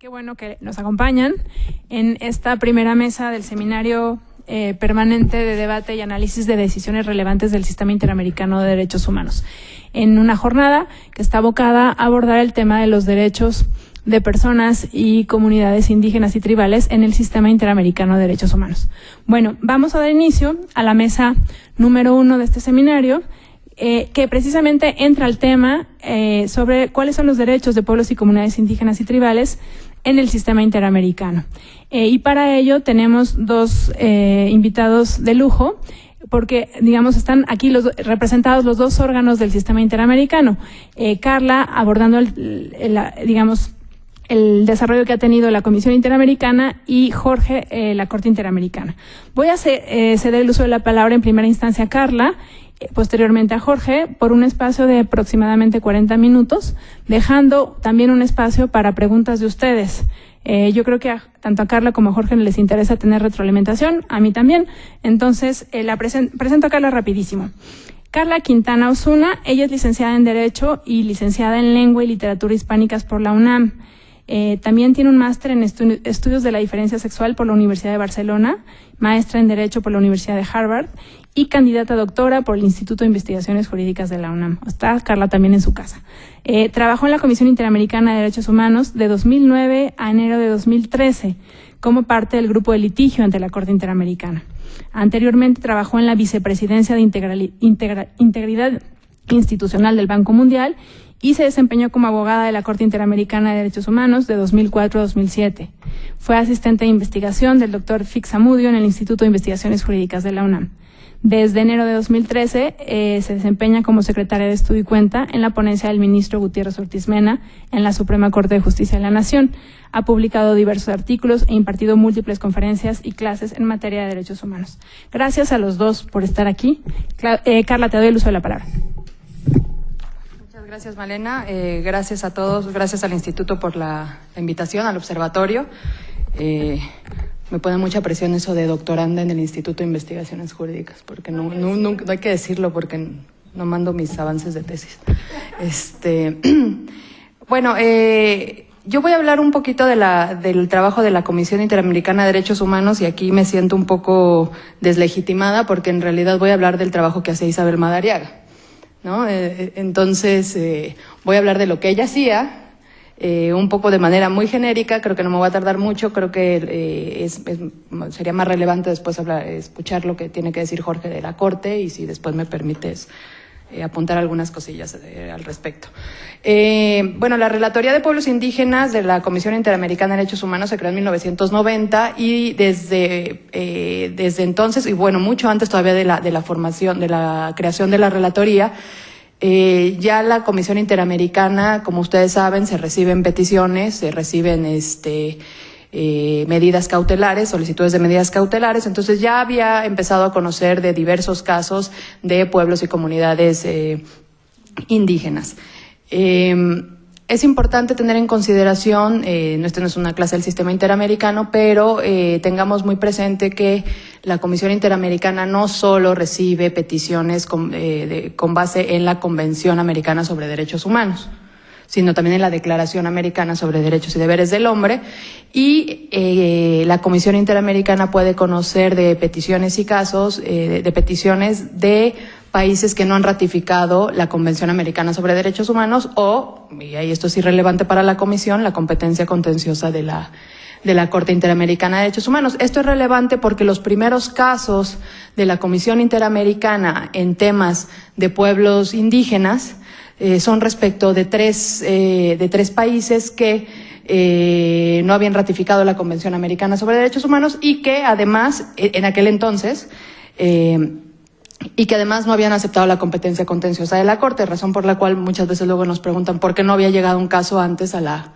Qué bueno que nos acompañan en esta primera mesa del seminario permanente de debate y análisis de decisiones relevantes del Sistema Interamericano de Derechos Humanos, en una jornada que está abocada a abordar el tema de los derechos de personas y comunidades indígenas y tribales en el Sistema Interamericano de Derechos Humanos. Bueno, vamos a dar inicio a la mesa número 1 de este seminario, que precisamente entra al tema sobre cuáles son los derechos de pueblos y comunidades indígenas y tribales en el sistema interamericano. Y para ello tenemos dos invitados de lujo, porque, digamos, están aquí representados los dos órganos del sistema interamericano. Carla, abordando el desarrollo que ha tenido la Comisión Interamericana, y Jorge, la Corte Interamericana. Voy a ceder el uso de la palabra en primera instancia a Carla, posteriormente a Jorge, por un espacio de aproximadamente 40 minutos, dejando también un espacio para preguntas de ustedes. Yo creo que tanto a Carla como a Jorge les interesa tener retroalimentación, a mí también. Entonces, presento a Carla rapidísimo. Carla Quintana Osuna, ella es licenciada en Derecho y licenciada en Lengua y Literatura Hispánicas por la UNAM. También tiene un máster en Estudios de la Diferencia Sexual por la Universidad de Barcelona, maestra en Derecho por la Universidad de Harvard y candidata a doctora por el Instituto de Investigaciones Jurídicas de la UNAM. Está Carla también en su casa. Trabajó en la Comisión Interamericana de Derechos Humanos de 2009 a enero de 2013 como parte del grupo de litigio ante la Corte Interamericana. Anteriormente trabajó en la Vicepresidencia de Integridad Institucional del Banco Mundial y se desempeñó como abogada de la Corte Interamericana de Derechos Humanos de 2004 a 2007. Fue asistente de investigación del Dr. Fix Zamudio en el Instituto de Investigaciones Jurídicas de la UNAM. Desde enero de 2013 se desempeña como secretaria de Estudio y Cuenta en la ponencia del ministro Gutiérrez Ortiz Mena en la Suprema Corte de Justicia de la Nación. Ha publicado diversos artículos e impartido múltiples conferencias y clases en materia de derechos humanos. Gracias a los dos por estar aquí. Carla, te doy el uso de la palabra. Gracias, Malena. Gracias a todos, gracias al Instituto por la invitación, al observatorio. Me pone mucha presión eso de doctoranda en el Instituto de Investigaciones Jurídicas, porque no hay que decirlo porque no mando mis avances de tesis. Bueno, yo voy a hablar un poquito del trabajo de la Comisión Interamericana de Derechos Humanos, y aquí me siento un poco deslegitimada porque en realidad voy a hablar del trabajo que hace Isabel Madariaga, ¿no? Entonces, voy a hablar de lo que ella hacía, un poco de manera muy genérica. Creo que no me voy a tardar mucho. Creo que sería más relevante después escuchar lo que tiene que decir Jorge de la Corte, y si después me permites apuntar algunas cosillas al respecto. Bueno, la Relatoría de Pueblos Indígenas de la Comisión Interamericana de Derechos Humanos se creó en 1990, y desde entonces, y bueno, mucho antes todavía de la formación, de la creación de la relatoría, ya la Comisión Interamericana, como ustedes saben, se reciben peticiones, se reciben medidas cautelares, solicitudes de medidas cautelares. Entonces ya había empezado a conocer de diversos casos de pueblos y comunidades indígenas. Es importante tener en consideración, esto no es una clase del sistema interamericano, pero tengamos muy presente que la Comisión Interamericana no solo recibe peticiones con base en la Convención Americana sobre Derechos Humanos, sino también en la Declaración Americana sobre Derechos y Deberes del Hombre, y la Comisión Interamericana puede conocer de peticiones y casos, de peticiones de países que no han ratificado la Convención Americana sobre Derechos Humanos o, y ahí esto es irrelevante para la Comisión, la competencia contenciosa de la Corte Interamericana de Derechos Humanos. Esto es relevante porque los primeros casos de la Comisión Interamericana en temas de pueblos indígenas son respecto de tres países que no habían ratificado la Convención Americana sobre Derechos Humanos y que además, en aquel entonces, y que además no habían aceptado la competencia contenciosa de la Corte, razón por la cual muchas veces luego nos preguntan por qué no había llegado un caso antes a la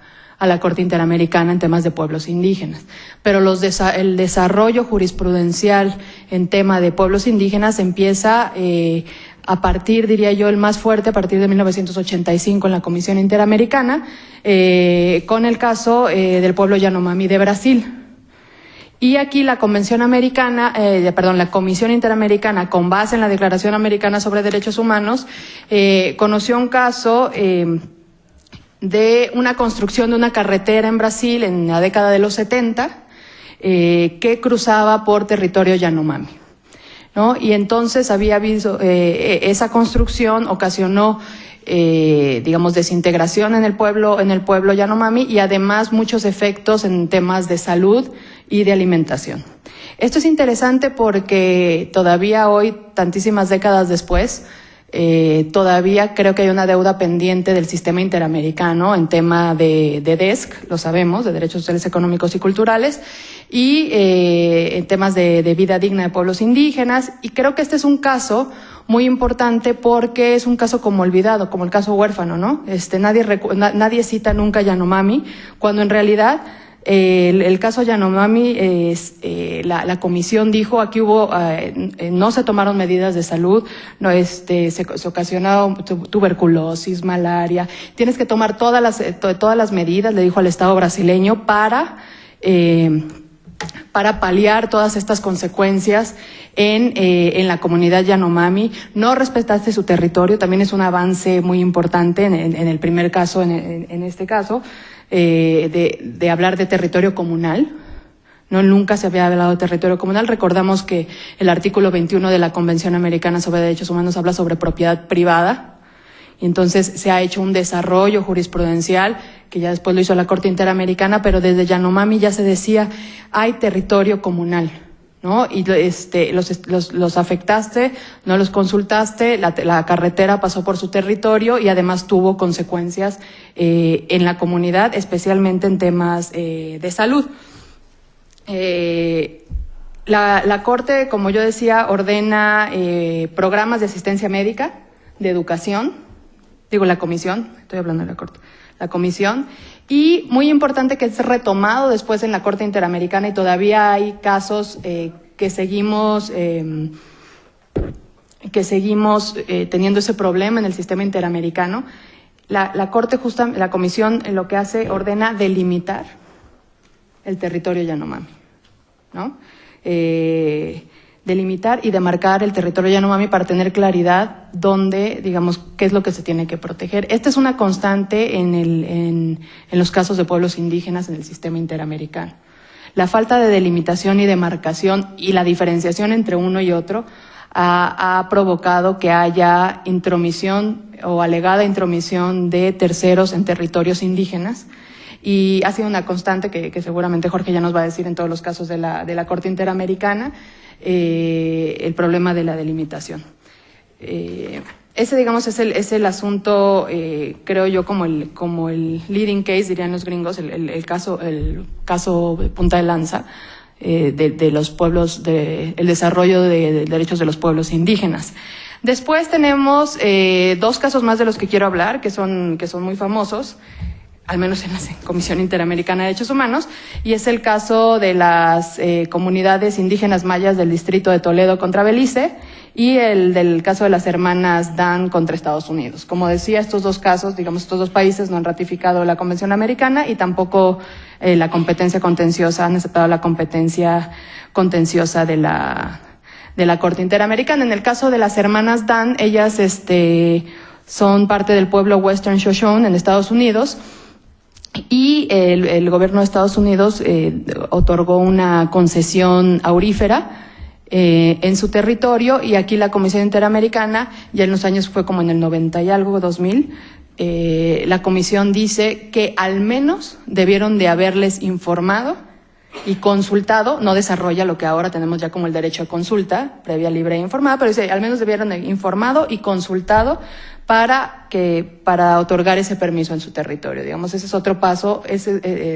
Corte Interamericana en temas de pueblos indígenas. Pero el desarrollo jurisprudencial en tema de pueblos indígenas empieza a partir, diría yo, el más fuerte, a partir de 1985 en la Comisión Interamericana, con el caso del pueblo Yanomami de Brasil. Y aquí la Comisión Interamericana, con base en la Declaración Americana sobre Derechos Humanos, conoció un caso de una construcción de una carretera en Brasil en la década de los 70 que cruzaba por territorio Yanomami, ¿no? Y entonces había habido esa construcción ocasionó digamos desintegración en el pueblo Yanomami y además muchos efectos en temas de salud y de alimentación. Esto es interesante porque todavía hoy, tantísimas décadas después, todavía creo que hay una deuda pendiente del sistema interamericano en tema de DESC, lo sabemos, de derechos sociales, económicos y culturales, y en temas de vida digna de pueblos indígenas. Y creo que este es un caso muy importante porque es un caso como olvidado, como el caso huérfano, ¿no? Nadie cita nunca Yanomami, cuando en realidad el caso Yanomami, la comisión dijo, aquí no se tomaron medidas de salud, no, se ocasionó tuberculosis, malaria, tienes que tomar todas las medidas, le dijo al Estado brasileño, para paliar todas estas consecuencias en la comunidad Yanomami. No respetaste su territorio, también es un avance muy importante en el primer caso, en este caso, de hablar de territorio comunal. No, nunca se había hablado de territorio comunal. Recordamos que el artículo 21 de la Convención Americana sobre Derechos Humanos habla sobre propiedad privada. Y entonces se ha hecho un desarrollo jurisprudencial que ya después lo hizo la Corte Interamericana, pero desde Yanomami ya se decía, hay territorio comunal, ¿no? Y los afectaste, no los consultaste, la carretera pasó por su territorio y además tuvo consecuencias en la comunidad, especialmente en temas de salud. La Corte, como yo decía, ordena programas de asistencia médica, de educación, la comisión, estoy hablando de la Corte, la comisión, y muy importante que es retomado después en la Corte Interamericana y todavía hay casos que seguimos teniendo ese problema en el sistema interamericano. La Corte la comisión lo que hace, ordena delimitar el territorio Yanomami, ¿no? Delimitar y demarcar el territorio Yanomami para tener claridad dónde, digamos, qué es lo que se tiene que proteger. Esta es una constante en los casos de pueblos indígenas en el sistema interamericano. La falta de delimitación y demarcación y la diferenciación entre uno y otro ha provocado que haya intromisión o alegada intromisión de terceros en territorios indígenas. Y ha sido una constante que seguramente Jorge ya nos va a decir en todos los casos de la Corte Interamericana, el problema de la delimitación. Ese, digamos, es el asunto, creo yo, como el leading case, dirían los gringos, el caso punta de lanza de los pueblos, el desarrollo de derechos de los pueblos indígenas. Después tenemos dos casos más de los que quiero hablar, que son muy famosos, al menos en la Comisión Interamericana de Derechos Humanos, y es el caso de las comunidades indígenas mayas del distrito de Toledo contra Belice y el del caso de las hermanas Dan contra Estados Unidos. Como decía, estos dos casos, digamos, estos dos países no han ratificado la Convención Americana y tampoco la competencia contenciosa, han aceptado la competencia contenciosa de la Corte Interamericana. En el caso de las hermanas Dan, ellas son parte del pueblo Western Shoshone en Estados Unidos. Y el gobierno de Estados Unidos otorgó una concesión aurífera en su territorio, y aquí la Comisión Interamericana, ya en los años fue como en el 90 y algo, 2000, la Comisión dice que al menos debieron de haberles informado y consultado, no desarrolla lo que ahora tenemos ya como el derecho a consulta, previa, libre e informada, pero dice, al menos debieron de informado y consultado para otorgar ese permiso en su territorio. Digamos, ese es otro paso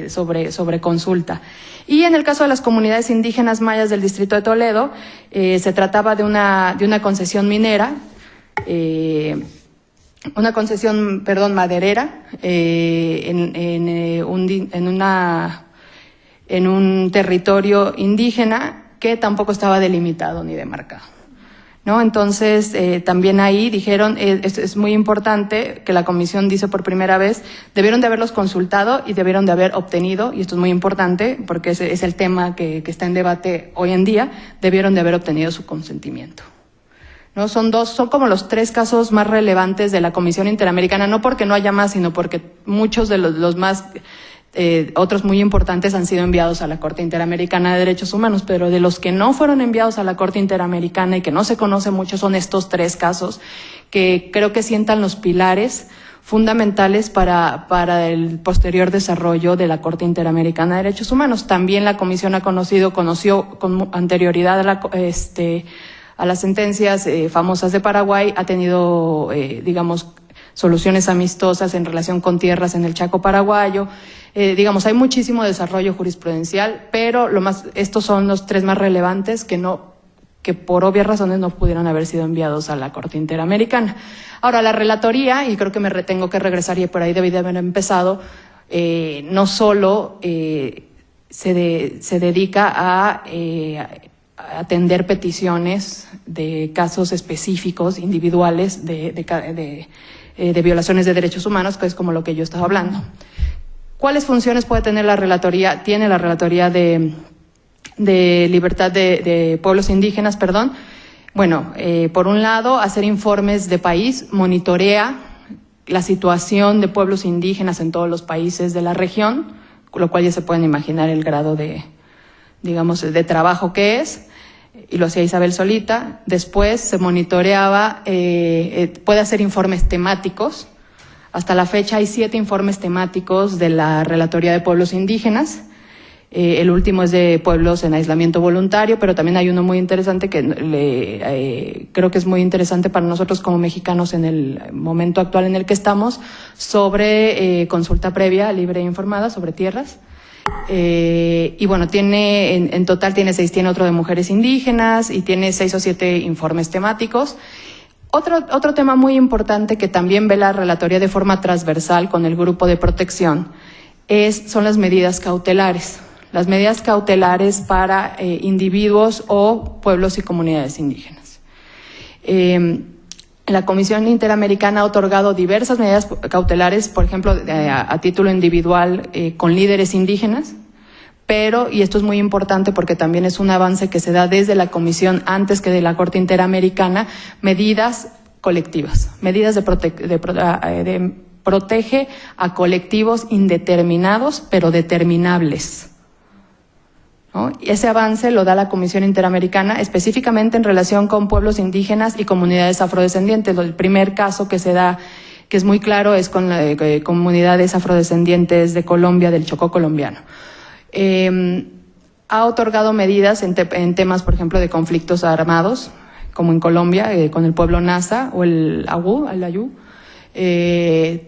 sobre consulta. Y en el caso de las comunidades indígenas mayas del distrito de Toledo, se trataba de una concesión minera, maderera, en un territorio indígena que tampoco estaba delimitado ni demarcado, ¿no? Entonces, también ahí dijeron, es muy importante que la comisión dice por primera vez, debieron de haberlos consultado y debieron de haber obtenido, y esto es muy importante porque es el tema que está en debate hoy en día, debieron de haber obtenido su consentimiento, ¿no? Son como los 3 casos más relevantes de la Comisión Interamericana, no porque no haya más, sino porque muchos de los más otros muy importantes han sido enviados a la Corte Interamericana de Derechos Humanos, pero de los que no fueron enviados a la Corte Interamericana y que no se conoce mucho son estos 3 casos que creo que sientan los pilares fundamentales para el posterior desarrollo de la Corte Interamericana de Derechos Humanos. También la Comisión conoció con anterioridad a las sentencias famosas de Paraguay, ha tenido, soluciones amistosas en relación con tierras en el Chaco paraguayo. Hay muchísimo desarrollo jurisprudencial, pero estos son los 3 más relevantes que por obvias razones no pudieron haber sido enviados a la Corte Interamericana. Ahora, la relatoría, y creo que tengo que regresar y por ahí debí de haber empezado, no solo se dedica a atender peticiones de casos específicos, individuales, de violaciones de derechos humanos, que es como lo que yo estaba hablando. ¿Cuáles funciones puede tener la relatoría? Tiene la relatoría de libertad de pueblos indígenas, Bueno, por un lado, hacer informes de país, monitorea la situación de pueblos indígenas en todos los países de la región, lo cual ya se pueden imaginar el grado de trabajo que es, y lo hacía Isabel solita. Después se monitoreaba, puede hacer informes temáticos. Hasta la fecha hay 7 informes temáticos de la Relatoría de Pueblos Indígenas. El último es de pueblos en aislamiento voluntario, pero también hay uno muy interesante que creo que es muy interesante para nosotros como mexicanos en el momento actual en el que estamos, sobre consulta previa, libre e informada, sobre tierras. Y bueno, en total tiene 6, tiene otro de mujeres indígenas y tiene 6 o 7 informes temáticos. Otro tema muy importante que también ve la relatoría de forma transversal con el grupo de protección son las medidas cautelares. Las medidas cautelares para individuos o pueblos y comunidades indígenas. La Comisión Interamericana ha otorgado diversas medidas cautelares, por ejemplo, a título individual con líderes indígenas, pero, y esto es muy importante porque también es un avance que se da desde la Comisión antes que de la Corte Interamericana, medidas colectivas, medidas de protege a colectivos indeterminados pero determinables, ¿no? Y ese avance lo da la Comisión Interamericana específicamente en relación con pueblos indígenas y comunidades afrodescendientes. El primer caso que se da, que es muy claro, es con comunidades afrodescendientes de Colombia, del Chocó colombiano. Ha otorgado medidas en temas, por ejemplo, de conflictos armados, como en Colombia, con el pueblo Nasa o el Ayú.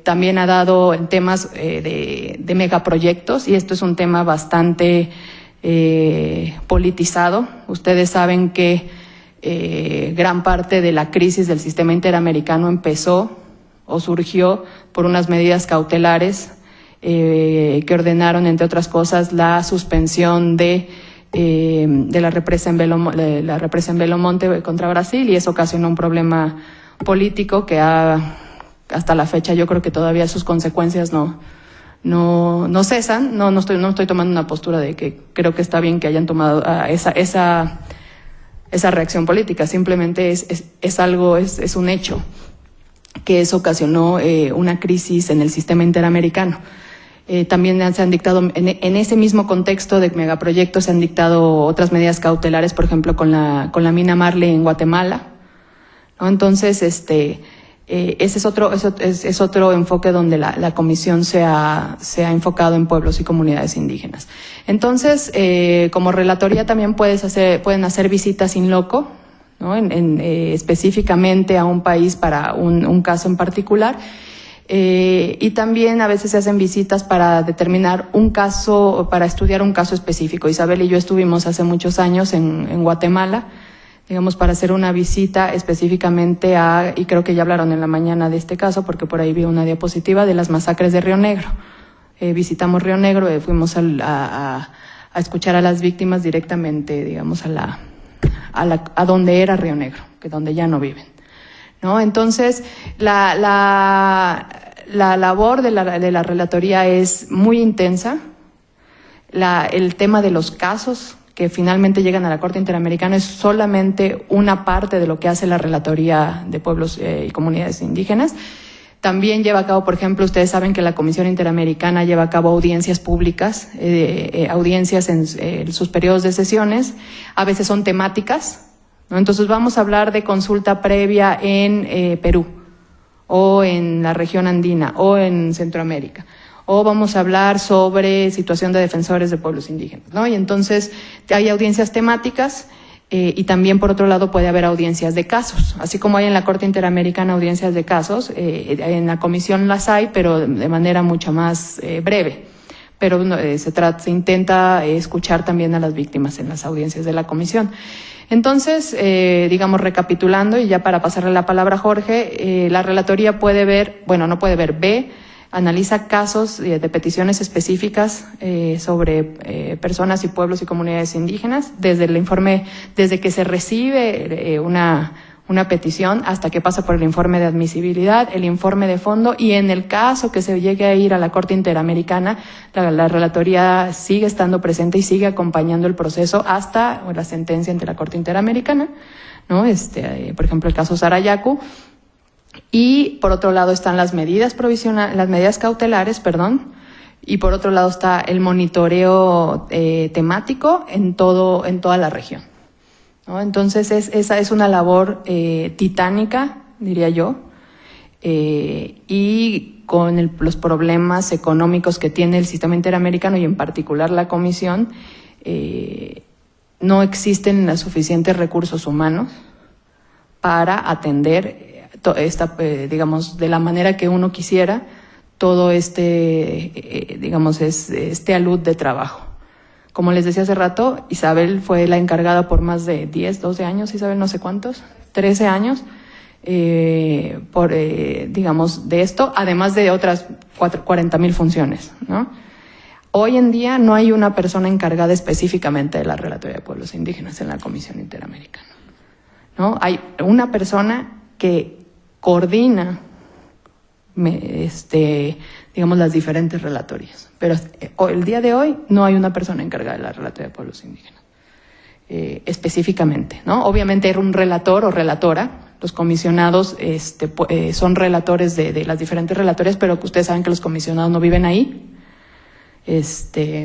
También ha dado en temas de megaproyectos, y esto es un tema bastante politizado. Ustedes saben que gran parte de la crisis del sistema interamericano empezó o surgió por unas medidas cautelares que ordenaron, entre otras cosas, la suspensión de la represa en Belo Monte contra Brasil, y eso ocasionó un problema político que hasta la fecha yo creo que todavía sus consecuencias no cesan. No estoy tomando una postura de que creo que está bien que hayan tomado esa reacción política. Simplemente es un hecho que eso ocasionó una crisis en el sistema interamericano. También se han dictado, en ese mismo contexto de megaproyectos, se han dictado otras medidas cautelares, por ejemplo, con la mina Marley en Guatemala, ¿no? Entonces, ese es otro enfoque donde la comisión se ha enfocado en pueblos y comunidades indígenas. Entonces, como relatoría también pueden hacer visitas in loco, ¿no? Específicamente a un país para un caso en particular. Y también a veces se hacen visitas para determinar un caso, para estudiar un caso específico. Isabel y yo estuvimos hace muchos años en Guatemala, para hacer una visita específicamente y creo que ya hablaron en la mañana de este caso, porque por ahí vi una diapositiva de las masacres de Río Negro. Visitamos Río Negro, fuimos a escuchar a las víctimas directamente, a donde era Río Negro, que donde ya no viven, ¿no? Entonces, la labor de la relatoría es muy intensa. El tema de los casos que finalmente llegan a la Corte Interamericana es solamente una parte de lo que hace la Relatoría de Pueblos y Comunidades Indígenas. También lleva a cabo, por ejemplo, ustedes saben que la Comisión Interamericana lleva a cabo audiencias públicas, audiencias en sus periodos de sesiones, a veces son temáticas, ¿no? Entonces vamos a hablar de consulta previa en Perú, o en la región andina, o en Centroamérica, o vamos a hablar sobre situación de defensores de pueblos indígenas, ¿no? Y entonces hay audiencias temáticas. Y también, por otro lado, puede haber audiencias de casos. Así como hay en la Corte Interamericana audiencias de casos, en la comisión las hay, pero de manera mucho más breve. Pero se intenta escuchar también a las víctimas en las audiencias de la comisión. Entonces, digamos, recapitulando, y ya para pasarle la palabra a Jorge, la relatoría ve, analiza casos de peticiones específicas sobre personas y pueblos y comunidades indígenas, desde que se recibe una petición hasta que pasa por el informe de admisibilidad, el informe de fondo, y en el caso que se llegue a ir a la Corte Interamericana, la relatoría sigue estando presente y sigue acompañando el proceso hasta la sentencia ante la Corte Interamericana, ¿no? Por ejemplo, el caso Sarayaku. Y por otro lado están las medidas cautelares, y por otro lado está el monitoreo temático en toda la región, ¿no? Entonces esa es una labor titánica, diría yo, y con los problemas económicos que tiene el sistema interamericano y en particular la Comisión, no existen los suficientes recursos humanos para atender digamos, de la manera que uno quisiera, todo digamos, este alud de trabajo. Como les decía hace rato, Isabel fue la encargada por más de 10, 12 años, Isabel, no sé cuántos, 13 años, digamos, de esto, además de otras 40,000 funciones, ¿no? Hoy en día no hay una persona encargada específicamente de la Relatoría de Pueblos Indígenas en la Comisión Interamericana, ¿no? Hay una persona que coordina, digamos, las diferentes relatorías. Pero el día de hoy no hay una persona encargada de la Relatoría de Pueblos Indígenas, específicamente, ¿no? Obviamente era un relator o relatora. Los comisionados son relatores de las diferentes relatorías, pero ustedes saben que los comisionados no viven ahí.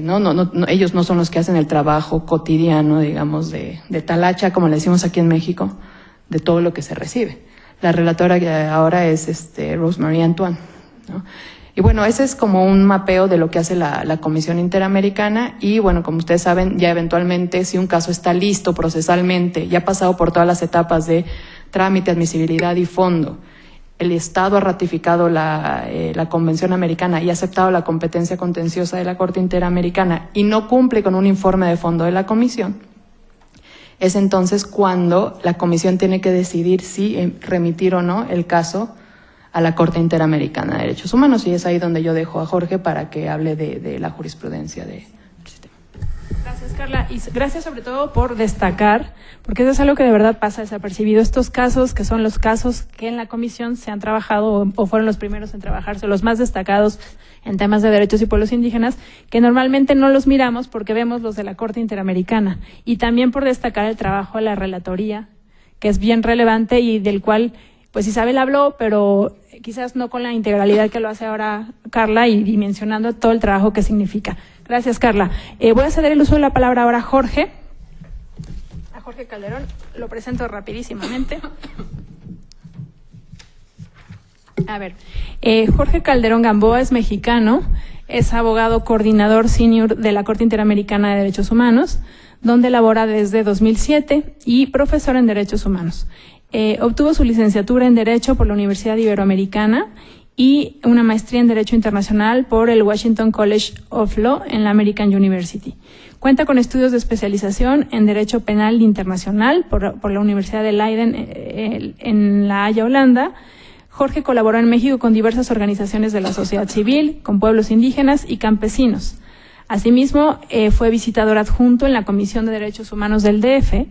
No, ellos no son los que hacen el trabajo cotidiano, digamos, de talacha, como le decimos aquí en México, de todo lo que se recibe. La relatora que ahora es Rosemary Antoine, ¿no? Y bueno, ese es como un mapeo de lo que hace la Comisión Interamericana. Y bueno, como ustedes saben, ya eventualmente, si un caso está listo procesalmente, ya ha pasado por todas las etapas de trámite, admisibilidad y fondo, el Estado ha ratificado la Convención Americana y ha aceptado la competencia contenciosa de la Corte Interamericana y no cumple con un informe de fondo de la Comisión, es entonces cuando la Comisión tiene que decidir si remitir o no el caso a la Corte Interamericana de Derechos Humanos, y es ahí donde yo dejo a Jorge para que hable de la jurisprudencia del sistema. Gracias, Carla, y gracias sobre todo por destacar, porque eso es algo que de verdad pasa desapercibido, estos casos que son los casos que en la Comisión se han trabajado o fueron los primeros en trabajarse, los más destacados en temas de derechos y pueblos indígenas, que normalmente no los miramos porque vemos los de la Corte Interamericana, y también por destacar el trabajo de la relatoría, que es bien relevante y del cual pues Isabel habló, pero quizás no con la integralidad que lo hace ahora Carla y mencionando todo el trabajo que significa. Gracias, Carla. Voy a ceder el uso de la palabra ahora a Jorge Calderón, lo presento rapidísimamente. A ver, Jorge Calderón Gamboa es mexicano, es abogado coordinador senior de la Corte Interamericana de Derechos Humanos, donde labora desde 2007 y profesor en Derechos Humanos. Obtuvo su licenciatura en Derecho por la Universidad Iberoamericana y una maestría en Derecho Internacional por el Washington College of Law en la American University. Cuenta con estudios de especialización en Derecho Penal Internacional por la Universidad de Leiden en La Haya, Holanda. Jorge colaboró en México con diversas organizaciones de la sociedad civil, con pueblos indígenas y campesinos. Asimismo, fue visitador adjunto en la Comisión de Derechos Humanos del DF.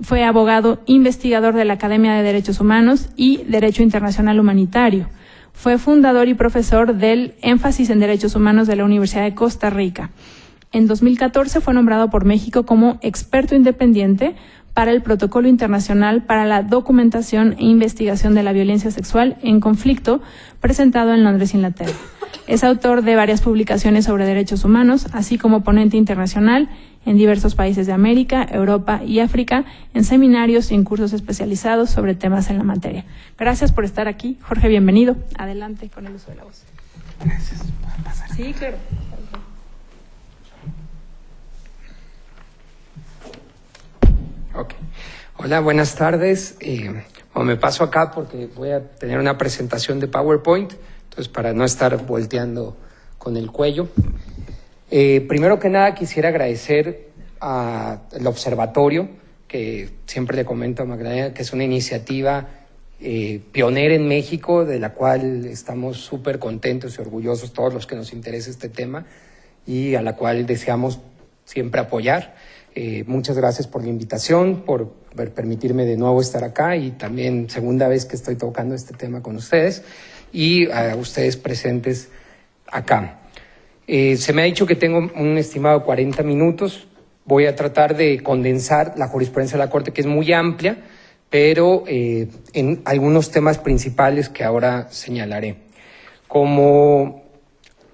Fue abogado investigador de la Academia de Derechos Humanos y Derecho Internacional Humanitario. Fue fundador y profesor del Énfasis en Derechos Humanos de la Universidad de Costa Rica. En 2014 fue nombrado por México como experto independiente para el Protocolo Internacional para la Documentación e Investigación de la Violencia Sexual en Conflicto, presentado en Londres, Inglaterra. Es autor de varias publicaciones sobre derechos humanos, así como ponente internacional en diversos países de América, Europa y África, en seminarios y en cursos especializados sobre temas en la materia. Gracias por estar aquí. Jorge, bienvenido. Adelante con el uso de la voz. Gracias. ¿Puedo pasar? Sí, claro. Ok. Hola, buenas tardes. Me paso acá porque voy a tener una presentación de PowerPoint, entonces para no estar volteando con el cuello. Primero que nada quisiera agradecer al observatorio, que siempre le comento a Magdalena que es una iniciativa pionera en México, de la cual estamos súper contentos y orgullosos todos los que nos interesa este tema y a la cual deseamos siempre apoyar. Muchas gracias por la invitación, por permitirme de nuevo estar acá y también segunda vez que estoy tocando este tema con ustedes y a ustedes presentes acá. Se me ha dicho que tengo un estimado de 40 minutos. Voy a tratar de condensar la jurisprudencia de la Corte, que es muy amplia, pero en algunos temas principales que ahora señalaré. Como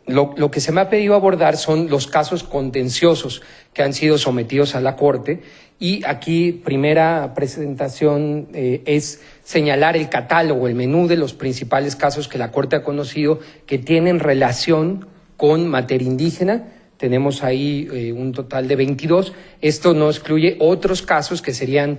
lo que se me ha pedido abordar son los casos contenciosos que han sido sometidos a la Corte y aquí primera presentación es señalar el catálogo, el menú de los principales casos que la Corte ha conocido que tienen relación con materia indígena. Tenemos ahí un total de 22. Esto no excluye otros casos que serían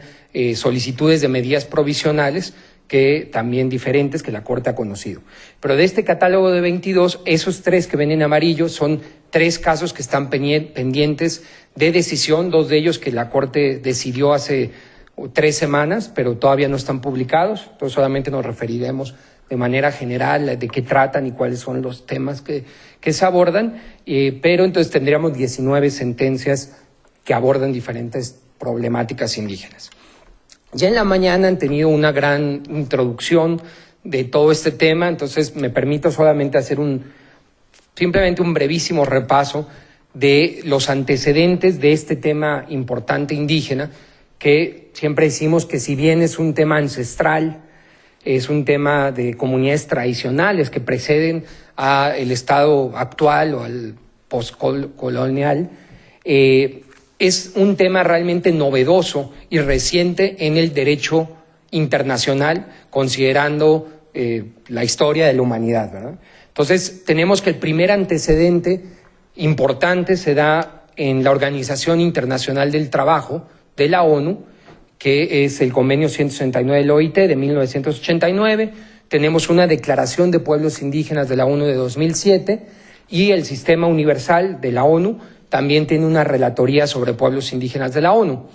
solicitudes de medidas provisionales que también diferentes que la Corte ha conocido. Pero de este catálogo de 22, esos 3 que ven en amarillo son 3 casos que están pendientes de decisión, 2 de ellos que la Corte decidió hace 3 semanas, pero todavía no están publicados. Entonces solamente nos referiremos de manera general de qué tratan y cuáles son los temas que se abordan, pero entonces tendríamos 19 sentencias que abordan diferentes problemáticas indígenas. Ya en la mañana han tenido una gran introducción de todo este tema, entonces me permito solamente hacer simplemente un brevísimo repaso de los antecedentes de este tema importante indígena, que siempre decimos que si bien es un tema ancestral, es un tema de comunidades tradicionales que preceden al Estado actual o al postcolonial, es un tema realmente novedoso y reciente en el derecho internacional, considerando la historia de la humanidad, ¿verdad? Entonces, tenemos que el primer antecedente importante se da en la Organización Internacional del Trabajo de la ONU, que es el Convenio 169 del OIT de 1989. Tenemos una Declaración de Pueblos Indígenas de la ONU de 2007 y el Sistema Universal de la ONU también tiene una relatoría sobre pueblos indígenas de la ONU.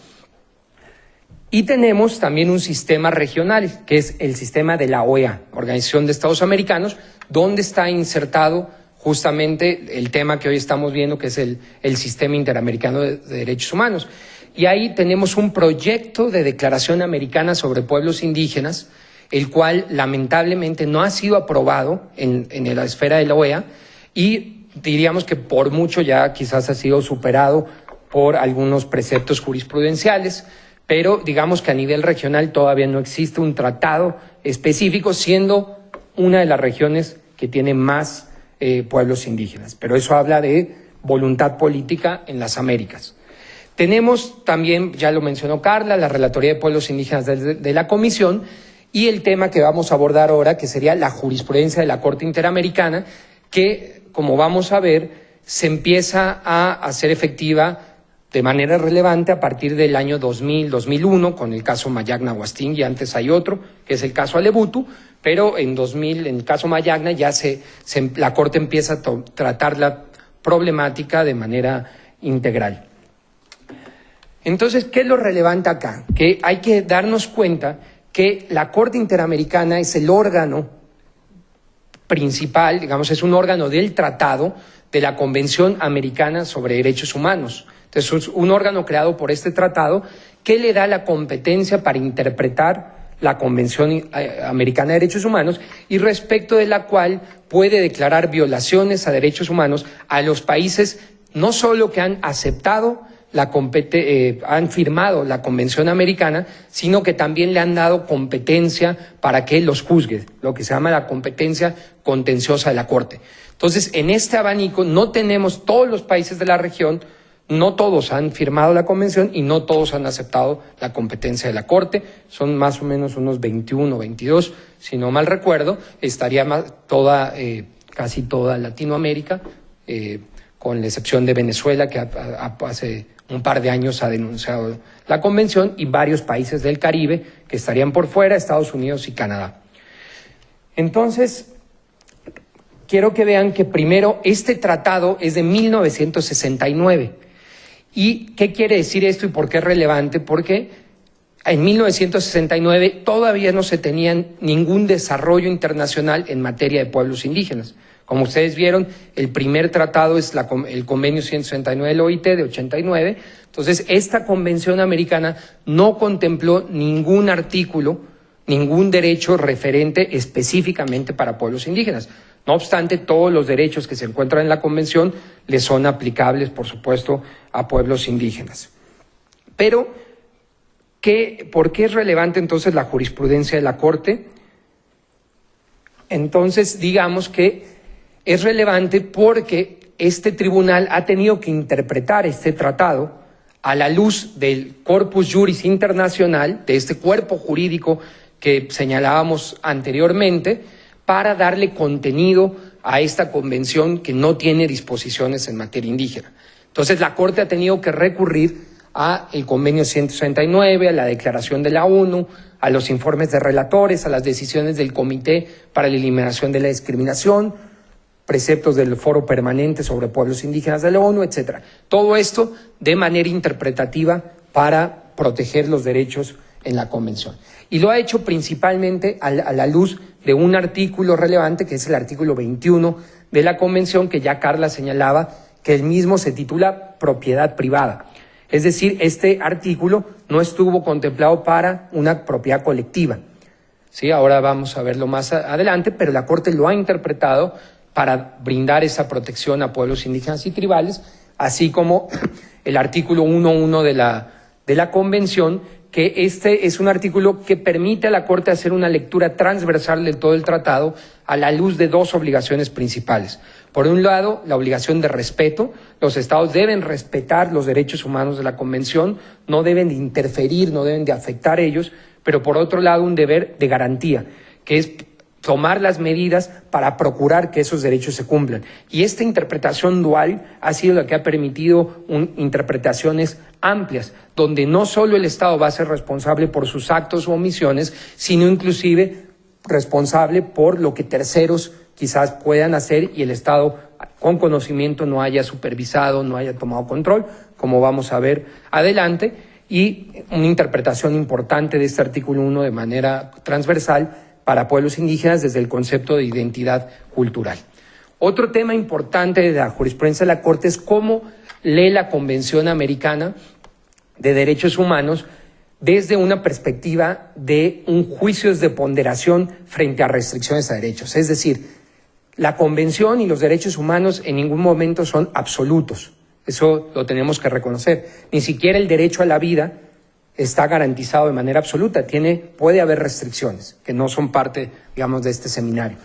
Y tenemos también un sistema regional, que es el sistema de la OEA, Organización de Estados Americanos, donde está insertado justamente el tema que hoy estamos viendo, que es el Sistema Interamericano de Derechos Humanos. Y ahí tenemos un proyecto de declaración americana sobre pueblos indígenas, el cual lamentablemente no ha sido aprobado en la esfera de la OEA y diríamos que por mucho ya quizás ha sido superado por algunos preceptos jurisprudenciales, pero digamos que a nivel regional todavía no existe un tratado específico, siendo una de las regiones que tiene más pueblos indígenas. Pero eso habla de voluntad política en las Américas. Tenemos también, ya lo mencionó Carla, la Relatoría de Pueblos Indígenas de la Comisión y el tema que vamos a abordar ahora, que sería la jurisprudencia de la Corte Interamericana, que, como vamos a ver, se empieza a hacer efectiva de manera relevante a partir del año 2000-2001, con el caso Mayagna-Huastín, y antes hay otro, que es el caso Alebutu, pero en 2000, en el caso Mayagna, ya la Corte empieza a tratar la problemática de manera integral. Entonces, ¿qué es lo relevante acá? Que hay que darnos cuenta que la Corte Interamericana es el órgano principal, digamos, es un órgano del tratado de la Convención Americana sobre Derechos Humanos. Entonces, es un órgano creado por este tratado que le da la competencia para interpretar la Convención Americana de Derechos Humanos y respecto de la cual puede declarar violaciones a derechos humanos a los países no solo que han aceptado han firmado la Convención Americana, sino que también le han dado competencia para que los juzgue, lo que se llama la competencia contenciosa de la Corte. Entonces, en este abanico no tenemos todos los países de la región, no todos han firmado la Convención y no todos han aceptado la competencia de la Corte, son más o menos unos 21 o 22, si no mal recuerdo, estaría casi toda Latinoamérica, con la excepción de Venezuela, que hace un par de años ha denunciado la Convención, y varios países del Caribe que estarían por fuera, Estados Unidos y Canadá. Entonces, quiero que vean que primero este tratado es de 1969. ¿Y qué quiere decir esto y por qué es relevante? Porque en 1969 todavía no se tenía ningún desarrollo internacional en materia de pueblos indígenas. Como ustedes vieron, el primer tratado es el Convenio 169 del OIT de 89. Entonces, esta Convención Americana no contempló ningún artículo, ningún derecho referente específicamente para pueblos indígenas. No obstante, todos los derechos que se encuentran en la Convención les son aplicables, por supuesto, a pueblos indígenas. Pero, ¿por qué es relevante entonces la jurisprudencia de la Corte? Entonces, digamos que es relevante porque este tribunal ha tenido que interpretar este tratado a la luz del corpus juris internacional, de este cuerpo jurídico que señalábamos anteriormente, para darle contenido a esta convención que no tiene disposiciones en materia indígena. Entonces, la Corte ha tenido que recurrir al Convenio 169, a la Declaración de la ONU, a los informes de relatores, a las decisiones del Comité para la Eliminación de la Discriminación, preceptos del Foro Permanente sobre Pueblos Indígenas de la ONU, etcétera. Todo esto de manera interpretativa para proteger los derechos en la Convención. Y lo ha hecho principalmente a la luz de un artículo relevante, que es el artículo 21 de la Convención, que ya Carla señalaba, que el mismo se titula Propiedad Privada. Es decir, este artículo no estuvo contemplado para una propiedad colectiva. Sí, ahora vamos a verlo más adelante, pero la Corte lo ha interpretado para brindar esa protección a pueblos indígenas y tribales, así como el artículo 1.1 de la Convención, que este es un artículo que permite a la Corte hacer una lectura transversal de todo el tratado a la luz de dos obligaciones principales. Por un lado, la obligación de respeto. Los Estados deben respetar los derechos humanos de la Convención, no deben de interferir, no deben de afectar ellos, pero por otro lado, un deber de garantía, que es tomar las medidas para procurar que esos derechos se cumplan. Y esta interpretación dual ha sido la que ha permitido interpretaciones amplias, donde no solo el Estado va a ser responsable por sus actos u omisiones, sino inclusive responsable por lo que terceros quizás puedan hacer y el Estado con conocimiento no haya supervisado, no haya tomado control, como vamos a ver adelante, y una interpretación importante de este artículo 1 de manera transversal para pueblos indígenas desde el concepto de identidad cultural. Otro tema importante de la jurisprudencia de la Corte es cómo lee la Convención Americana de Derechos Humanos desde una perspectiva de un juicio de ponderación frente a restricciones a derechos. Es decir, la Convención y los derechos humanos en ningún momento son absolutos. Eso lo tenemos que reconocer. Ni siquiera el derecho a la vida está garantizado de manera absoluta. Puede haber restricciones que no son parte, digamos, de este seminario.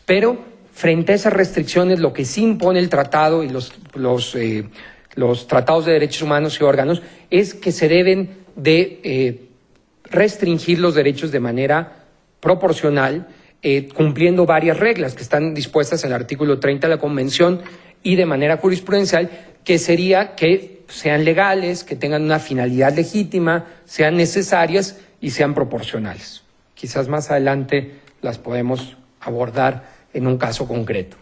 Pero frente a esas restricciones, lo que sí impone el tratado y los tratados de derechos humanos y órganos es que se deben de restringir los derechos de manera proporcional, cumpliendo varias reglas que están dispuestas en el artículo 30 de la Convención y de manera jurisprudencial, que sería que sean legales, que tengan una finalidad legítima, sean necesarias y sean proporcionales. Quizás más adelante las podemos abordar en un caso concreto.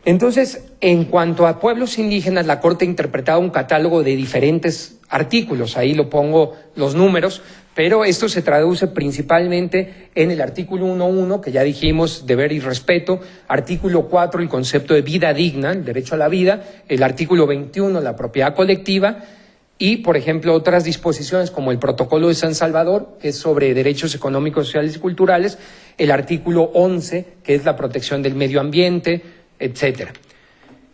Entonces, en cuanto a pueblos indígenas, la Corte ha interpretado un catálogo de diferentes artículos, ahí lo pongo los números, pero esto se traduce principalmente en el artículo 1.1, que ya dijimos, deber y respeto, artículo 4, el concepto de vida digna, el derecho a la vida, el artículo 21, la propiedad colectiva, y, por ejemplo, otras disposiciones como el Protocolo de San Salvador, que es sobre derechos económicos, sociales y culturales, el artículo 11, que es la protección del medio ambiente, etcétera.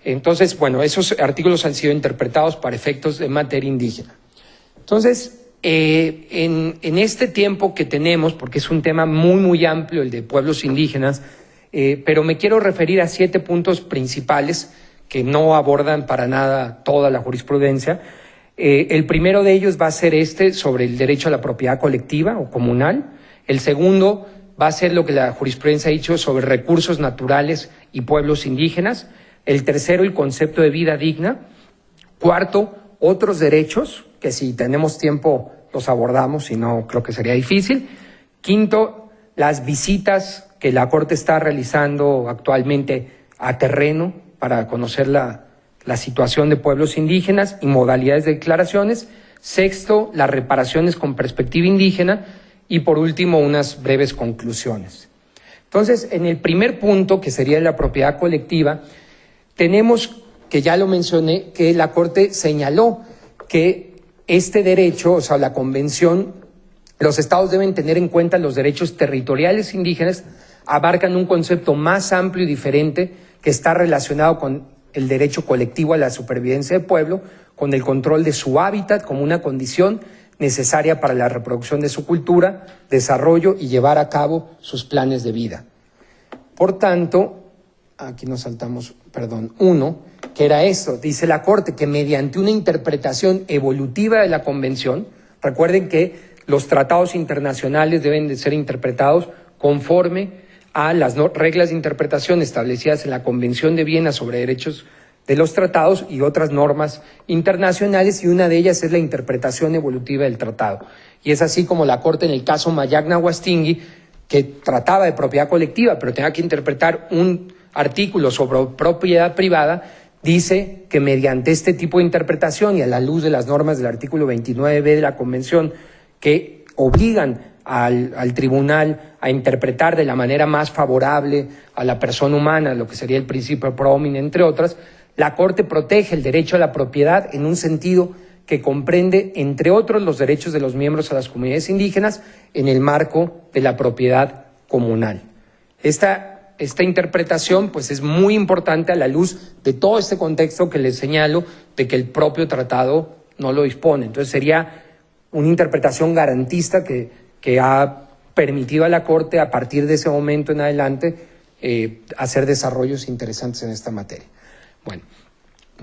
Entonces, bueno, esos artículos han sido interpretados para efectos de materia indígena. Entonces, en este tiempo que tenemos, porque es un tema muy amplio el de pueblos indígenas, pero me quiero referir a 7 puntos principales que no abordan para nada toda la jurisprudencia. El primero de ellos va a ser sobre el derecho a la propiedad colectiva o comunal. El segundo va a ser lo que la jurisprudencia ha dicho sobre recursos naturales y pueblos indígenas. El tercero, el concepto de vida digna. Cuarto, otros derechos, que si tenemos tiempo los abordamos, si no creo que sería difícil. Quinto, las visitas que la Corte está realizando actualmente a terreno para conocer la situación de pueblos indígenas y modalidades de declaraciones. Sexto, las reparaciones con perspectiva indígena. Y por último, unas breves conclusiones. Entonces, en el primer punto, que sería la propiedad colectiva, tenemos, que ya lo mencioné, que la Corte señaló que este derecho, o sea, la Convención, los estados deben tener en cuenta los derechos territoriales indígenas, abarcan un concepto más amplio y diferente que está relacionado con el derecho colectivo a la supervivencia del pueblo, con el control de su hábitat como una condición necesaria para la reproducción de su cultura, desarrollo y llevar a cabo sus planes de vida. Por tanto, aquí nos saltamos, uno, que era esto, dice la Corte, que mediante una interpretación evolutiva de la Convención, recuerden que los tratados internacionales deben de ser interpretados conforme a las reglas de interpretación establecidas en la Convención de Viena sobre derechos de los tratados y otras normas internacionales, y una de ellas es la interpretación evolutiva del tratado. Y es así como la Corte en el caso Mayagna-Huastingui, que trataba de propiedad colectiva, pero tenía que interpretar un artículo sobre propiedad privada, dice que mediante este tipo de interpretación y a la luz de las normas del artículo 29b de la Convención, que obligan al tribunal a interpretar de la manera más favorable a la persona humana, lo que sería el principio pro homine, entre otras, la Corte protege el derecho a la propiedad en un sentido que comprende, entre otros, los derechos de los miembros a las comunidades indígenas en el marco de la propiedad comunal. Esta interpretación pues es muy importante a la luz de todo este contexto que les señalo de que el propio tratado no lo dispone. Entonces sería una interpretación garantista que ha permitido a la Corte a partir de ese momento en adelante hacer desarrollos interesantes en esta materia. Bueno,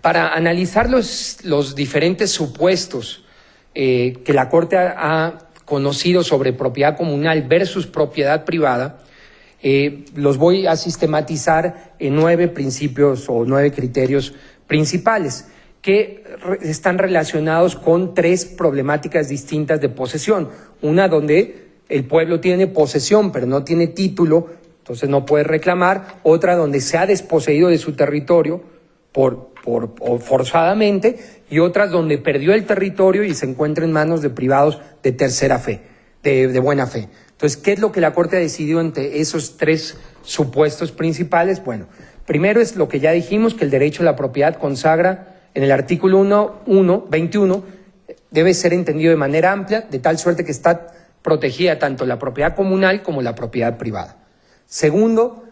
para analizar los diferentes supuestos que la Corte ha conocido sobre propiedad comunal versus propiedad privada, los voy a sistematizar en 9 principios o 9 criterios principales que están relacionados con 3 problemáticas distintas de posesión. Una donde el pueblo tiene posesión pero no tiene título, entonces no puede reclamar. Otra donde se ha desposeído de su territorio o forzadamente, y otras donde perdió el territorio y se encuentra en manos de privados de tercera fe, de buena fe. Entonces, ¿qué es lo que la Corte ha decidido entre esos 3 supuestos principales? Bueno, primero es lo que ya dijimos, que el derecho a la propiedad consagra en el artículo 21, debe ser entendido de manera amplia, de tal suerte que está protegida tanto la propiedad comunal como la propiedad privada. Segundo,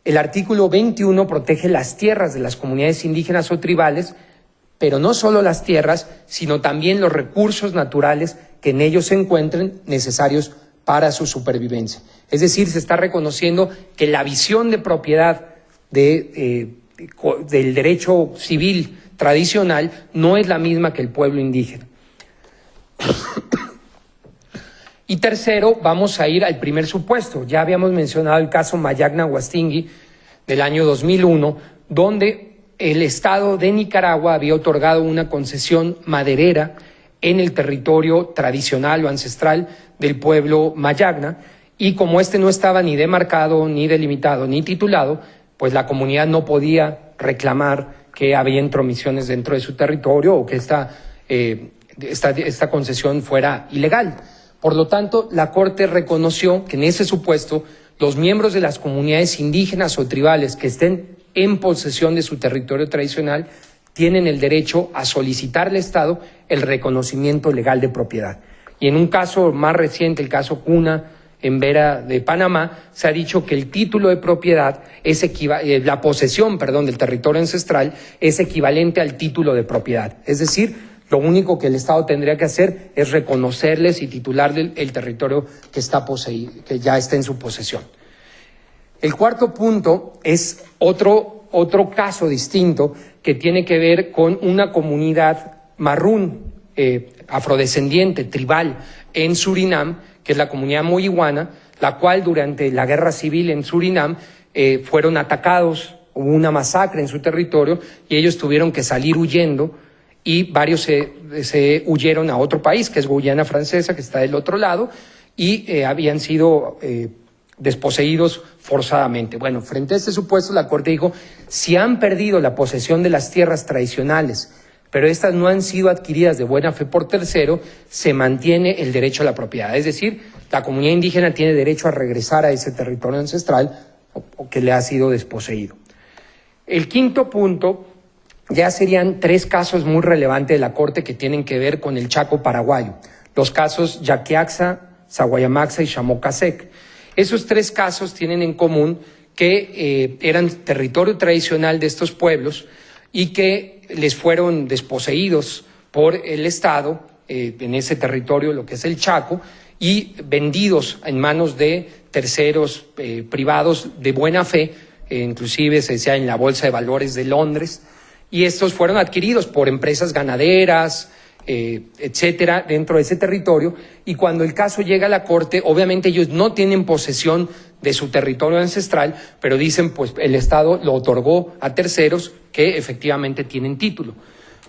el artículo 21 protege las tierras de las comunidades indígenas o tribales, pero no solo las tierras, sino también los recursos naturales que en ellos se encuentren necesarios para su supervivencia. Es decir, se está reconociendo que la visión de propiedad del derecho civil tradicional no es la misma que el pueblo indígena. Y tercero, vamos a ir al primer supuesto. Ya habíamos mencionado el caso Mayagna-Huastingui del año 2001, donde el Estado de Nicaragua había otorgado una concesión maderera en el territorio tradicional o ancestral del pueblo Mayagna, y como no estaba ni demarcado, ni delimitado, ni titulado, pues la comunidad no podía reclamar que había intromisiones dentro de su territorio o que esta concesión fuera ilegal. Por lo tanto, la Corte reconoció que en ese supuesto los miembros de las comunidades indígenas o tribales que estén en posesión de su territorio tradicional tienen el derecho a solicitar al Estado el reconocimiento legal de propiedad. Y en un caso más reciente, el caso Cuna, en Vera de Panamá, se ha dicho que el título de propiedad es la posesión, del territorio ancestral es equivalente al título de propiedad. Es decir, lo único que el Estado tendría que hacer es reconocerles y titularle el territorio que está poseído, que ya está en su posesión. El cuarto punto es otro caso distinto que tiene que ver con una comunidad marrún, afrodescendiente, tribal, en Surinam, que es la comunidad moyihuana, la cual durante la guerra civil en Surinam fueron atacados, hubo una masacre en su territorio y ellos tuvieron que salir huyendo y varios se huyeron a otro país, que es Guyana Francesa, que está del otro lado, y habían sido desposeídos forzadamente. Bueno, frente a este supuesto, la Corte dijo, si han perdido la posesión de las tierras tradicionales, pero estas no han sido adquiridas de buena fe por tercero, se mantiene el derecho a la propiedad. Es decir, la comunidad indígena tiene derecho a regresar a ese territorio ancestral o que le ha sido desposeído. El quinto punto ya serían 3 casos muy relevantes de la Corte que tienen que ver con el Chaco paraguayo. Los casos Yaquiaxa, Saguayamaxa y Xamocasec. Esos 3 casos tienen en común que eran territorio tradicional de estos pueblos y que les fueron desposeídos por el Estado en ese territorio, lo que es el Chaco, y vendidos en manos de terceros privados de buena fe, inclusive se decía en la Bolsa de Valores de Londres, y estos fueron adquiridos por empresas ganaderas, etcétera, dentro de ese territorio, y cuando el caso llega a la Corte, obviamente ellos no tienen posesión de su territorio ancestral, pero dicen, pues el Estado lo otorgó a terceros que efectivamente tienen título.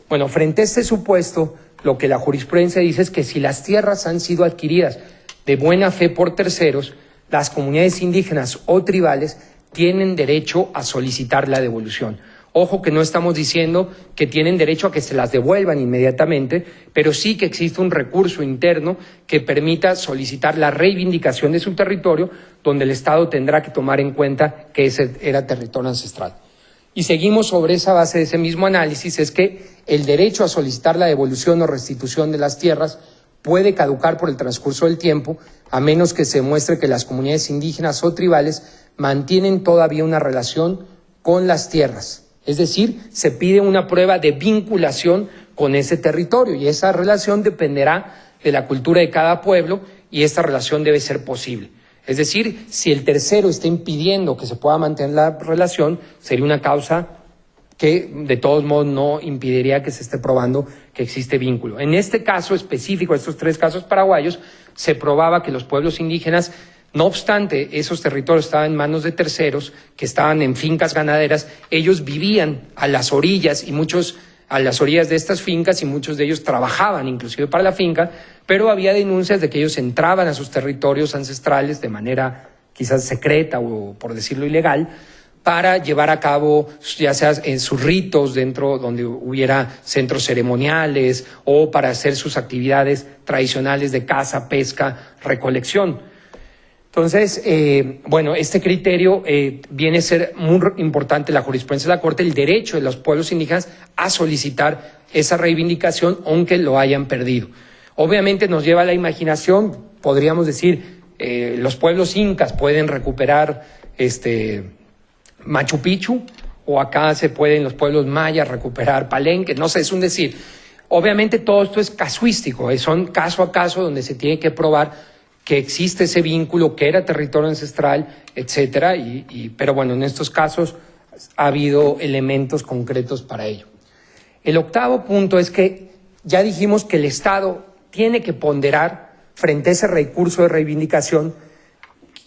Bueno, frente a este supuesto, lo que la jurisprudencia dice es que si las tierras han sido adquiridas de buena fe por terceros, las comunidades indígenas o tribales tienen derecho a solicitar la devolución. Ojo que no estamos diciendo que tienen derecho a que se las devuelvan inmediatamente, pero sí que existe un recurso interno que permita solicitar la reivindicación de su territorio, donde el Estado tendrá que tomar en cuenta que ese era territorio ancestral. Y seguimos sobre esa base de ese mismo análisis, es que el derecho a solicitar la devolución o restitución de las tierras puede caducar por el transcurso del tiempo, a menos que se demuestre que las comunidades indígenas o tribales mantienen todavía una relación con las tierras. Es decir, se pide una prueba de vinculación con ese territorio y esa relación dependerá de la cultura de cada pueblo y esta relación debe ser posible. Es decir, si el tercero está impidiendo que se pueda mantener la relación, sería una causa que de todos modos no impediría que se esté probando que existe vínculo. En este caso específico, estos 3 casos paraguayos, se probaba que los pueblos indígenas, no obstante, esos territorios estaban en manos de terceros, que estaban en fincas ganaderas, ellos vivían a las orillas a las orillas de estas fincas y muchos de ellos trabajaban inclusive para la finca, pero había denuncias de que ellos entraban a sus territorios ancestrales de manera quizás secreta o por decirlo ilegal, para llevar a cabo ya sea en sus ritos dentro donde hubiera centros ceremoniales o para hacer sus actividades tradicionales de caza, pesca, recolección. Entonces, este criterio viene a ser muy importante en la jurisprudencia de la Corte, el derecho de los pueblos indígenas a solicitar esa reivindicación aunque lo hayan perdido. Obviamente nos lleva a la imaginación, podríamos decir, los pueblos incas pueden recuperar Machu Picchu, o acá se pueden los pueblos mayas recuperar Palenque, no sé, es un decir. Obviamente todo esto es casuístico, son caso a caso donde se tiene que probar que existe ese vínculo, que era territorio ancestral, etcétera, pero bueno, en estos casos ha habido elementos concretos para ello. El octavo punto es que ya dijimos que el Estado tiene que ponderar frente a ese recurso de reivindicación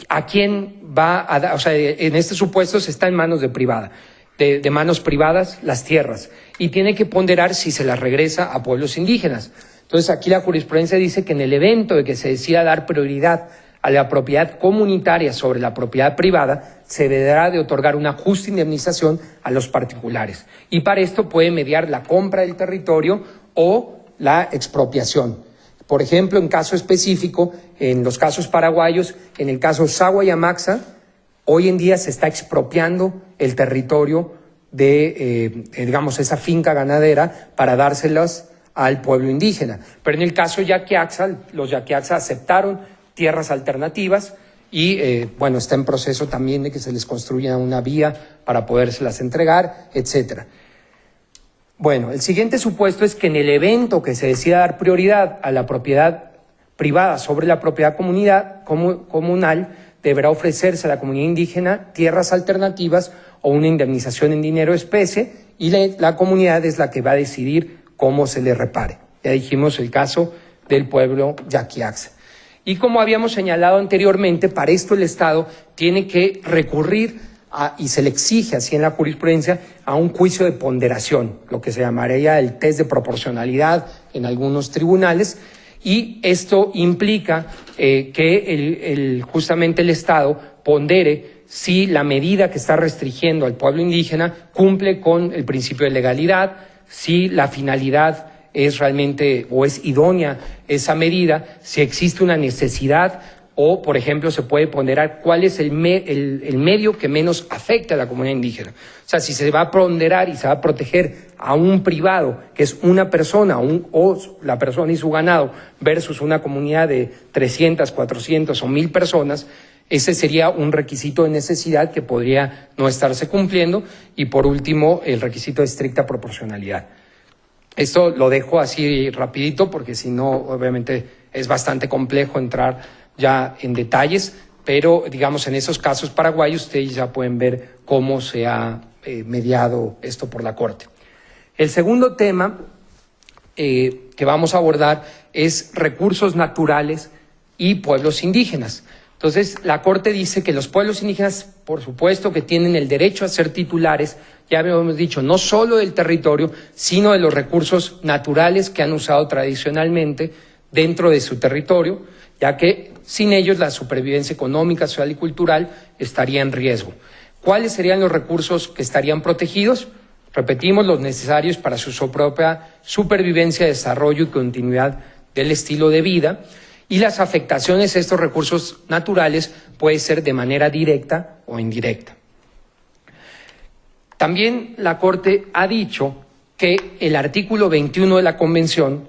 a quién va a dar, o sea, en este supuesto se está en manos de manos privadas las tierras, y tiene que ponderar si se las regresa a pueblos indígenas. Entonces aquí la jurisprudencia dice que en el evento de que se decida dar prioridad a la propiedad comunitaria sobre la propiedad privada, se deberá de otorgar una justa indemnización a los particulares. Y para esto puede mediar la compra del territorio o la expropiación. Por ejemplo, en caso específico, en los casos paraguayos, en el caso Saguayamaxa, hoy en día se está expropiando el territorio de, esa finca ganadera para dárselas al pueblo indígena. Pero en el caso Yaquiaxa, los Yaquiaxa aceptaron tierras alternativas y, bueno, está en proceso también de que se les construya una vía para podérselas entregar, etcétera. Bueno, el siguiente supuesto es que en el evento que se decida dar prioridad a la propiedad privada sobre la propiedad comunal, deberá ofrecerse a la comunidad indígena tierras alternativas o una indemnización en dinero especie y la comunidad es la que va a decidir cómo se le repare. Ya dijimos el caso del pueblo Yaquiaxa. Y como habíamos señalado anteriormente, para esto el Estado tiene que recurrir y se le exige así en la jurisprudencia a un juicio de ponderación, lo que se llamaría el test de proporcionalidad en algunos tribunales, y esto implica que justamente el Estado pondere si la medida que está restringiendo al pueblo indígena cumple con el principio de legalidad, si la finalidad es realmente o es idónea esa medida, si existe una necesidad o, por ejemplo, se puede ponderar cuál es el medio que menos afecta a la comunidad indígena. O sea, si se va a ponderar y se va a proteger a un privado, que es una persona o la persona y su ganado, versus una comunidad de 300, 400 o 1000 personas, ese sería un requisito de necesidad que podría no estarse cumpliendo. Y, por último, el requisito de estricta proporcionalidad. Esto lo dejo así rapidito porque si no, obviamente, es bastante complejo entrar ya en detalles, pero digamos en esos casos paraguayos ustedes ya pueden ver cómo se ha mediado esto por la Corte. El segundo tema que vamos a abordar es recursos naturales y pueblos indígenas. Entonces, la Corte dice que los pueblos indígenas, por supuesto, que tienen el derecho a ser titulares, ya habíamos dicho, no solo del territorio, sino de los recursos naturales que han usado tradicionalmente dentro de su territorio, ya que sin ellos la supervivencia económica, social y cultural estaría en riesgo. ¿Cuáles serían los recursos que estarían protegidos? Repetimos, los necesarios para su propia supervivencia, desarrollo y continuidad del estilo de vida. Y las afectaciones a estos recursos naturales puede ser de manera directa o indirecta. También la Corte ha dicho que el artículo 21 de la Convención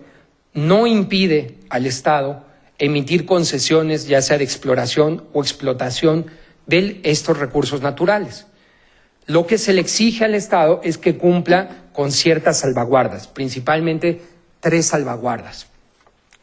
no impide al Estado emitir concesiones, ya sea de exploración o explotación de estos recursos naturales. Lo que se le exige al Estado es que cumpla con ciertas salvaguardas, principalmente 3 salvaguardas.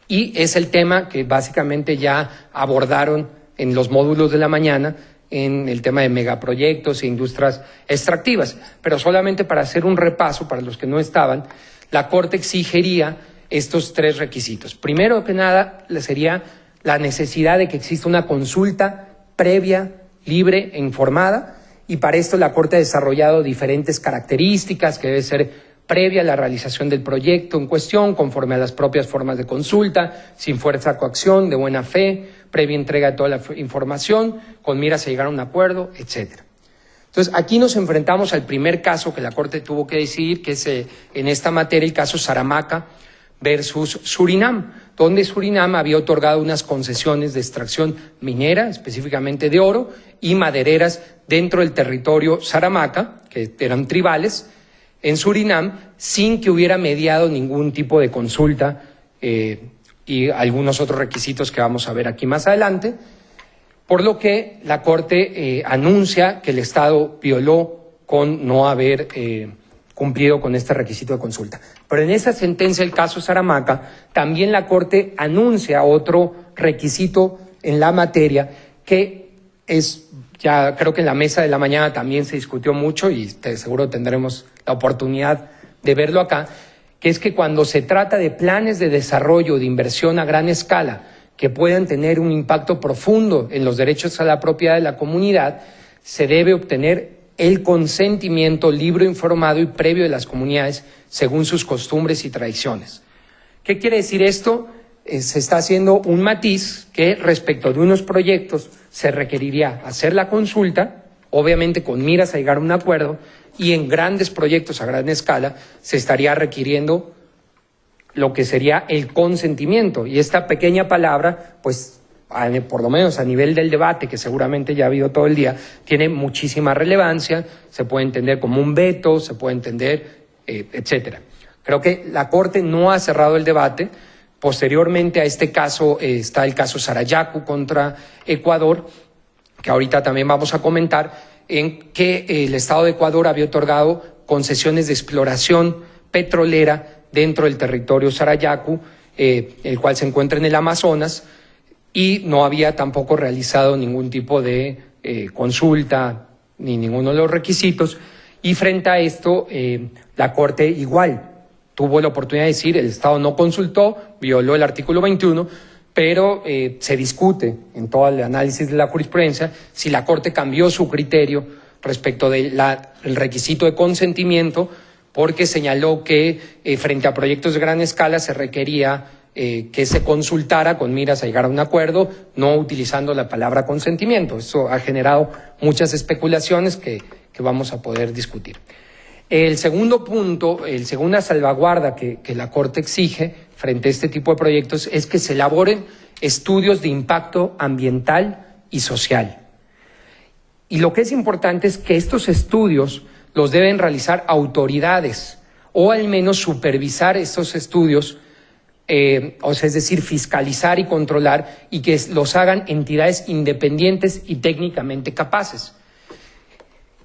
Y es el tema que básicamente ya abordaron en los módulos de la mañana en el tema de megaproyectos e industrias extractivas. Pero solamente para hacer un repaso, para los que no estaban, la Corte exigiría estos 3 requisitos. Primero que nada, sería la necesidad de que exista una consulta previa, libre e informada, y para esto la Corte ha desarrollado diferentes características que debe ser previa a la realización del proyecto en cuestión, conforme a las propias formas de consulta, sin fuerza o coacción, de buena fe, previa entrega de toda la información, con miras a llegar a un acuerdo, etcétera. Entonces, aquí nos enfrentamos al primer caso que la Corte tuvo que decidir, que es en esta materia el caso Saramaca versus Surinam, donde Surinam había otorgado unas concesiones de extracción minera, específicamente de oro, y madereras dentro del territorio Saramaca, que eran tribales, en Surinam, sin que hubiera mediado ningún tipo de consulta y algunos otros requisitos que vamos a ver aquí más adelante, por lo que la Corte anuncia que el Estado violó con no haber cumplido con este requisito de consulta. Pero en esa sentencia, el caso Saramaca, también la Corte anuncia otro requisito en la materia que es, ya creo que en la mesa de la mañana también se discutió mucho y seguro tendremos la oportunidad de verlo acá, que es que cuando se trata de planes de desarrollo de inversión a gran escala que puedan tener un impacto profundo en los derechos a la propiedad de la comunidad, se debe obtener el consentimiento libre, informado y previo de las comunidades según sus costumbres y tradiciones. ¿Qué quiere decir esto? Se está haciendo un matiz que respecto de unos proyectos se requeriría hacer la consulta, obviamente con miras a llegar a un acuerdo, y en grandes proyectos a gran escala se estaría requiriendo lo que sería el consentimiento. Y esta pequeña palabra, pues por lo menos a nivel del debate, que seguramente ya ha habido todo el día, tiene muchísima relevancia, se puede entender como un veto, se puede entender, etcétera. Creo que la Corte no ha cerrado el debate, Posteriormente a este caso está el caso Sarayaku contra Ecuador, que ahorita también vamos a comentar, en que el Estado de Ecuador había otorgado concesiones de exploración petrolera dentro del territorio Sarayaku, el cual se encuentra en el Amazonas, y no había tampoco realizado ningún tipo de consulta ni ninguno de los requisitos. Y frente a esto, la Corte igual tuvo la oportunidad de decir, el Estado no consultó, violó el artículo 21, pero se discute en todo el análisis de la jurisprudencia si la Corte cambió su criterio respecto del requisito de consentimiento, porque señaló que frente a proyectos de gran escala se requería que se consultara con miras a llegar a un acuerdo, no utilizando la palabra consentimiento. Eso ha generado muchas especulaciones que vamos a poder discutir. El segundo punto, el segunda salvaguarda que la Corte exige frente a este tipo de proyectos es que se elaboren estudios de impacto ambiental y social. Y lo que es importante es que estos estudios los deben realizar autoridades o al menos supervisar estos estudios, es decir, fiscalizar y controlar, y que los hagan entidades independientes y técnicamente capaces.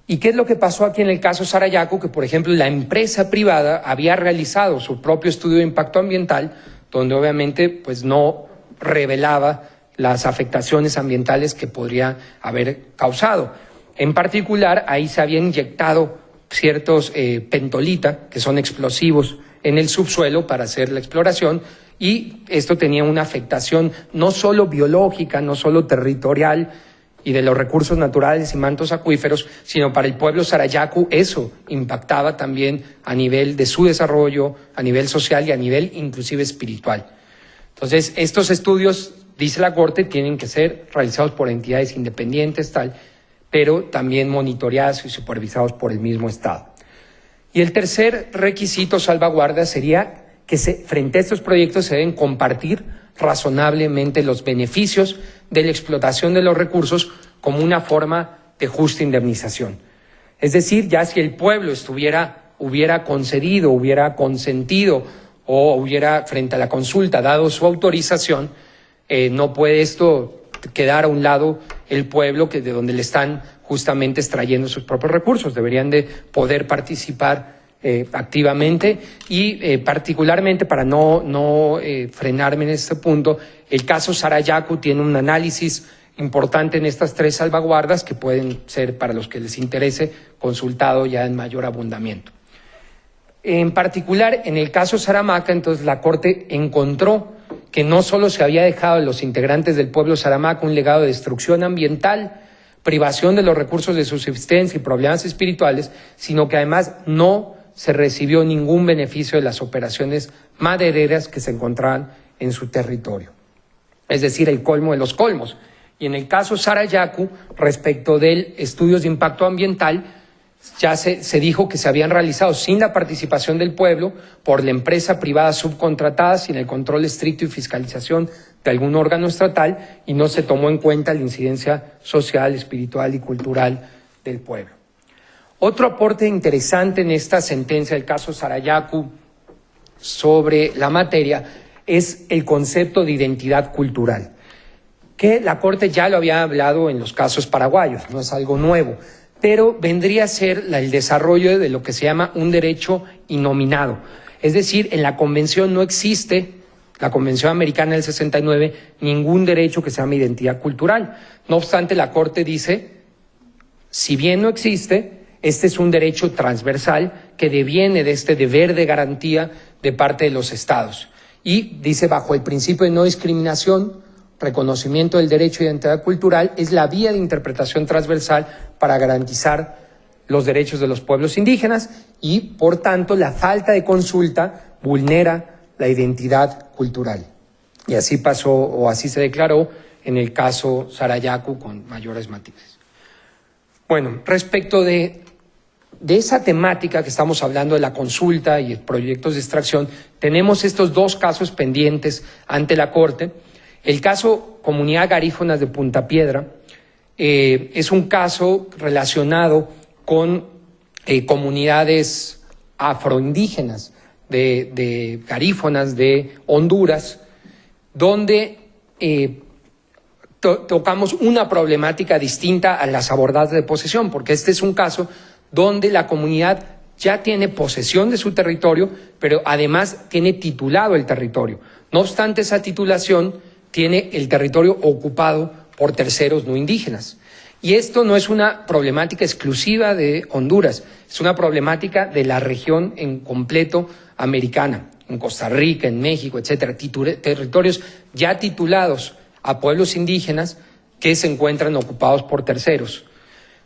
¿Y qué es lo que pasó aquí en el caso Sarayaku? Que, por ejemplo, la empresa privada había realizado su propio estudio de impacto ambiental, donde obviamente pues no revelaba las afectaciones ambientales que podría haber causado. En particular, ahí se habían inyectado ciertos pentolita, que son explosivos, en el subsuelo para hacer la exploración, y esto tenía una afectación no solo biológica, no solo territorial y de los recursos naturales y mantos acuíferos, sino para el pueblo Sarayaku eso impactaba también a nivel de su desarrollo, a nivel social y a nivel inclusive espiritual. Entonces, estos estudios, dice la Corte, tienen que ser realizados por entidades independientes, pero también monitoreados y supervisados por el mismo Estado. Y el tercer requisito salvaguarda sería que frente a estos proyectos se deben compartir razonablemente los beneficios de la explotación de los recursos como una forma de justa indemnización. Es decir, ya si el pueblo hubiera concedido, hubiera consentido o hubiera frente a la consulta dado su autorización, no puede esto quedar a un lado el pueblo de donde le están justamente extrayendo sus propios recursos. Deberían de poder participar activamente y particularmente, para no frenarme en este punto, el caso Sarayaku tiene un análisis importante en estas tres salvaguardas que pueden ser, para los que les interese, consultado ya en mayor abundamiento. En particular, en el caso Saramaca, entonces la Corte encontró que no solo se había dejado a los integrantes del pueblo Saramaca un legado de destrucción ambiental, privación de los recursos de subsistencia y problemas espirituales, sino que además no se recibió ningún beneficio de las operaciones madereras que se encontraban en su territorio. Es decir, el colmo de los colmos. Y en el caso Sarayaku, respecto de estudios de impacto ambiental, ya se dijo que se habían realizado sin la participación del pueblo por la empresa privada subcontratada, sin el control estricto y fiscalización de algún órgano estatal, y no se tomó en cuenta la incidencia social, espiritual y cultural del pueblo. Otro aporte interesante en esta sentencia del caso Sarayaku sobre la materia es el concepto de identidad cultural, que la Corte ya lo había hablado en los casos paraguayos, no es algo nuevo, pero vendría a ser el desarrollo de lo que se llama un derecho innominado. Es decir, en la Convención no existe, la Convención Americana del 69, ningún derecho que se llame identidad cultural. No obstante, la Corte dice, si bien no existe, este es un derecho transversal que deviene de este deber de garantía de parte de los Estados. Y dice, bajo el principio de no discriminación, reconocimiento del derecho de identidad cultural es la vía de interpretación transversal para garantizar los derechos de los pueblos indígenas y, por tanto, la falta de consulta vulnera la identidad cultural. Y así pasó, o así se declaró en el caso Sarayaku con mayores matices. Bueno, respecto de esa temática que estamos hablando de la consulta y proyectos de extracción, tenemos estos dos casos pendientes ante la Corte. El caso Comunidad Garífunas de Punta Piedra es un caso relacionado con comunidades afroindígenas de garífonas de Honduras, donde tocamos una problemática distinta a las abordadas de posesión, porque este es un caso donde la comunidad ya tiene posesión de su territorio, pero además tiene titulado el territorio. No obstante, esa titulación tiene el territorio ocupado por terceros no indígenas. Y esto no es una problemática exclusiva de Honduras, es una problemática de la región en completo americana, en Costa Rica, en México, etcétera, territorios ya titulados a pueblos indígenas que se encuentran ocupados por terceros.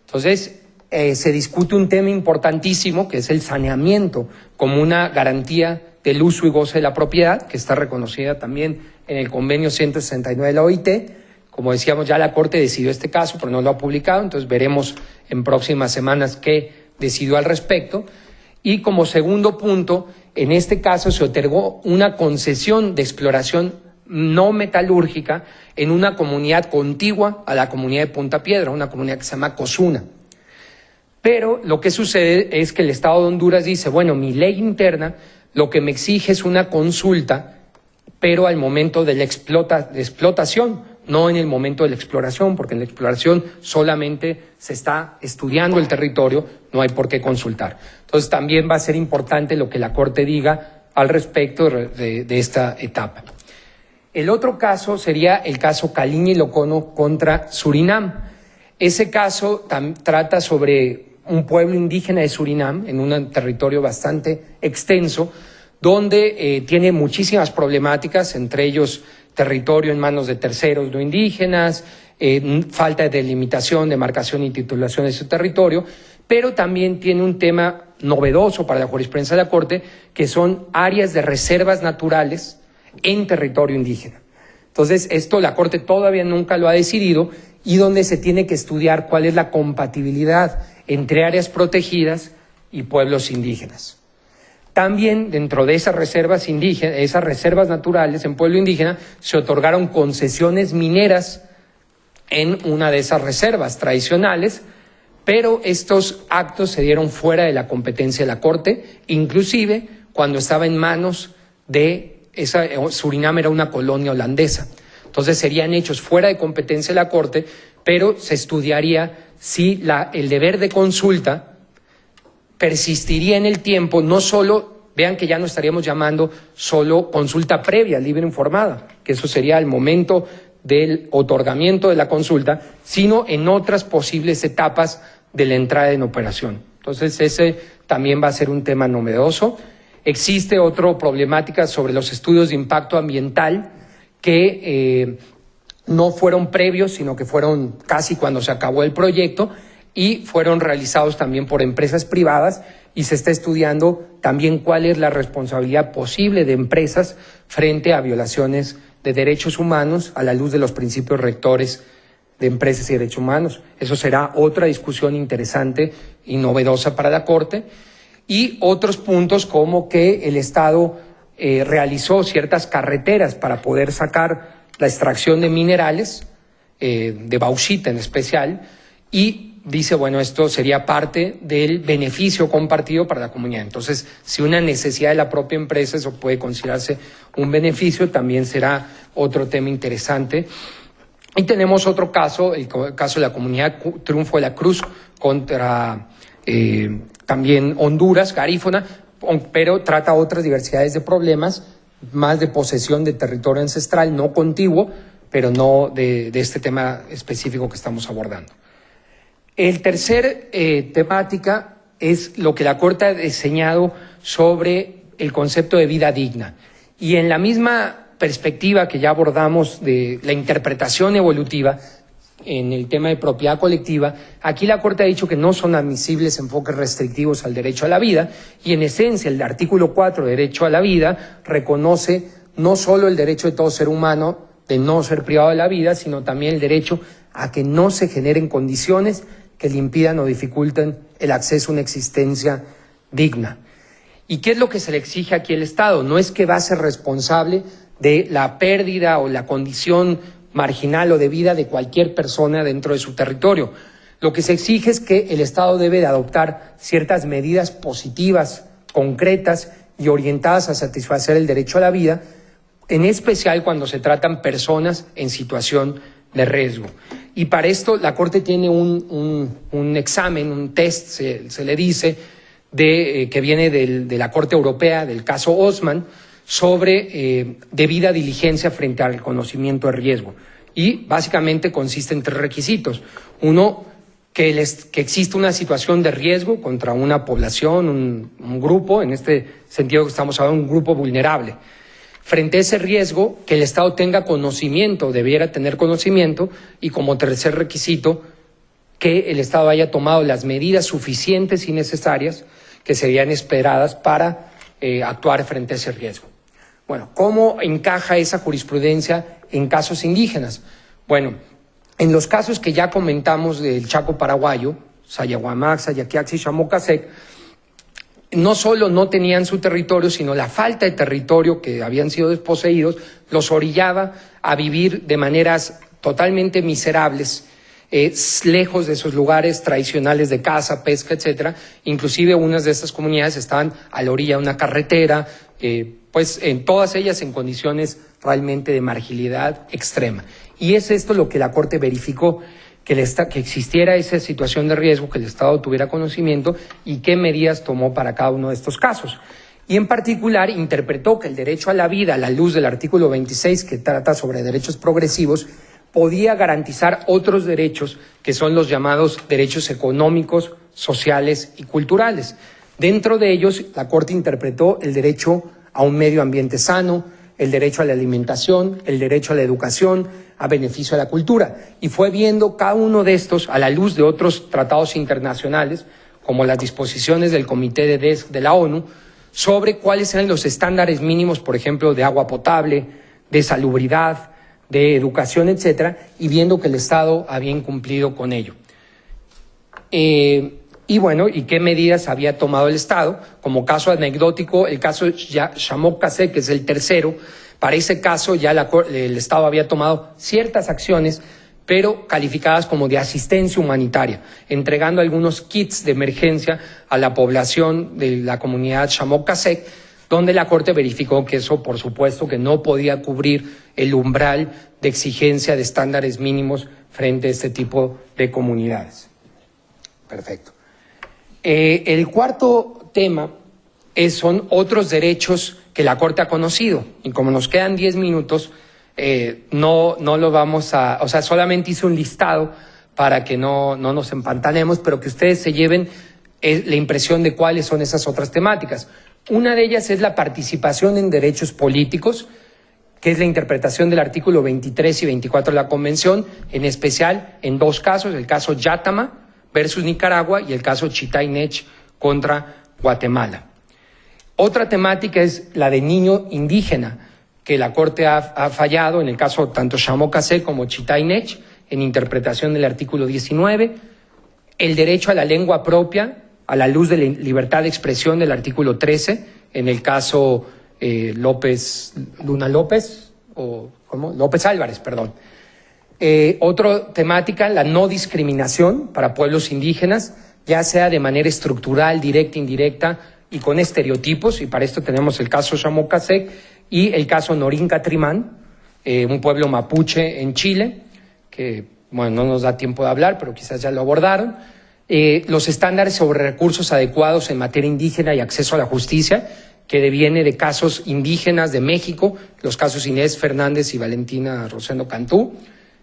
Entonces, se discute un tema importantísimo que es el saneamiento como una garantía del uso y goce de la propiedad, que está reconocida también en el convenio 169 de la OIT. Como decíamos, ya la Corte decidió este caso, pero no lo ha publicado, entonces veremos en próximas semanas qué decidió al respecto. Y como segundo punto, en este caso se otorgó una concesión de exploración no metalúrgica en una comunidad contigua a la comunidad de Punta Piedra, una comunidad que se llama Cozuna. Pero lo que sucede es que el Estado de Honduras dice, bueno, mi ley interna lo que me exige es una consulta, pero al momento de la explotación, no en el momento de la exploración, porque en la exploración solamente se está estudiando el territorio, no hay por qué consultar. Entonces también va a ser importante lo que la Corte diga al respecto de esta etapa. El otro caso sería el caso Caliña y Locono contra Surinam. Ese caso trata sobre un pueblo indígena de Surinam, en un territorio bastante extenso, donde tiene muchísimas problemáticas, entre ellos territorio en manos de terceros no indígenas, falta de delimitación, demarcación y titulación de su territorio, pero también tiene un tema novedoso para la jurisprudencia de la Corte, que son áreas de reservas naturales en territorio indígena. Entonces, esto la Corte todavía nunca lo ha decidido y donde se tiene que estudiar cuál es la compatibilidad entre áreas protegidas y pueblos indígenas. También dentro de esas reservas indígenas, esas reservas naturales en pueblo indígena, se otorgaron concesiones mineras en una de esas reservas tradicionales, pero estos actos se dieron fuera de la competencia de la Corte, inclusive cuando estaba en manos de Surinam era una colonia holandesa. Entonces serían hechos fuera de competencia de la Corte, pero se estudiaría si el deber de consulta persistiría en el tiempo, no solo, vean que ya no estaríamos llamando solo consulta previa, libre informada, que eso sería el momento del otorgamiento de la consulta, sino en otras posibles etapas de la entrada en operación. Entonces ese también va a ser un tema novedoso. Existe otra problemática sobre los estudios de impacto ambiental que no fueron previos, sino que fueron casi cuando se acabó el proyecto y fueron realizados también por empresas privadas y se está estudiando también cuál es la responsabilidad posible de empresas frente a violaciones de derechos humanos a la luz de los principios rectores de empresas y derechos humanos. Eso será otra discusión interesante y novedosa para la Corte. Y otros puntos como que el Estado realizó ciertas carreteras para poder sacar la extracción de minerales, de bauxita en especial, y dice, bueno, esto sería parte del beneficio compartido para la comunidad. Entonces, si una necesidad de la propia empresa, eso puede considerarse un beneficio, también será otro tema interesante. Y tenemos otro caso, el caso de la comunidad Triunfo de la Cruz contra también Honduras, garífona, pero trata otras diversidades de problemas, más de posesión de territorio ancestral, no contiguo, pero no de este tema específico que estamos abordando. El tercer temática es lo que la Corte ha diseñado sobre el concepto de vida digna. Y en la misma perspectiva que ya abordamos de la interpretación evolutiva, en el tema de propiedad colectiva, aquí la Corte ha dicho que no son admisibles enfoques restrictivos al derecho a la vida y en esencia el artículo 4, derecho a la vida, reconoce no solo el derecho de todo ser humano de no ser privado de la vida, sino también el derecho a que no se generen condiciones que le impidan o dificulten el acceso a una existencia digna. ¿Y qué es lo que se le exige aquí al Estado? No es que va a ser responsable de la pérdida o la condición marginal o de vida de cualquier persona dentro de su territorio. Lo que se exige es que el Estado debe de adoptar ciertas medidas positivas, concretas, y orientadas a satisfacer el derecho a la vida, en especial cuando se tratan personas en situación de riesgo. Y para esto la Corte tiene un examen, un test, se le dice, que viene de la Corte Europea, del caso Osman, sobre debida diligencia frente al conocimiento de riesgo. Y básicamente consiste en 3 requisitos. Uno, que existe una situación de riesgo contra una población, un grupo, en este sentido que estamos hablando, un grupo vulnerable. Frente a ese riesgo, que el Estado tenga conocimiento, debiera tener conocimiento, y como tercer requisito, que el Estado haya tomado las medidas suficientes y necesarias que serían esperadas para actuar frente a ese riesgo. Bueno, ¿cómo encaja esa jurisprudencia en casos indígenas? Bueno, en los casos que ya comentamos del Chaco paraguayo, Sayaguamac, Sayaquiax y Xamocasec, no solo no tenían su territorio, sino la falta de territorio, que habían sido desposeídos, los orillaba a vivir de maneras totalmente miserables, lejos de esos lugares tradicionales de caza, pesca, etcétera. Inclusive unas de estas comunidades estaban a la orilla de una carretera, pues en todas ellas en condiciones realmente de marginalidad extrema. Y es esto lo que la Corte verificó, que existiera esa situación de riesgo, que el Estado tuviera conocimiento y qué medidas tomó para cada uno de estos casos. Y en particular interpretó que el derecho a la vida, a la luz del artículo 26, que trata sobre derechos progresivos, podía garantizar otros derechos que son los llamados derechos económicos, sociales y culturales. Dentro de ellos, la Corte interpretó el derecho a un medio ambiente sano, el derecho a la alimentación, el derecho a la educación, a beneficio de la cultura. Y fue viendo cada uno de estos a la luz de otros tratados internacionales, como las disposiciones del Comité de DESC de la ONU, sobre cuáles eran los estándares mínimos, por ejemplo, de agua potable, de salubridad, de educación, etcétera, y viendo que el Estado había incumplido con ello. Y bueno, ¿y qué medidas había tomado el Estado? Como caso anecdótico, el caso Xamocasec, que es el tercero. Para ese caso ya el Estado había tomado ciertas acciones, pero calificadas como de asistencia humanitaria, entregando algunos kits de emergencia a la población de la comunidad Xamocasec, donde la Corte verificó que eso, por supuesto, que no podía cubrir el umbral de exigencia de estándares mínimos frente a este tipo de comunidades. Perfecto. El cuarto tema son otros derechos que la Corte ha conocido, y como nos quedan 10 minutos, no lo vamos a, o sea, solamente hice un listado para que no nos empantanemos, pero que ustedes se lleven la impresión de cuáles son esas otras temáticas. Una de ellas es la participación en derechos políticos, que es la interpretación del artículo 23 y 24 de la Convención, en especial en 2 casos, el caso Yátama versus Nicaragua y el caso Chitainech contra Guatemala. Otra temática es la de niño indígena, que la Corte ha fallado en el caso tanto Xamocasec como Chitainech, en interpretación del artículo 19, el derecho a la lengua propia, a la luz de la libertad de expresión del artículo 13, en el caso López Álvarez, perdón. Otra temática, la no discriminación para pueblos indígenas, ya sea de manera estructural, directa, indirecta y con estereotipos, y para esto tenemos el caso Xamocasec y el caso Norín Catrimán, un pueblo mapuche en Chile, que bueno, no nos da tiempo de hablar, pero quizás ya lo abordaron. Los estándares sobre recursos adecuados en materia indígena y acceso a la justicia, que deviene de casos indígenas de México, los casos Inés Fernández y Valentina Rosendo Cantú,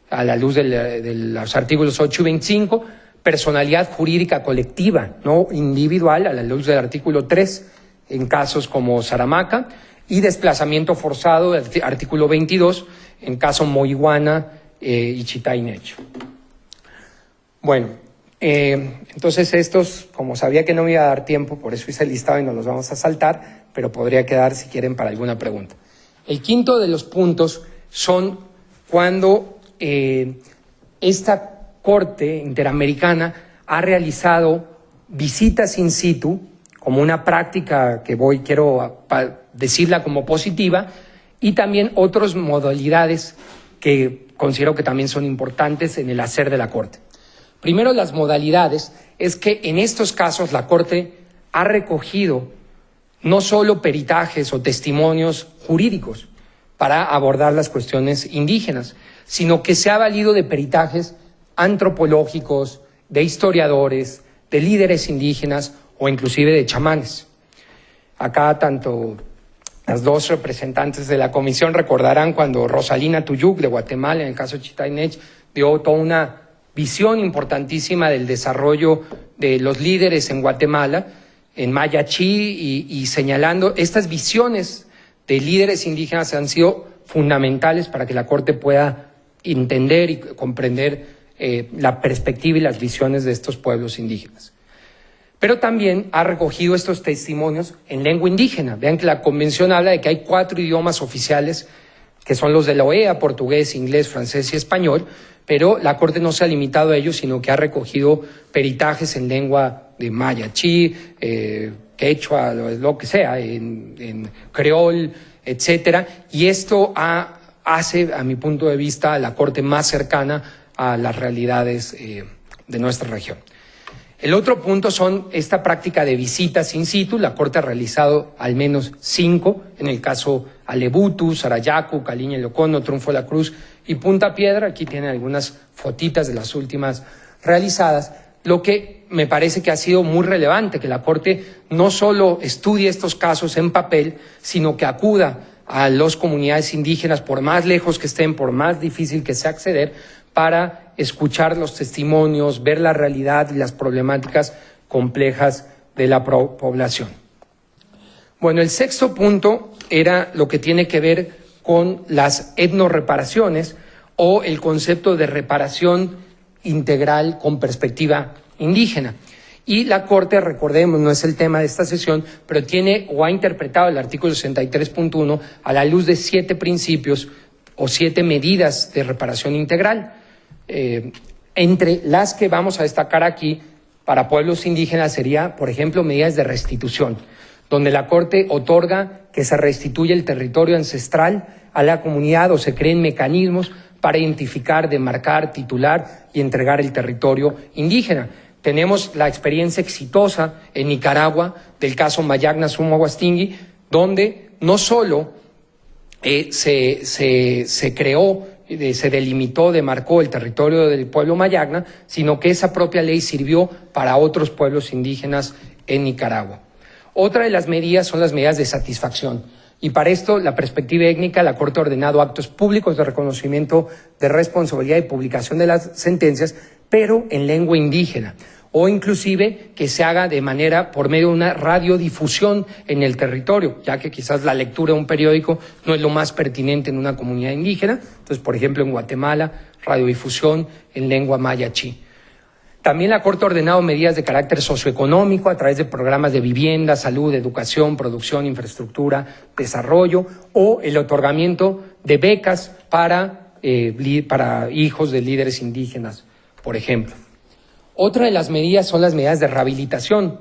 a la luz de los artículos 8 y 25, personalidad jurídica colectiva, no individual, a la luz del artículo 3, en casos como Saramaca, y desplazamiento forzado, artículo 22, en caso Moiguana y Chitainech. Bueno, entonces estos, como sabía que no me iba a dar tiempo, por eso hice el listado y nos los vamos a saltar, pero podría quedar si quieren para alguna pregunta. El quinto de los puntos son cuando esta Corte Interamericana ha realizado visitas in situ como una práctica que quiero decirla como positiva, y también otras modalidades que considero que también son importantes en el hacer de la Corte. Primero, las modalidades es que en estos casos la Corte ha recogido no solo peritajes o testimonios jurídicos para abordar las cuestiones indígenas, sino que se ha valido de peritajes antropológicos, de historiadores, de líderes indígenas o inclusive de chamanes. Acá tanto las dos representantes de la comisión recordarán cuando Rosalina Tuyuk de Guatemala, en el caso de Chitainech, dio toda una visión importantísima del desarrollo de los líderes en Guatemala, en Mayachí, y señalando estas visiones de líderes indígenas han sido fundamentales para que la Corte pueda entender y comprender la perspectiva y las visiones de estos pueblos indígenas. Pero también ha recogido estos testimonios en lengua indígena. Vean que la Convención habla de que hay 4 idiomas oficiales, que son los de la OEA: portugués, inglés, francés y español, pero la Corte no se ha limitado a ello, sino que ha recogido peritajes en lengua de mayachí, quechua, lo que sea, en creol, etcétera, y esto hace, a mi punto de vista, a la Corte más cercana a las realidades de nuestra región. El otro punto son esta práctica de visitas in situ. La Corte ha realizado al menos 5, en el caso Alebutu, Sarayaku, Caliña y Locono, Trunfo de la Cruz y Punta Piedra. Aquí tienen algunas fotitas de las últimas realizadas, lo que me parece que ha sido muy relevante, que la Corte no solo estudie estos casos en papel, sino que acuda a las comunidades indígenas, por más lejos que estén, por más difícil que sea acceder, para escuchar los testimonios, ver la realidad y las problemáticas complejas de la población. Bueno, el sexto punto era lo que tiene que ver con las etnorreparaciones o el concepto de reparación integral con perspectiva indígena. Y la Corte, recordemos, no es el tema de esta sesión, pero tiene o ha interpretado el artículo 63.1 a la luz de 7 principios o 7 medidas de reparación integral. Entre las que vamos a destacar aquí para pueblos indígenas sería, por ejemplo, medidas de restitución, donde la Corte otorga que se restituya el territorio ancestral a la comunidad o se creen mecanismos para identificar, demarcar, titular y entregar el territorio indígena. Tenemos la experiencia exitosa en Nicaragua del caso Mayagna Sumo Huastingui, donde no solo se creó, se delimitó, demarcó el territorio del pueblo Mayagna, sino que esa propia ley sirvió para otros pueblos indígenas en Nicaragua. Otra de las medidas son las medidas de satisfacción. Y para esto, la perspectiva étnica, la Corte ha ordenado actos públicos de reconocimiento de responsabilidad y publicación de las sentencias, pero en lengua indígena, o inclusive que se haga de manera por medio de una radiodifusión en el territorio, ya que quizás la lectura de un periódico no es lo más pertinente en una comunidad indígena. Entonces, por ejemplo, en Guatemala, radiodifusión en lengua mayachí. También la Corte ha ordenado medidas de carácter socioeconómico a través de programas de vivienda, salud, educación, producción, infraestructura, desarrollo, o el otorgamiento de becas para hijos de líderes indígenas, por ejemplo. Otra de las medidas son las medidas de rehabilitación,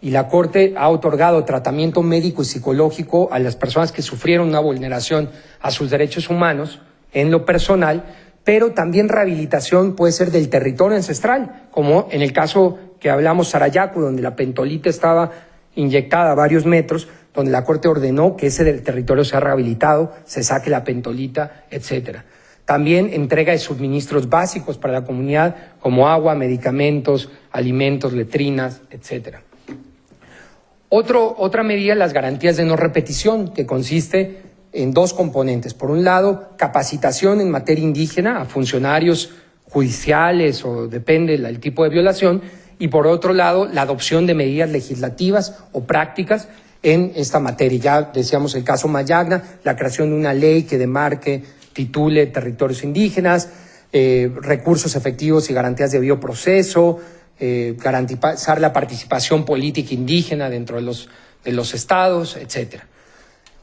y la Corte ha otorgado tratamiento médico y psicológico a las personas que sufrieron una vulneración a sus derechos humanos en lo personal, pero también rehabilitación puede ser del territorio ancestral, como en el caso que hablamos Sarayaku, donde la pentolita estaba inyectada a varios metros, donde la Corte ordenó que ese del territorio sea rehabilitado, se saque la pentolita, etcétera. También entrega de suministros básicos para la comunidad, como agua, medicamentos, alimentos, letrinas, etcétera. Otra medida, las garantías de no repetición, que consiste en 2 componentes. Por un lado, capacitación en materia indígena a funcionarios judiciales o depende del tipo de violación, y por otro lado, la adopción de medidas legislativas o prácticas en esta materia. Ya decíamos el caso Mayagna, la creación de una ley que demarque, titule territorios indígenas, recursos efectivos y garantías de debido proceso, garantizar la participación política indígena dentro de los estados, etcétera.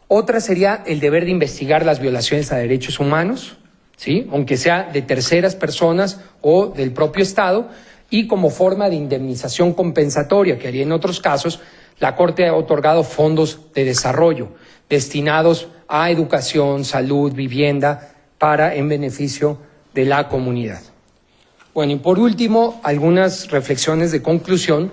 Otra sería el deber de investigar las violaciones a derechos humanos, ¿sí?, aunque sea de terceras personas o del propio Estado, y como forma de indemnización compensatoria, que haría en otros casos, la Corte ha otorgado fondos de desarrollo destinados a educación, salud, vivienda, en beneficio de la comunidad. Bueno, y por último, algunas reflexiones de conclusión.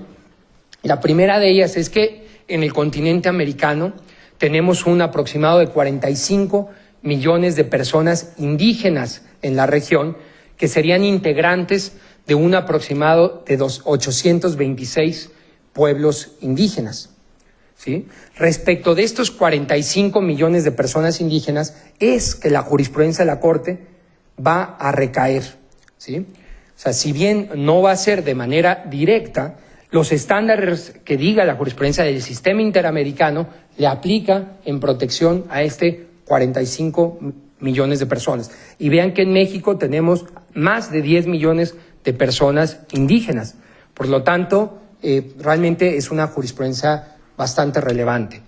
La primera de ellas es que en el continente americano tenemos un aproximado de 45 millones de personas indígenas en la región que serían integrantes de un aproximado de 826 pueblos indígenas, ¿sí? Respecto de estos 45 millones de personas indígenas, es que la jurisprudencia de la Corte va a recaer, ¿sí? O sea, si bien no va a ser de manera directa, los estándares que diga la jurisprudencia del sistema interamericano le aplica en protección a 45 millones de personas. Y vean que en México tenemos más de 10 millones de personas indígenas. Por lo tanto, realmente es una jurisprudencia bastante relevante.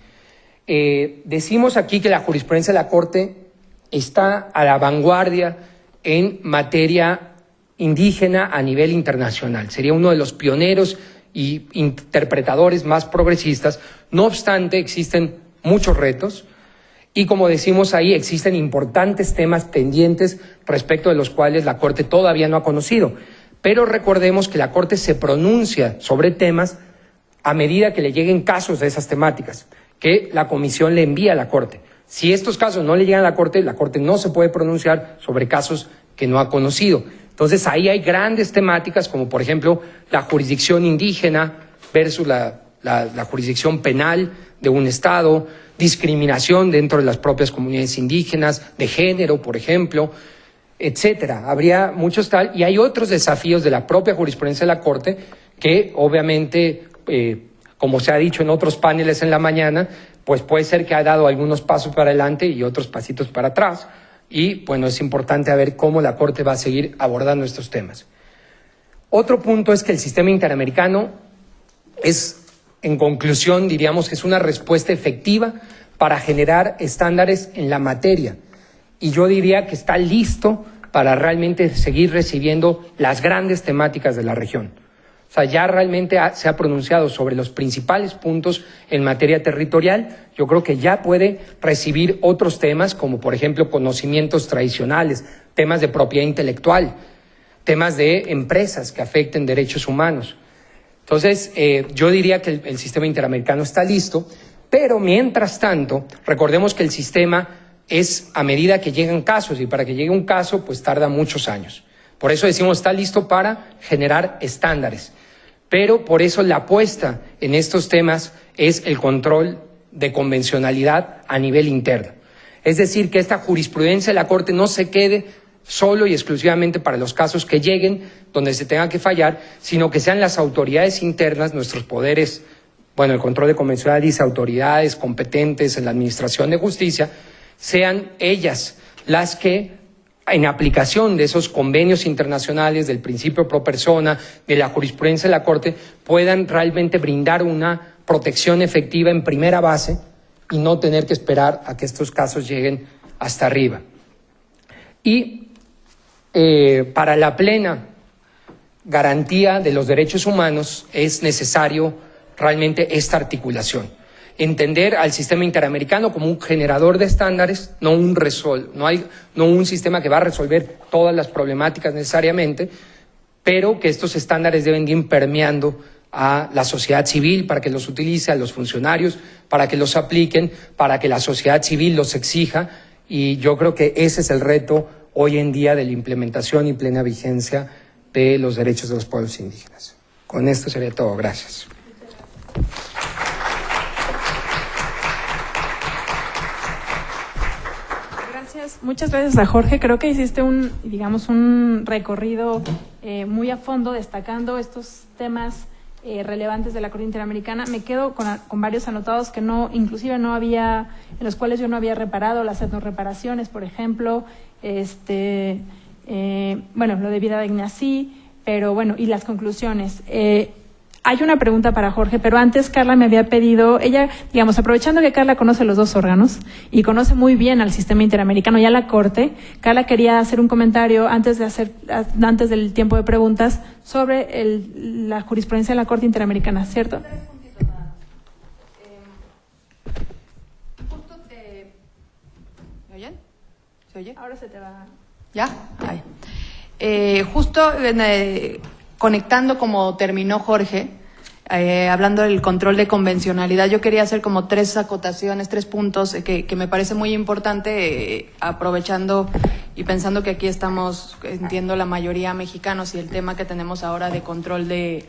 Decimos aquí que la jurisprudencia de la Corte está a la vanguardia en materia indígena a nivel internacional. Sería uno de los pioneros y interpretadores más progresistas. No obstante, existen muchos retos y, como decimos ahí, existen importantes temas pendientes respecto de los cuales la Corte todavía no ha conocido. Pero recordemos que la Corte se pronuncia sobre temas a medida que le lleguen casos de esas temáticas, que la Comisión le envía a la Corte. Si estos casos no le llegan a la Corte no se puede pronunciar sobre casos que no ha conocido. Entonces, ahí hay grandes temáticas, como por ejemplo la jurisdicción indígena versus la jurisdicción penal de un Estado, discriminación dentro de las propias comunidades indígenas, de género, por ejemplo, etcétera. Habría muchos tal, y hay otros desafíos de la propia jurisprudencia de la Corte que, obviamente, como se ha dicho en otros paneles en la mañana, pues puede ser que ha dado algunos pasos para adelante y otros pasitos para atrás. Y, bueno, es importante ver cómo la Corte va a seguir abordando estos temas. Otro punto es que el sistema interamericano es, en conclusión, diríamos que es una respuesta efectiva para generar estándares en la materia. Y yo diría que está listo para realmente seguir recibiendo las grandes temáticas de la región. O sea, ya realmente se ha pronunciado sobre los principales puntos en materia territorial. Yo creo que ya puede recibir otros temas, como por ejemplo conocimientos tradicionales, temas de propiedad intelectual, temas de empresas que afecten derechos humanos. Entonces, yo diría que el sistema interamericano está listo, pero mientras tanto, recordemos que el sistema es a medida que llegan casos, y para que llegue un caso, pues tarda muchos años. Por eso decimos, está listo para generar estándares. Pero por eso la apuesta en estos temas es el control de convencionalidad a nivel interno. Es decir, que esta jurisprudencia de la Corte no se quede solo y exclusivamente para los casos que lleguen, donde se tenga que fallar, sino que sean las autoridades internas, nuestros poderes, bueno, el control de convencionalidad dice autoridades competentes en la administración de justicia, sean ellas las que, en aplicación de esos convenios internacionales, del principio pro persona, de la jurisprudencia de la Corte, puedan realmente brindar una protección efectiva en primera base y no tener que esperar a que estos casos lleguen hasta arriba. Y para la plena garantía de los derechos humanos es necesario realmente esta articulación. Entender al sistema interamericano como un generador de estándares, no un sistema que va a resolver todas las problemáticas necesariamente, pero que estos estándares deben ir permeando a la sociedad civil para que los utilice, a los funcionarios para que los apliquen, para que la sociedad civil los exija, y yo creo que ese es el reto hoy en día de la implementación y plena vigencia de los derechos de los pueblos indígenas. Con esto sería todo. Gracias. Muchas gracias a Jorge. Creo que hiciste un recorrido muy a fondo, destacando estos temas relevantes de la Corte Interamericana. Me quedo con varios anotados que inclusive no había, en los cuales yo no había reparado, las etnorreparaciones, por ejemplo, lo de vida digna sí, pero bueno, y las conclusiones. Hay una pregunta para Jorge, pero antes Carla me había pedido, ella, digamos, aprovechando que Carla conoce los dos órganos y conoce muy bien al sistema interamericano y a la Corte, Carla quería hacer un comentario antes del tiempo de preguntas sobre la jurisprudencia de la Corte Interamericana, ¿cierto? ¿Me oyen? ¿Se oye? Ahora se te va. ¿Ya? Justo conectando como terminó Jorge, hablando del control de convencionalidad, yo quería hacer como 3 acotaciones, 3 puntos que me parece muy importante, aprovechando y pensando que aquí estamos, entiendo, la mayoría mexicanos y el tema que tenemos ahora de control de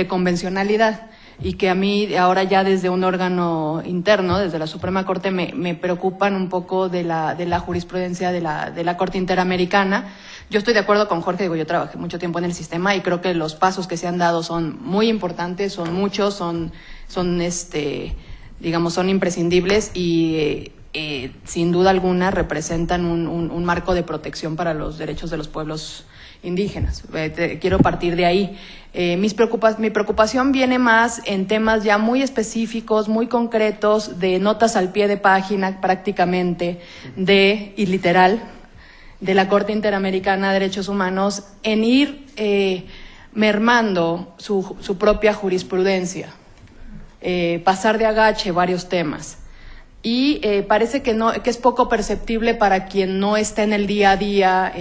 convencionalidad, y que a mí ahora ya desde un órgano interno, desde la Suprema Corte, me preocupan un poco de la jurisprudencia de la Corte Interamericana. Yo estoy de acuerdo con Jorge, digo, yo trabajé mucho tiempo en el sistema y creo que los pasos que se han dado son muy importantes, son muchos, son imprescindibles y sin duda alguna representan un marco de protección para los derechos de los pueblos indígenas. Quiero partir de ahí. Mi preocupación viene más en temas ya muy específicos, muy concretos, de notas al pie de página prácticamente, y literal, de la Corte Interamericana de Derechos Humanos, en ir mermando su propia jurisprudencia, pasar de agache varios temas. Y parece que es poco perceptible para quien no está en el día a día,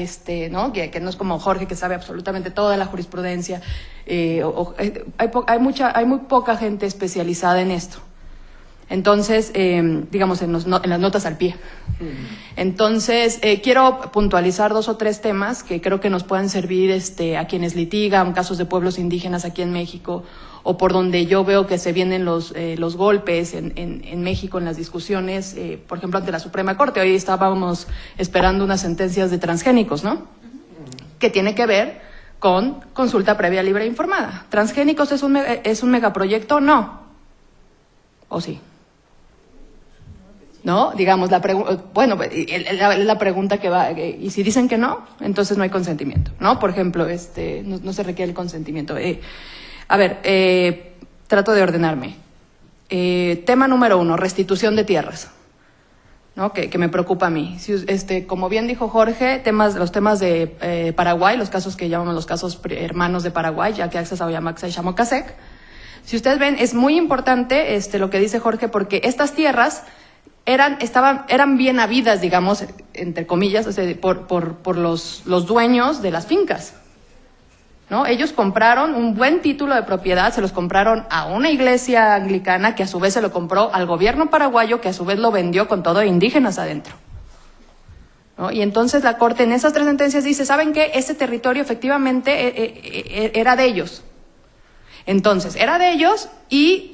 ¿no? Que no es como Jorge, que sabe absolutamente toda la jurisprudencia. Hay muy poca gente especializada en esto. Entonces, digamos, en las notas al pie. Entonces, quiero puntualizar 2 o 3 temas que creo que nos pueden servir a quienes litigan casos de pueblos indígenas aquí en México, o por donde yo veo que se vienen los golpes en México en las discusiones, por ejemplo, ante la Suprema Corte. Hoy estábamos esperando unas sentencias de transgénicos, ¿no? Que tiene que ver con consulta previa, libre e informada. ¿Transgénicos es un megaproyecto? No. ¿O sí? ¿No? Digamos, la pregunta que va, y si dicen que no, entonces no hay consentimiento, ¿no? Por ejemplo, no se requiere el consentimiento. Trato de ordenarme. Tema número 1, restitución de tierras, ¿no? Que me preocupa a mí. Como bien dijo Jorge, los temas de Paraguay, los casos que llamamos los casos hermanos de Paraguay, ya que Axas Aoyamaxa y Xamocasec. Si ustedes ven, es muy importante lo que dice Jorge, porque estas tierras eran bien habidas, digamos, entre comillas, por los dueños de las fincas, ¿no? Ellos compraron un buen título de propiedad, se los compraron a una iglesia anglicana, que a su vez se lo compró al gobierno paraguayo, que a su vez lo vendió con todo de indígenas adentro, ¿no? Y entonces la Corte en esas 3 sentencias dice, ¿saben qué? Ese territorio efectivamente era de ellos. Entonces, era de ellos y,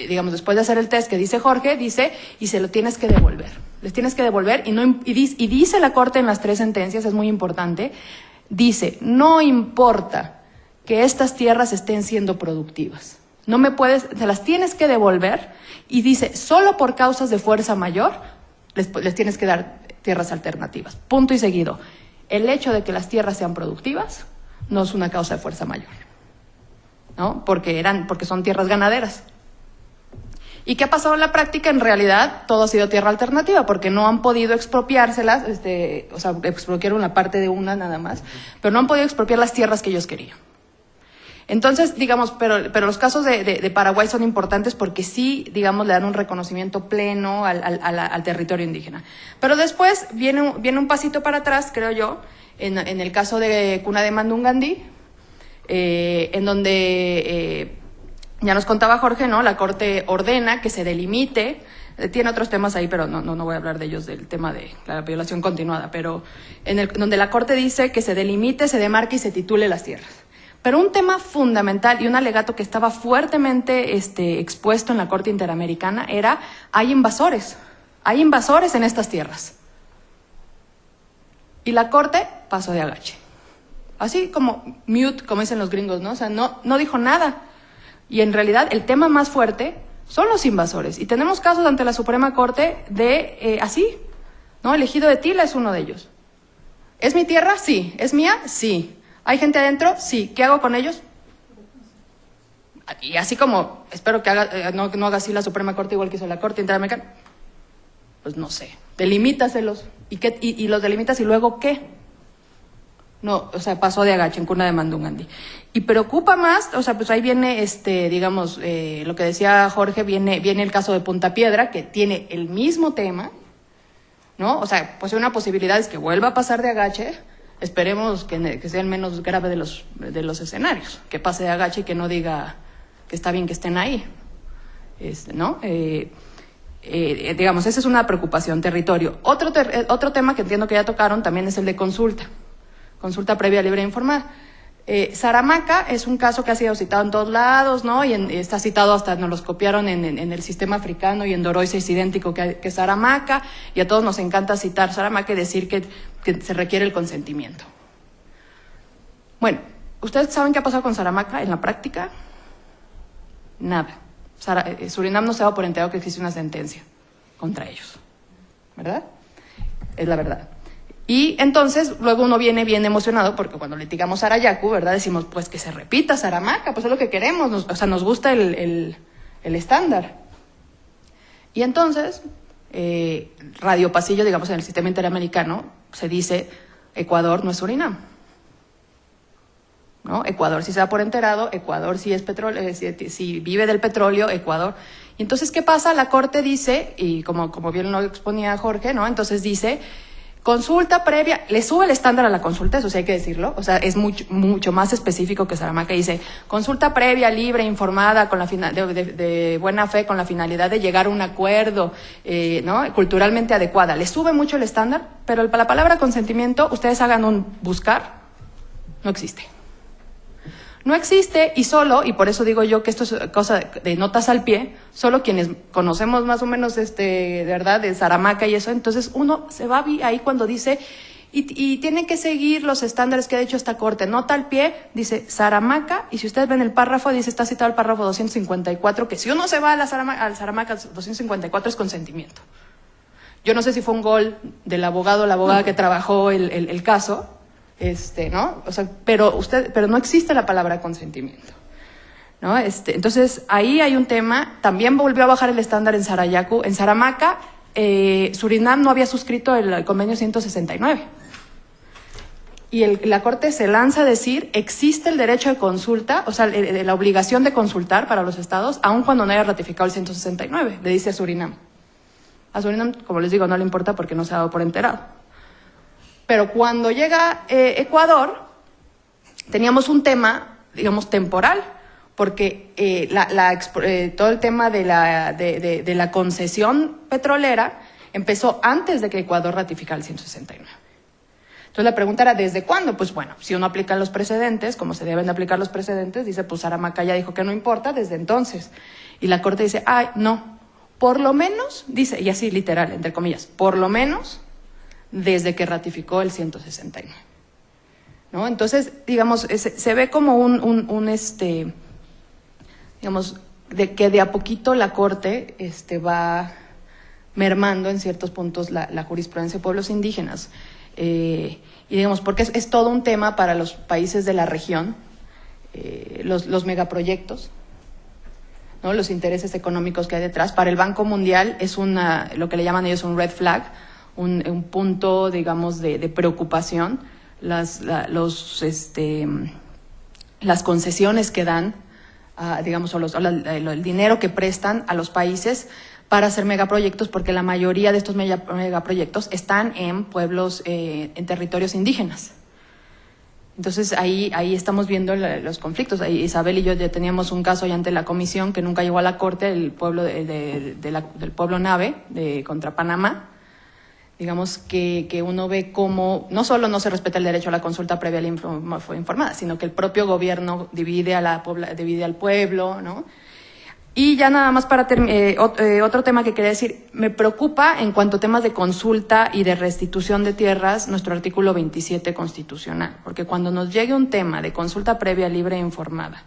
digamos, después de hacer el test que dice Jorge, dice, y se lo tienes que devolver. Les tienes que devolver y dice la Corte en las 3 sentencias, es muy importante, dice, no importa que estas tierras estén siendo productivas. Se las tienes que devolver, y dice, solo por causas de fuerza mayor les tienes que dar tierras alternativas. Punto y seguido. El hecho de que las tierras sean productivas no es una causa de fuerza mayor, ¿no? Porque son tierras ganaderas. ¿Y qué ha pasado en la práctica? En realidad, todo ha sido tierra alternativa, porque no han podido expropiárselas, expropiaron la parte de una nada más, pero no han podido expropiar las tierras que ellos querían. Entonces, digamos, pero los casos de Paraguay son importantes porque sí, digamos, le dan un reconocimiento pleno al territorio indígena. Pero después viene un pasito para atrás, creo yo, en el caso de Cuna de Mandungandí, en donde ya nos contaba Jorge, ¿no? La Corte ordena que se delimite, tiene otros temas ahí, pero no voy a hablar de ellos, del tema de la violación continuada, pero donde la Corte dice que se delimite, se demarque y se titule las tierras. Pero un tema fundamental y un alegato que estaba fuertemente expuesto en la Corte Interamericana era, hay invasores en estas tierras. Y la Corte pasó de agache. Así como mute, como dicen los gringos, ¿no? O sea, no dijo nada. Y en realidad el tema más fuerte son los invasores. Y tenemos casos ante la Suprema Corte de así, ¿no? El ejido de Tila es uno de ellos. ¿Es mi tierra? Sí. ¿Es mía? Sí. ¿Hay gente adentro? Sí. ¿Qué hago con ellos? Y así como, espero que no haga así la Suprema Corte igual que hizo la Corte Interamericana. Pues no sé. Delimítaselos. ¿Y los delimitas y luego qué? No, o sea, pasó de agache en Cuna de Mandungandí. Y preocupa más, o sea, pues ahí viene, digamos, lo que decía Jorge, viene el caso de Punta Piedra, que tiene el mismo tema, ¿no? O sea, pues una posibilidad es que vuelva a pasar de agache. Esperemos que sea el menos grave de los escenarios, que pase de agache y que no diga que está bien que estén ahí, ¿no? Digamos, esa es una preocupación, territorio. Otro tema que entiendo que ya tocaron también es el de consulta previa, libre e informada. Saramaca es un caso que ha sido citado en todos lados, ¿no? Y está citado hasta, nos los copiaron en el sistema africano, y en Doroiza es idéntico que Saramaca, y a todos nos encanta citar Saramaca y decir que se requiere el consentimiento. Bueno, ¿ustedes saben qué ha pasado con Saramaca en la práctica? Nada. Surinam no se ha dado por enterado que existe una sentencia contra ellos, ¿verdad? Es la verdad. Y entonces luego uno viene bien emocionado porque cuando litigamos Sarayaku, ¿verdad? Decimos, pues que se repita Saramaca, pues es lo que queremos, nos gusta el estándar. Y entonces, Radio Pasillo, digamos, en el sistema interamericano, se dice, Ecuador no es Surinam, ¿no? Ecuador sí se da por enterado, Ecuador sí es petróleo, si vive del petróleo, Ecuador. Y entonces, ¿qué pasa? La Corte dice, y como bien lo exponía Jorge, ¿no? Entonces dice, consulta previa, le sube el estándar a la consulta, eso sí hay que decirlo, o sea, es mucho más específico que Saramaca. Dice, consulta previa, libre, informada, con la de buena fe, con la finalidad de llegar a un acuerdo, ¿no? Culturalmente adecuada. Le sube mucho el estándar, pero la palabra consentimiento, ustedes hagan un buscar, no existe. No existe, y por eso digo yo que esto es cosa de notas al pie, solo quienes conocemos más o menos de verdad de Saramaca y eso, entonces uno se va ahí cuando dice, y tiene que seguir los estándares que ha dicho esta Corte. Nota al pie, dice Saramaca, y si ustedes ven el párrafo, dice, está citado el párrafo 254, que si uno se va al Saramaca 254 es consentimiento. Yo no sé si fue un gol del abogado o la abogada que trabajó el caso, ¿no? O sea, pero no existe la palabra consentimiento, ¿no? Entonces, ahí hay un tema. También volvió a bajar el estándar en Sarayaku. En Saramaca, Surinam no había suscrito el convenio 169. Y la Corte se lanza a decir, existe el derecho de consulta, o sea, la obligación de consultar para los estados, aun cuando no haya ratificado el 169, le dice a Surinam. A Surinam, como les digo, no le importa porque no se ha dado por enterado. Pero cuando llega Ecuador, teníamos un tema, digamos, temporal, porque todo el tema de la concesión petrolera empezó antes de que Ecuador ratificara el 169. Entonces la pregunta era, ¿desde cuándo? Pues bueno, si uno aplica los precedentes, como se deben de aplicar los precedentes, dice, pues Saramaca ya dijo que no importa desde entonces. Y la Corte dice, ay, no, por lo menos, dice, y así literal, entre comillas, por lo menos desde que ratificó el 169, ¿no? Entonces, digamos, se ve como digamos, de que de a poquito la Corte va mermando en ciertos puntos la jurisprudencia de pueblos indígenas. Y digamos, porque es todo un tema para los países de la región, los megaproyectos, ¿no? Los intereses económicos que hay detrás. Para el Banco Mundial es lo que le llaman ellos un red flag, un punto, digamos, de preocupación, las concesiones que dan, digamos, o el dinero que prestan a los países para hacer megaproyectos, porque la mayoría de estos megaproyectos están en pueblos, en territorios indígenas. Entonces ahí estamos viendo los conflictos. Ahí Isabel y yo ya teníamos un caso ya ante la comisión que nunca llegó a la Corte, el pueblo del pueblo Nave contra Panamá. Digamos que uno ve cómo no solo no se respeta el derecho a la consulta previa informada, sino que el propio gobierno divide al pueblo, ¿no? Y ya nada más para otro tema que quería decir, me preocupa en cuanto a temas de consulta y de restitución de tierras nuestro artículo 27 constitucional, porque cuando nos llegue un tema de consulta previa, libre e informada,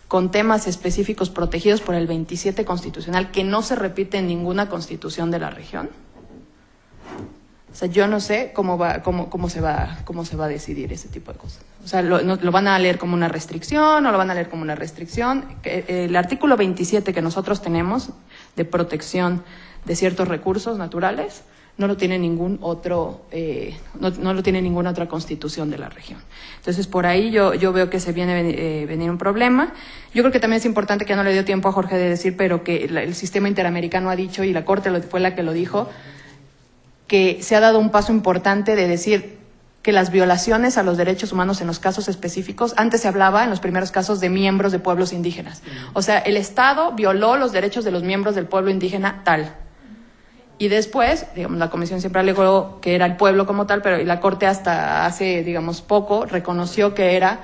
con temas específicos protegidos por el 27 constitucional, que no se repite en ninguna constitución de la región. O sea, yo no sé cómo se va a decidir ese tipo de cosas. O sea, lo van a leer como una restricción, o lo van a leer como una restricción. El artículo 27 que nosotros tenemos de protección de ciertos recursos naturales no lo tiene ningún otro, no lo tiene ninguna otra constitución de la región. Entonces, por ahí yo veo que se viene venir un problema. Yo creo que también es importante, que no le dio tiempo a Jorge de decir, pero que el sistema interamericano ha dicho, y la Corte fue la que lo dijo, que se ha dado un paso importante de decir, que las violaciones a los derechos humanos en los casos específicos, antes se hablaba en los primeros casos de miembros de pueblos indígenas. O sea, el Estado violó los derechos de los miembros del pueblo indígena tal. Y después, digamos, la Comisión siempre alegó que era el pueblo como tal, pero la Corte hasta hace, digamos, poco reconoció que era,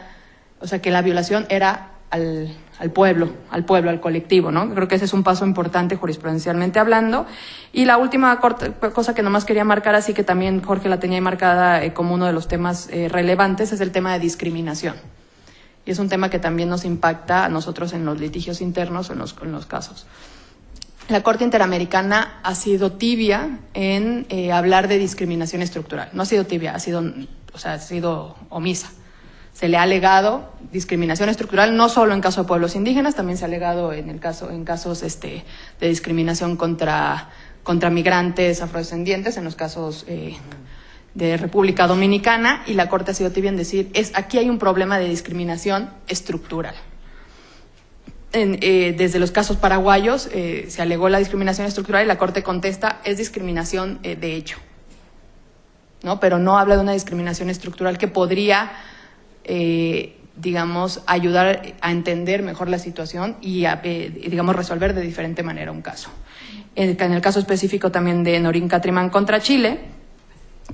o sea, que la violación era al pueblo, al colectivo, ¿no? Creo que ese es un paso importante jurisprudencialmente hablando. Y la última cosa que nomás quería marcar, así que también Jorge la tenía ahí marcada como uno de los temas relevantes, es el tema de discriminación. Y es un tema que también nos impacta a nosotros en los litigios internos o en los casos. La Corte Interamericana ha sido tibia en hablar de discriminación estructural. No ha sido tibia, ha sido omisa. Se le ha alegado discriminación estructural no solo en caso de pueblos indígenas, también se ha alegado en casos de discriminación contra migrantes afrodescendientes, en los casos de República Dominicana, y la Corte ha sido tibia en decir, aquí hay un problema de discriminación estructural. Desde los casos paraguayos se alegó la discriminación estructural y la Corte contesta, es discriminación de hecho, ¿no? Pero no habla de una discriminación estructural que podría digamos, ayudar a entender mejor la situación y digamos, resolver de diferente manera un caso. En el caso específico también de Norín Catrimán contra Chile,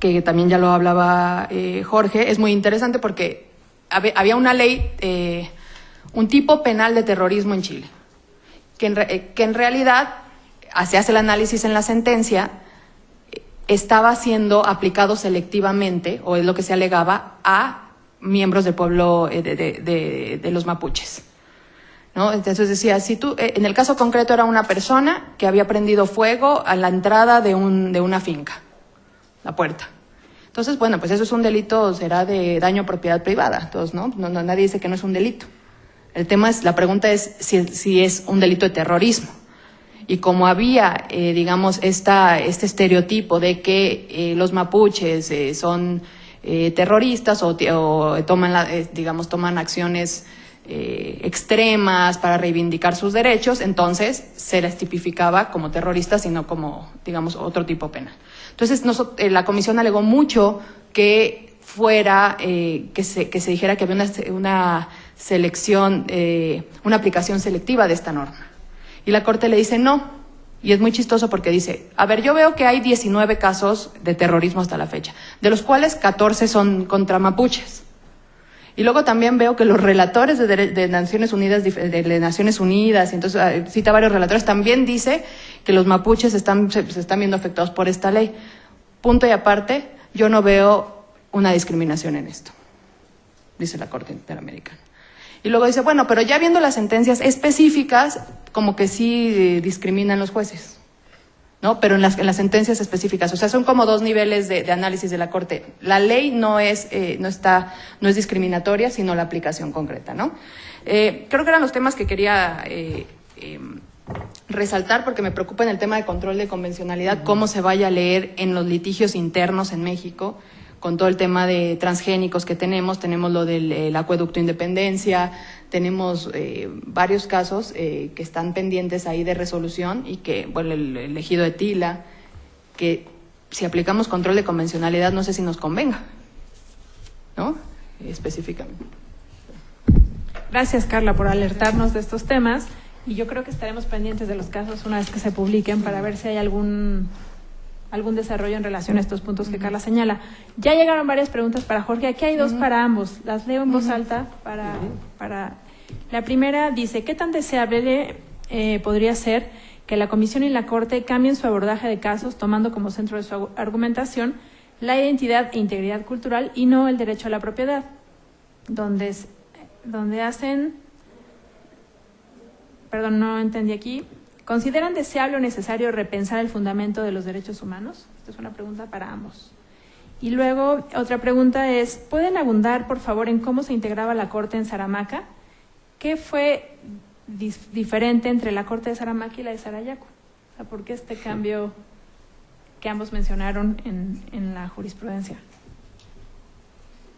que también ya lo hablaba Jorge, es muy interesante porque había una ley, un tipo penal de terrorismo en Chile, que en realidad, se hace el análisis en la sentencia, estaba siendo aplicado selectivamente, o es lo que se alegaba, a miembros del pueblo de los mapuches, ¿no? Entonces decía, si tú, en el caso concreto era una persona que había prendido fuego a la entrada de una finca, la puerta. Entonces, bueno, pues eso es un delito, será de daño a propiedad privada, entonces, ¿no? Nadie dice que no es un delito. La pregunta es si es un delito de terrorismo. Y como había, digamos, este estereotipo de que los mapuches son terroristas o toman acciones extremas para reivindicar sus derechos, entonces se les tipificaba como terroristas y no como, digamos, otro tipo penal. Entonces la comisión alegó mucho que fuera, que se dijera que había una selección, una aplicación selectiva de esta norma. Y la Corte le dice no. Y es muy chistoso porque dice, a ver, yo veo que hay 19 casos de terrorismo hasta la fecha, de los cuales 14 son contra mapuches. Y luego también veo que los relatores de Naciones Unidas, y entonces cita varios relatores, también dice que los mapuches se están viendo afectados por esta ley. Punto y aparte, yo no veo una discriminación en esto, dice la Corte Interamericana. Y luego dice, bueno, pero ya viendo las sentencias específicas, como que sí discriminan los jueces, ¿no? Pero en las sentencias específicas, o sea, son como dos niveles de análisis de la Corte. La ley no es discriminatoria, sino la aplicación concreta, ¿no? Creo que eran los temas que quería resaltar, porque me preocupa en el tema de control de convencionalidad, cómo se vaya a leer en los litigios internos en México, con todo el tema de transgénicos que tenemos lo del acueducto Independencia, tenemos varios casos que están pendientes ahí de resolución y que, bueno, el ejido de Tila, que si aplicamos control de convencionalidad no sé si nos convenga, ¿no? Específicamente. Gracias, Carla, por alertarnos de estos temas, y yo creo que estaremos pendientes de los casos una vez que se publiquen para ver si hay algún desarrollo en relación a estos puntos que Carla señala. Ya llegaron varias preguntas para Jorge. Aquí hay dos para ambos. Las leo en voz alta para... La primera dice, ¿qué tan deseable podría ser que la Comisión y la Corte cambien su abordaje de casos tomando como centro de su argumentación la identidad e integridad cultural y no el derecho a la propiedad? Donde hacen... Perdón, no entendí aquí. ¿Consideran deseable o necesario repensar el fundamento de los derechos humanos? Esta es una pregunta para ambos. Y luego, otra pregunta es, ¿pueden abundar, por favor, en cómo se integraba la Corte en Saramaca? ¿Qué fue diferente entre la Corte de Saramaca y la de Sarayaco? O sea, ¿por qué este cambio que ambos mencionaron en la jurisprudencia?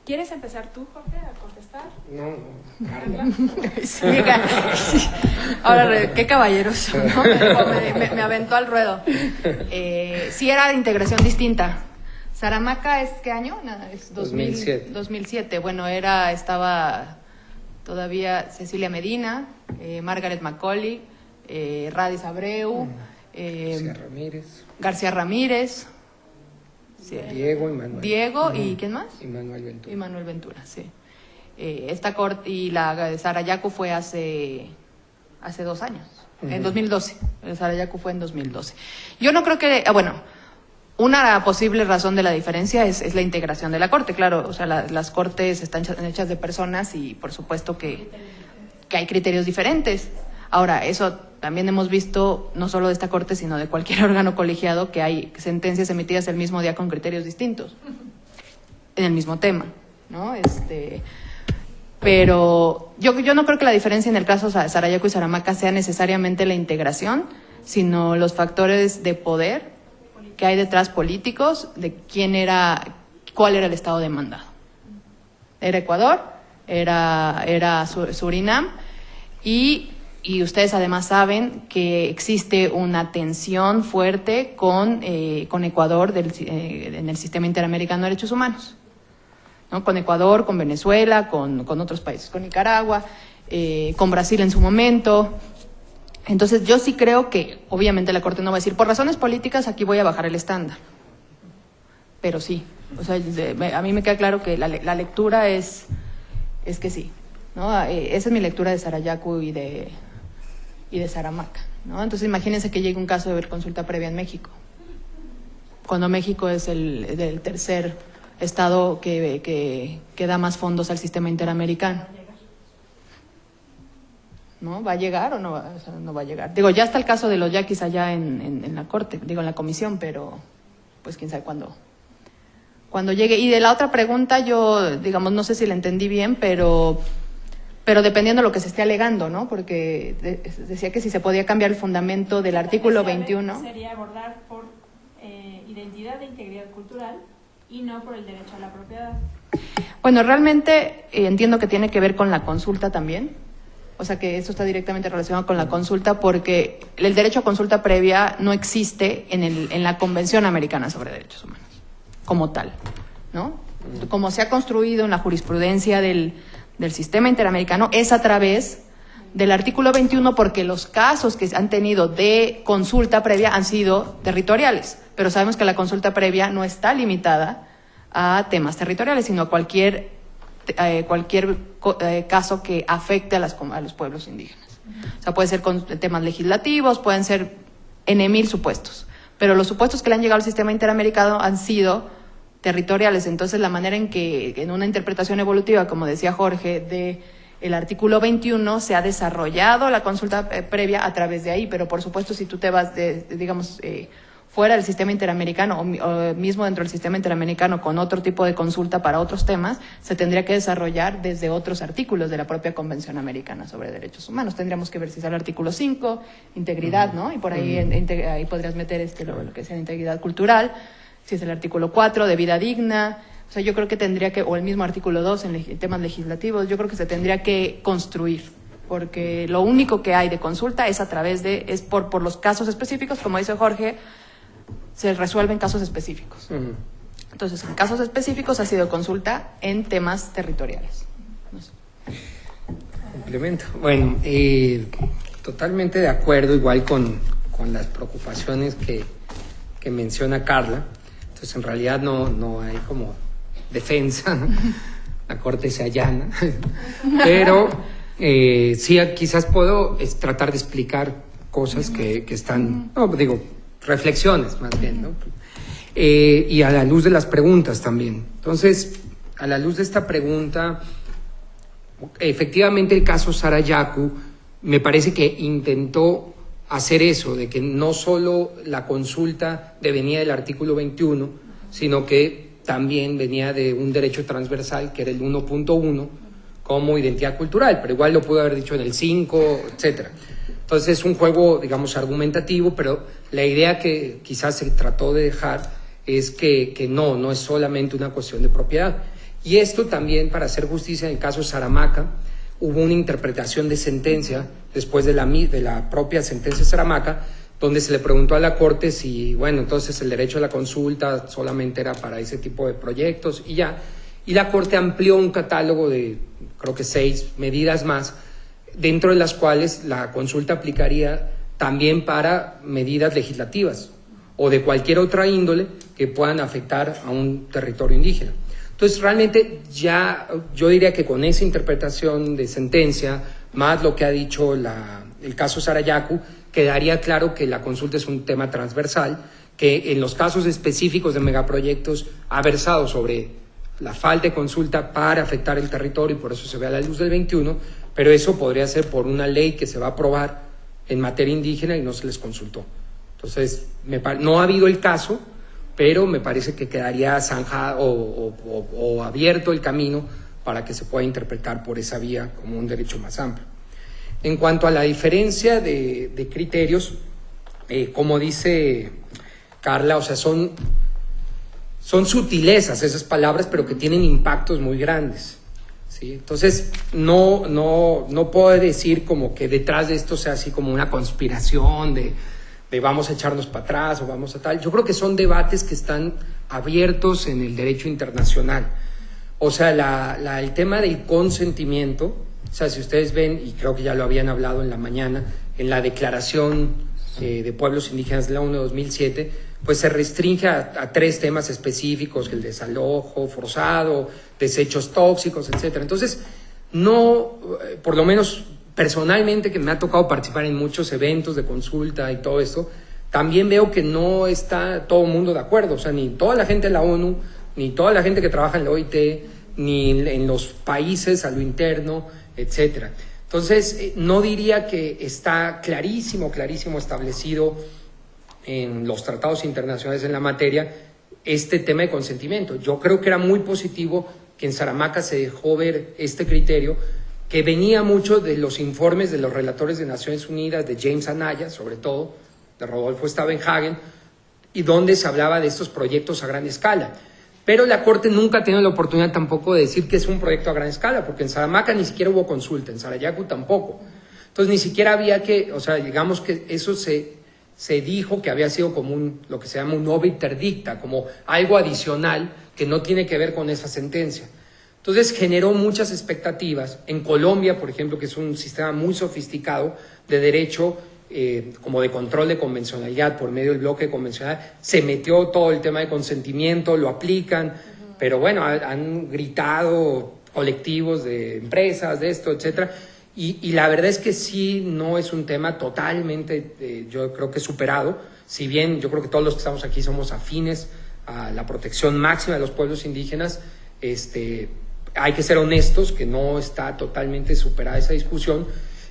¿Quieres empezar tú, Jorge, a contestar? No, Carla. Sí. Ahora, qué caballeroso, ¿no? Me aventó al ruedo. Sí era de integración distinta. Saramaca es ¿qué año? Es 2007. 2007. Bueno, estaba todavía Cecilia Medina, Margaret Macaulay, Radis Abreu, García Ramírez, sí, Diego y Manuel. ¿Y quién más? Y Manuel Ventura. Y Manuel Ventura, sí. Esta corte y la de Sarayaku fue hace 2 años, en 2012. El Sarayaku fue en 2012. Yo no creo que, una posible razón de la diferencia es la integración de la corte. Claro, o sea, las cortes están hechas de personas y por supuesto que hay criterios diferentes. Ahora, eso también hemos visto, no solo de esta corte, sino de cualquier órgano colegiado, que hay sentencias emitidas el mismo día con criterios distintos, en el mismo tema, ¿no? Pero yo no creo que la diferencia en el caso de Sarayaku y Saramaca sea necesariamente la integración, sino los factores de poder que hay detrás políticos de cuál era el estado demandado. Era Ecuador, era Surinam, y ustedes además saben que existe una tensión fuerte con Ecuador en el sistema interamericano de derechos humanos, ¿no? Con Ecuador, con Venezuela, con otros países, con Nicaragua, con Brasil en su momento. Entonces yo sí creo que obviamente la Corte no va a decir, por razones políticas aquí voy a bajar el estándar. Pero sí, o sea, a mí me queda claro que la lectura es que sí, ¿no? Esa es mi lectura de Sarayaku y de Saramaca, ¿no? Entonces imagínense que llegue un caso de consulta previa en México, cuando México es el tercer estado que da más fondos al sistema interamericano. ¿No? ¿Va a llegar o no va, no va a llegar? Digo, ya está el caso de los yaquis allá en la corte, en la comisión, pero pues quién sabe cuándo llegue. Y de la otra pregunta yo, no sé si la entendí bien, pero dependiendo de lo que se esté alegando, ¿no? Porque decía que si se podía cambiar el fundamento del artículo 21. Sería abordar por identidad e integridad cultural y no por el derecho a la propiedad. Bueno, realmente entiendo que tiene que ver con la consulta también. O sea que eso está directamente relacionado con la consulta, porque el derecho a consulta previa no existe en la Convención Americana sobre Derechos Humanos, como tal, ¿no? Como se ha construido en la jurisprudencia del sistema interamericano, es a través del artículo 21, porque los casos que han tenido de consulta previa han sido territoriales, pero sabemos que la consulta previa no está limitada a temas territoriales, sino a cualquier caso que afecte a los pueblos indígenas. O sea, puede ser con temas legislativos, pueden ser en 1000 supuestos, pero los supuestos que le han llegado al sistema interamericano han sido territoriales. Entonces, la manera en que, en una interpretación evolutiva, como decía Jorge, del artículo 21, se ha desarrollado la consulta previa a través de ahí, pero por supuesto, si tú te vas, fuera del sistema interamericano o mismo dentro del sistema interamericano con otro tipo de consulta para otros temas, se tendría que desarrollar desde otros artículos de la propia Convención Americana sobre Derechos Humanos. Tendríamos que ver si es el artículo 5, integridad, ¿no? Y por ahí, ahí podrías meter lo que sea integridad cultural, si es el artículo 4 de vida digna. O sea, yo creo que tendría que, o el mismo artículo 2 en temas legislativos, yo creo que se tendría que construir, porque lo único que hay de consulta es por los casos específicos, como dice Jorge, se resuelven casos específicos. Entonces, en casos específicos ha sido consulta en temas territoriales. No sé. Complemento. Bueno, totalmente de acuerdo igual con las preocupaciones que menciona Carla. Entonces, en realidad no hay como defensa, la Corte se allana, pero sí quizás puedo tratar de explicar cosas que están, reflexiones más bien, ¿no? Y a la luz de las preguntas también. Entonces, a la luz de esta pregunta, efectivamente el caso Sarayaku me parece que intentó hacer eso, de que no solo la consulta venía del artículo 21, sino que también venía de un derecho transversal, que era el 1.1, como identidad cultural, pero igual lo pudo haber dicho en el 5, etcétera. Entonces es un juego, argumentativo, pero la idea que quizás se trató de dejar es que no es solamente una cuestión de propiedad. Y esto también, para hacer justicia, en el caso Saramaca, hubo una interpretación de sentencia, después de la propia sentencia de Saramaca, donde se le preguntó a la Corte si, bueno, entonces el derecho a la consulta solamente era para ese tipo de proyectos y ya. Y la Corte amplió un catálogo de, creo que 6 medidas más, dentro de las cuales la consulta aplicaría también para medidas legislativas o de cualquier otra índole que puedan afectar a un territorio indígena. Entonces, realmente ya yo diría que con esa interpretación de sentencia, más lo que ha dicho el caso Sarayaku, quedaría claro que la consulta es un tema transversal, que en los casos específicos de megaproyectos ha versado sobre la falta de consulta para afectar el territorio y por eso se ve a la luz del 21, pero eso podría ser por una ley que se va a aprobar en materia indígena y no se les consultó. Entonces, no ha habido el caso, pero me parece que quedaría zanjado o abierto el camino para que se pueda interpretar por esa vía como un derecho más amplio. En cuanto a la diferencia de criterios, como dice Carla, o sea, son sutilezas esas palabras, pero que tienen impactos muy grandes, ¿sí? Entonces, no puedo decir como que detrás de esto sea así como una conspiración de vamos a echarnos para atrás o vamos a tal. Yo creo que son debates que están abiertos en el derecho internacional. O sea, el tema del consentimiento, o sea, si ustedes ven, y creo que ya lo habían hablado en la mañana, en la Declaración de Pueblos Indígenas de la ONU de 2007, pues se restringe a 3 temas específicos, el desalojo forzado, desechos tóxicos, etcétera. Entonces, no, por lo menos personalmente, que me ha tocado participar en muchos eventos de consulta y todo esto, también veo que no está todo el mundo de acuerdo, o sea, ni toda la gente de la ONU, ni toda la gente que trabaja en la OIT, ni en los países a lo interno, etcétera. Entonces, no diría que está clarísimo establecido en los tratados internacionales en la materia este tema de consentimiento. Yo creo que era muy positivo que en Saramaca se dejó ver este criterio, que venía mucho de los informes de los relatores de Naciones Unidas, de James Anaya, sobre todo, de Rodolfo Stavenhagen, y donde se hablaba de estos proyectos a gran escala. Pero la Corte nunca ha tenido la oportunidad tampoco de decir que es un proyecto a gran escala, porque en Saramaca ni siquiera hubo consulta, en Sarayaku tampoco. Entonces ni siquiera había que, o sea, digamos que eso se dijo que había sido como lo que se llama un obiter dicta, como algo adicional que no tiene que ver con esa sentencia. Entonces generó muchas expectativas. En Colombia, por ejemplo, que es un sistema muy sofisticado de derecho, como de control de convencionalidad por medio del bloque convencional, se metió todo el tema de consentimiento, lo aplican, pero bueno, han gritado colectivos de empresas, de esto, etcétera, y la verdad es que sí, no es un tema totalmente, yo creo que superado, si bien yo creo que todos los que estamos aquí somos afines a la protección máxima de los pueblos indígenas, hay que ser honestos que no está totalmente superada esa discusión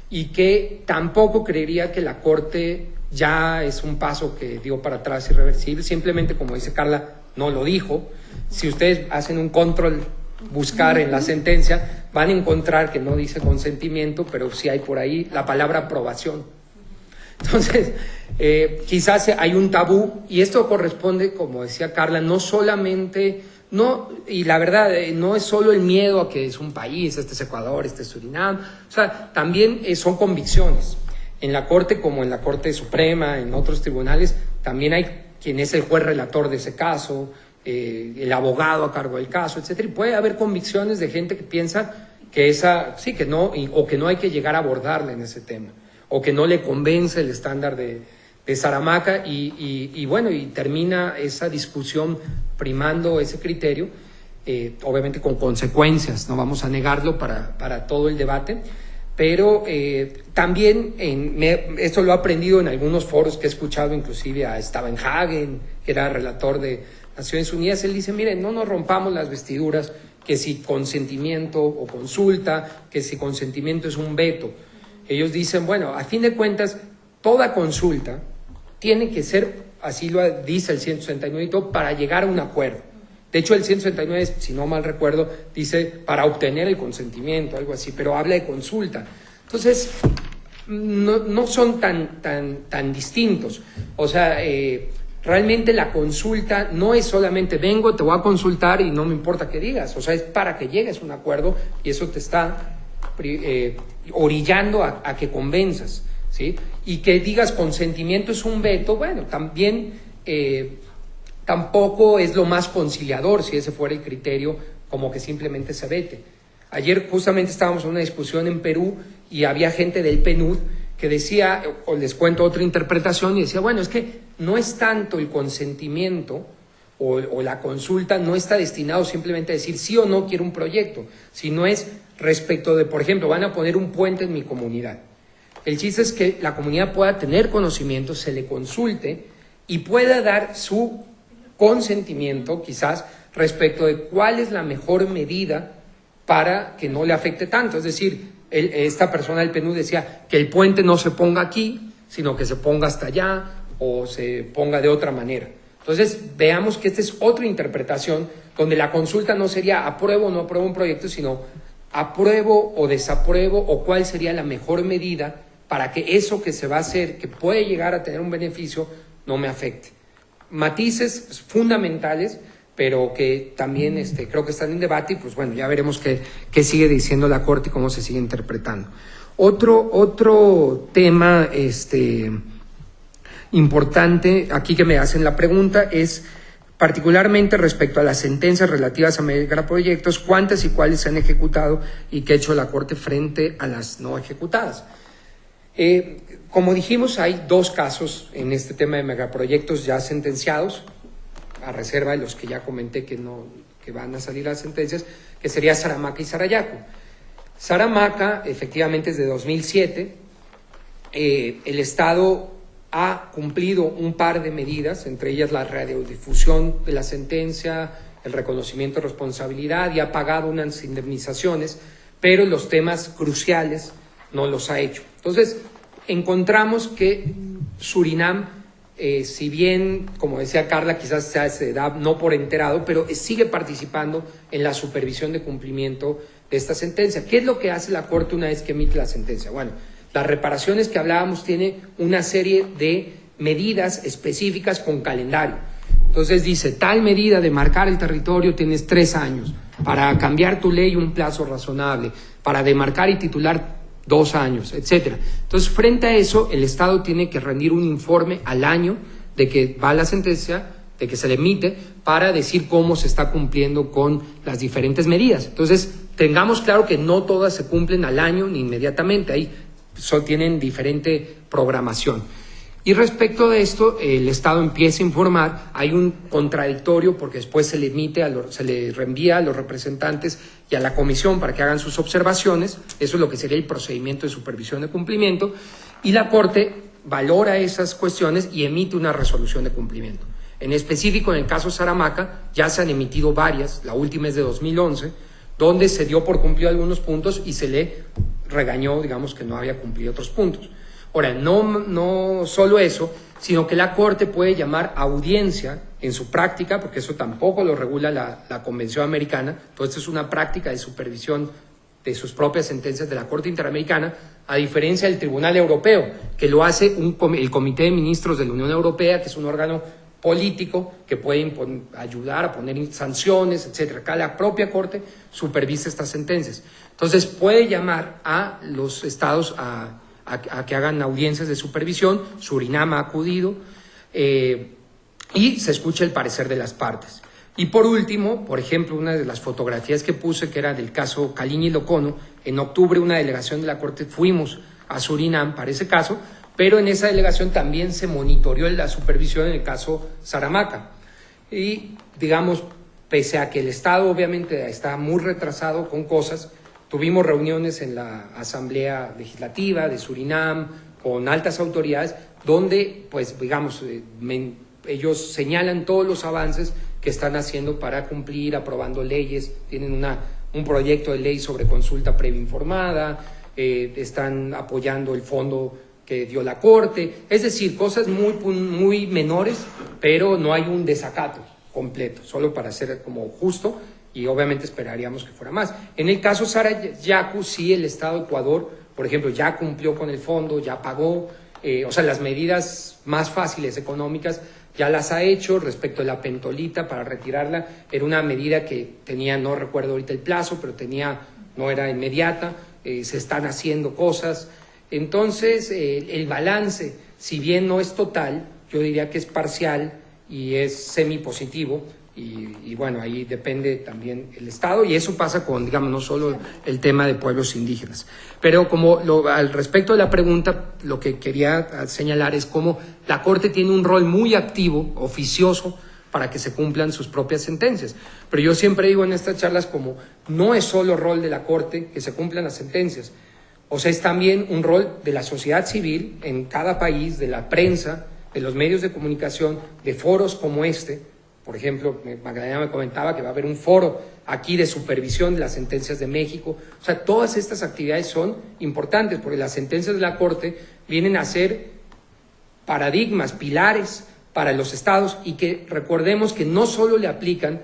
y que tampoco creería que la Corte ya es un paso que dio para atrás irreversible, simplemente como dice Carla, no lo dijo. Si ustedes hacen un control, buscar en la sentencia, van a encontrar que no dice consentimiento, pero sí hay por ahí la palabra aprobación. Entonces, quizás hay un tabú y esto corresponde, como decía Carla, no solamente... No, y la verdad, no es solo el miedo a que es un país, este es Ecuador, este es Surinam, o sea, también son convicciones. En la Corte, como en la Corte Suprema, en otros tribunales, también hay quien es el juez relator de ese caso, el abogado a cargo del caso, etcétera, y puede haber convicciones de gente que piensa que que no, o que no hay que llegar a abordarle en ese tema, o que no le convence el estándar de Saramaca y bueno, y termina esa discusión primando ese criterio, obviamente con consecuencias, no vamos a negarlo para todo el debate, pero también esto lo he aprendido en algunos foros que he escuchado, inclusive a Stavenhagen, que era relator de Naciones Unidas. Él dice, miren, no nos rompamos las vestiduras, que si consentimiento o consulta, que si consentimiento es un veto. Ellos dicen, bueno, a fin de cuentas, toda consulta tiene que ser, así lo dice el 169 y todo, para llegar a un acuerdo. De hecho, el 169, si no mal recuerdo, dice para obtener el consentimiento, algo así, pero habla de consulta. Entonces, no son tan distintos. O sea, realmente la consulta no es solamente vengo, te voy a consultar y no me importa qué digas. O sea, es para que llegues a un acuerdo y eso te está orillando a que convenzas. ¿sí? Y que digas consentimiento es un veto, bueno, también tampoco es lo más conciliador si ese fuera el criterio, como que simplemente se vete. Ayer justamente estábamos en una discusión en Perú y había gente del PNUD que decía, o les cuento otra interpretación, y decía, bueno, es que no es tanto el consentimiento o la consulta, no está destinado simplemente a decir sí o no quiero un proyecto, sino es respecto de, por ejemplo, van a poner un puente en mi comunidad. El chiste es que la comunidad pueda tener conocimiento, se le consulte y pueda dar su consentimiento, quizás, respecto de cuál es la mejor medida para que no le afecte tanto. Es decir, esta persona del PNUD decía que el puente no se ponga aquí, sino que se ponga hasta allá o se ponga de otra manera. Entonces, veamos que esta es otra interpretación donde la consulta no sería apruebo o no apruebo un proyecto, sino apruebo o desapruebo o cuál sería la mejor medida para que eso que se va a hacer, que puede llegar a tener un beneficio, no me afecte. Matices fundamentales, pero que también creo que están en debate y pues bueno, ya veremos qué sigue diciendo la Corte y cómo se sigue interpretando. Otro tema importante aquí que me hacen la pregunta es particularmente respecto a las sentencias relativas a megaproyectos, cuántas y cuáles se han ejecutado y qué ha hecho la Corte frente a las no ejecutadas. Como dijimos, hay 2 casos en este tema de megaproyectos ya sentenciados, a reserva de los que ya comenté que van a salir las sentencias, que sería Saramaca y Sarayaco. Saramaca, efectivamente, es de 2007. El Estado ha cumplido un par de medidas, entre ellas la radiodifusión de la sentencia, el reconocimiento de responsabilidad, y ha pagado unas indemnizaciones, pero los temas cruciales no los ha hecho. Entonces, encontramos que Surinam, si bien, como decía Carla, quizás se da no por enterado, pero sigue participando en la supervisión de cumplimiento de esta sentencia. ¿Qué es lo que hace la Corte una vez que emite la sentencia? Bueno, las reparaciones que hablábamos tiene una serie de medidas específicas con calendario. Entonces dice, tal medida de marcar el territorio tienes 3 años, para cambiar tu ley un plazo razonable, para demarcar y titular 2 años, etcétera. Entonces, frente a eso, el Estado tiene que rendir un informe al año de que va la sentencia, de que se le emite, para decir cómo se está cumpliendo con las diferentes medidas. Entonces, tengamos claro que no todas se cumplen al año ni inmediatamente, ahí tienen diferente programación. Y respecto de esto, el Estado empieza a informar, hay un contradictorio porque después se le reenvía a los representantes y a la comisión para que hagan sus observaciones, eso es lo que sería el procedimiento de supervisión de cumplimiento, y la Corte valora esas cuestiones y emite una resolución de cumplimiento. En específico, en el caso Saramaca, ya se han emitido varias, la última es de 2011, donde se dio por cumplido algunos puntos y se le regañó, digamos, que no había cumplido otros puntos. Ahora, no solo eso, sino que la Corte puede llamar audiencia en su práctica, porque eso tampoco lo regula la Convención Americana, entonces es una práctica de supervisión de sus propias sentencias de la Corte Interamericana, a diferencia del Tribunal Europeo, que lo hace el Comité de Ministros de la Unión Europea, que es un órgano político que puede ayudar a poner sanciones, etcétera. Acá la propia Corte supervisa estas sentencias. Entonces puede llamar a los estados a que hagan audiencias de supervisión. Surinam ha acudido y se escucha el parecer de las partes. Y por último, por ejemplo, una de las fotografías que puse, que era del caso Calini y Locono, en octubre una delegación de la Corte fuimos a Surinam para ese caso, pero en esa delegación también se monitoreó la supervisión en el caso Saramaca. Y, digamos, pese a que el Estado obviamente está muy retrasado con cosas, tuvimos reuniones en la Asamblea Legislativa de Surinam con altas autoridades donde, pues, digamos, ellos señalan todos los avances que están haciendo para cumplir, aprobando leyes, tienen un proyecto de ley sobre consulta previa informada, están apoyando el fondo que dio la Corte, es decir, cosas muy menores, pero no hay un desacato completo, solo para ser como justo, y obviamente esperaríamos que fuera más. En el caso Sarayaco, sí, el Estado de Ecuador, por ejemplo, ya cumplió con el fondo, ya pagó, o sea, las medidas más fáciles económicas ya las ha hecho. Respecto a la pentolita, para retirarla, era una medida que tenía, no recuerdo ahorita el plazo, pero no era inmediata, se están haciendo cosas. Entonces, el balance, si bien no es total, yo diría que es parcial y es semipositivo. Y bueno, ahí depende también el Estado, y eso pasa con, digamos, no solo el tema de pueblos indígenas. Pero al respecto de la pregunta, lo que quería señalar es cómo la Corte tiene un rol muy activo, oficioso, para que se cumplan sus propias sentencias. Pero yo siempre digo en estas charlas como no es solo rol de la Corte que se cumplan las sentencias, o sea, es también un rol de la sociedad civil en cada país, de la prensa, de los medios de comunicación, de foros como este. Por ejemplo, Magdalena me comentaba que va a haber un foro aquí de supervisión de las sentencias de México. O sea, todas estas actividades son importantes porque las sentencias de la Corte vienen a ser paradigmas, pilares para los estados, y que recordemos que no solo le aplican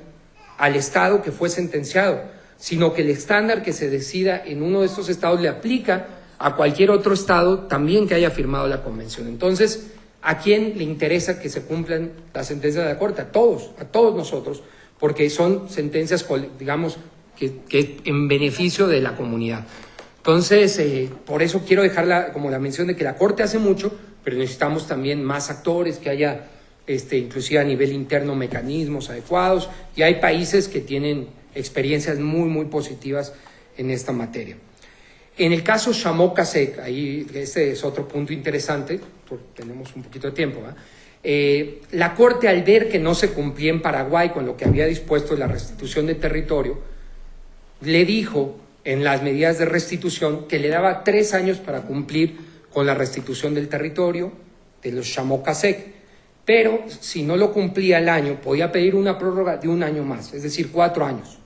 al estado que fue sentenciado, sino que el estándar que se decida en uno de estos estados le aplica a cualquier otro estado también que haya firmado la convención. Entonces, ¿a quién le interesa que se cumplan las sentencias de la Corte? A todos nosotros, porque son sentencias, digamos, que en beneficio de la comunidad. Entonces, por eso quiero dejar como la mención de que la Corte hace mucho, pero necesitamos también más actores, que haya inclusive a nivel interno mecanismos adecuados, y hay países que tienen experiencias muy, muy positivas en esta materia. En el caso Chamoc-Casec, ahí este es otro punto interesante, tenemos un poquito de tiempo, la Corte, al ver que no se cumplía en Paraguay con lo que había dispuesto la restitución de territorio, le dijo en las medidas de restitución que le daba 3 años para cumplir con la restitución del territorio de los Chamoc-Casec, pero si no lo cumplía el año, podía pedir una prórroga de 1 año más, es decir, 4 años.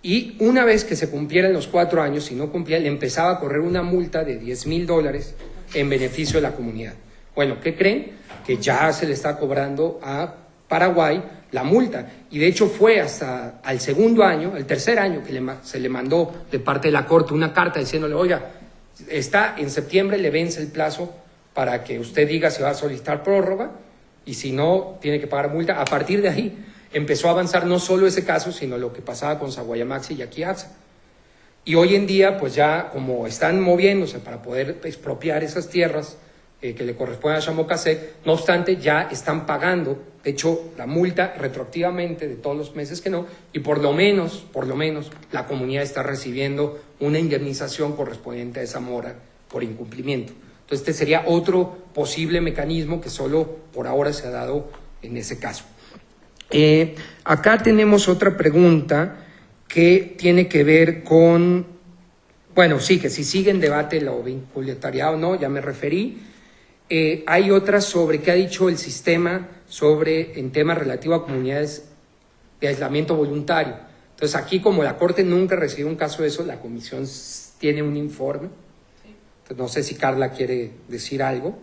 Y una vez que se cumplieran los 4 años, si no cumplía, le empezaba a correr una multa de $10,000 en beneficio de la comunidad. Bueno, ¿qué creen? Que ya se le está cobrando a Paraguay la multa. Y de hecho fue hasta al segundo año, el tercer año, que se le mandó de parte de la Corte una carta diciéndole, oiga, en septiembre le vence el plazo para que usted diga si va a solicitar prórroga, y si no, tiene que pagar multa. A partir de ahí empezó a avanzar no solo ese caso, sino lo que pasaba con Saguayamaxi y Aquiaza. Y hoy en día, pues ya como están moviéndose para poder expropiar esas tierras que le corresponden a Chamoc-Casec, no obstante, ya están pagando, de hecho, la multa retroactivamente de todos los meses que no, y por lo menos, la comunidad está recibiendo una indemnización correspondiente a esa mora por incumplimiento. Entonces, este sería otro posible mecanismo que solo por ahora se ha dado en ese caso. Acá tenemos otra pregunta que tiene que ver con, bueno, sí, que si sigue en debate lo vinculatariado o no, ya me referí. Hay otra sobre qué ha dicho el sistema en temas relativos a comunidades de aislamiento voluntario. Entonces, aquí, como la Corte nunca recibió un caso de eso, la Comisión tiene un informe. Entonces, no sé si Carla quiere decir algo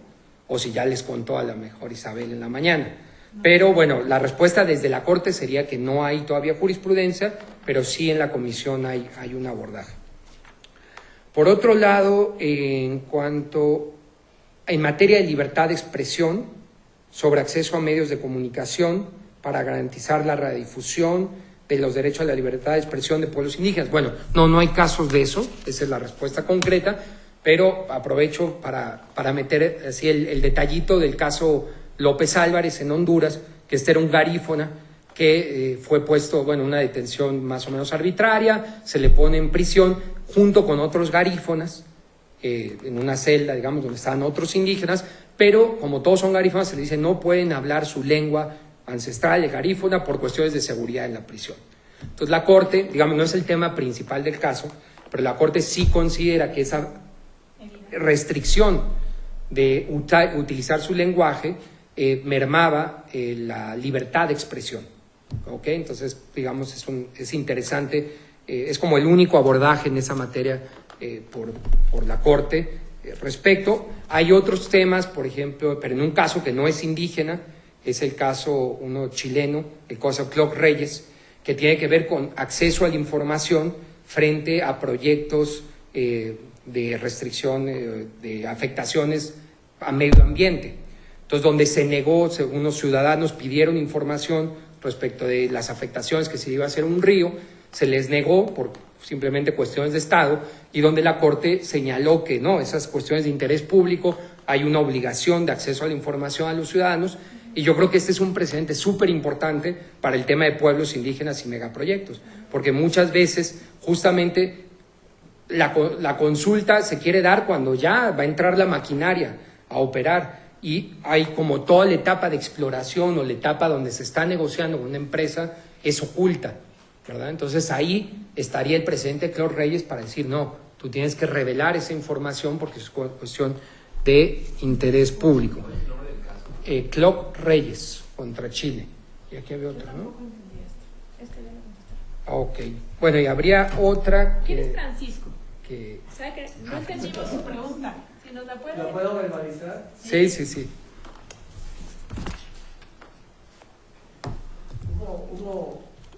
o si ya les contó a lo mejor Isabel en la mañana. Pero bueno, la respuesta desde la Corte sería que no hay todavía jurisprudencia, pero sí en la Comisión hay un abordaje. Por otro lado, en materia de libertad de expresión, sobre acceso a medios de comunicación para garantizar la radiodifusión de los derechos a la libertad de expresión de pueblos indígenas. Bueno, no hay casos de eso, esa es la respuesta concreta, pero aprovecho para meter así el detallito del caso López Álvarez en Honduras, que era un garífona que fue puesto, bueno, una detención más o menos arbitraria, se le pone en prisión junto con otros garífonas, en una celda, digamos, donde estaban otros indígenas, pero como todos son garífonas, se les dice no pueden hablar su lengua ancestral, garífona, por cuestiones de seguridad en la prisión. Entonces la Corte, digamos, no es el tema principal del caso, pero la Corte sí considera que esa restricción de utilizar su lenguaje mermaba la libertad de expresión. ¿Okay? Entonces, digamos, es interesante, es como el único abordaje en esa materia por la Corte respecto. Hay otros temas, por ejemplo, pero en un caso que no es indígena, es el caso uno chileno, el caso Cloc Reyes, que tiene que ver con acceso a la información frente a proyectos de restricción, de afectaciones a medio ambiente. Entonces, donde se negó, según los ciudadanos pidieron información respecto de las afectaciones que se iba a hacer un río, se les negó por simplemente cuestiones de Estado, y donde la Corte señaló que no, esas cuestiones de interés público, hay una obligación de acceso a la información a los ciudadanos, y yo creo que este es un precedente súper importante para el tema de pueblos indígenas y megaproyectos, porque muchas veces justamente la consulta se quiere dar cuando ya va a entrar la maquinaria a operar, y hay como toda la etapa de exploración o la etapa donde se está negociando con una empresa es oculta, ¿verdad? Entonces ahí estaría el presidente Clos Reyes para decir, no, tú tienes que revelar esa información porque es cuestión de interés público. Clos Reyes contra Chile. Y aquí había otro, ¿no? Ok. Bueno, y habría otra que... ¿Quién es Francisco? Que... O sea que no entendimos su pregunta. Si nos la puede... ¿Lo puedo verbalizar? Sí, sí, sí.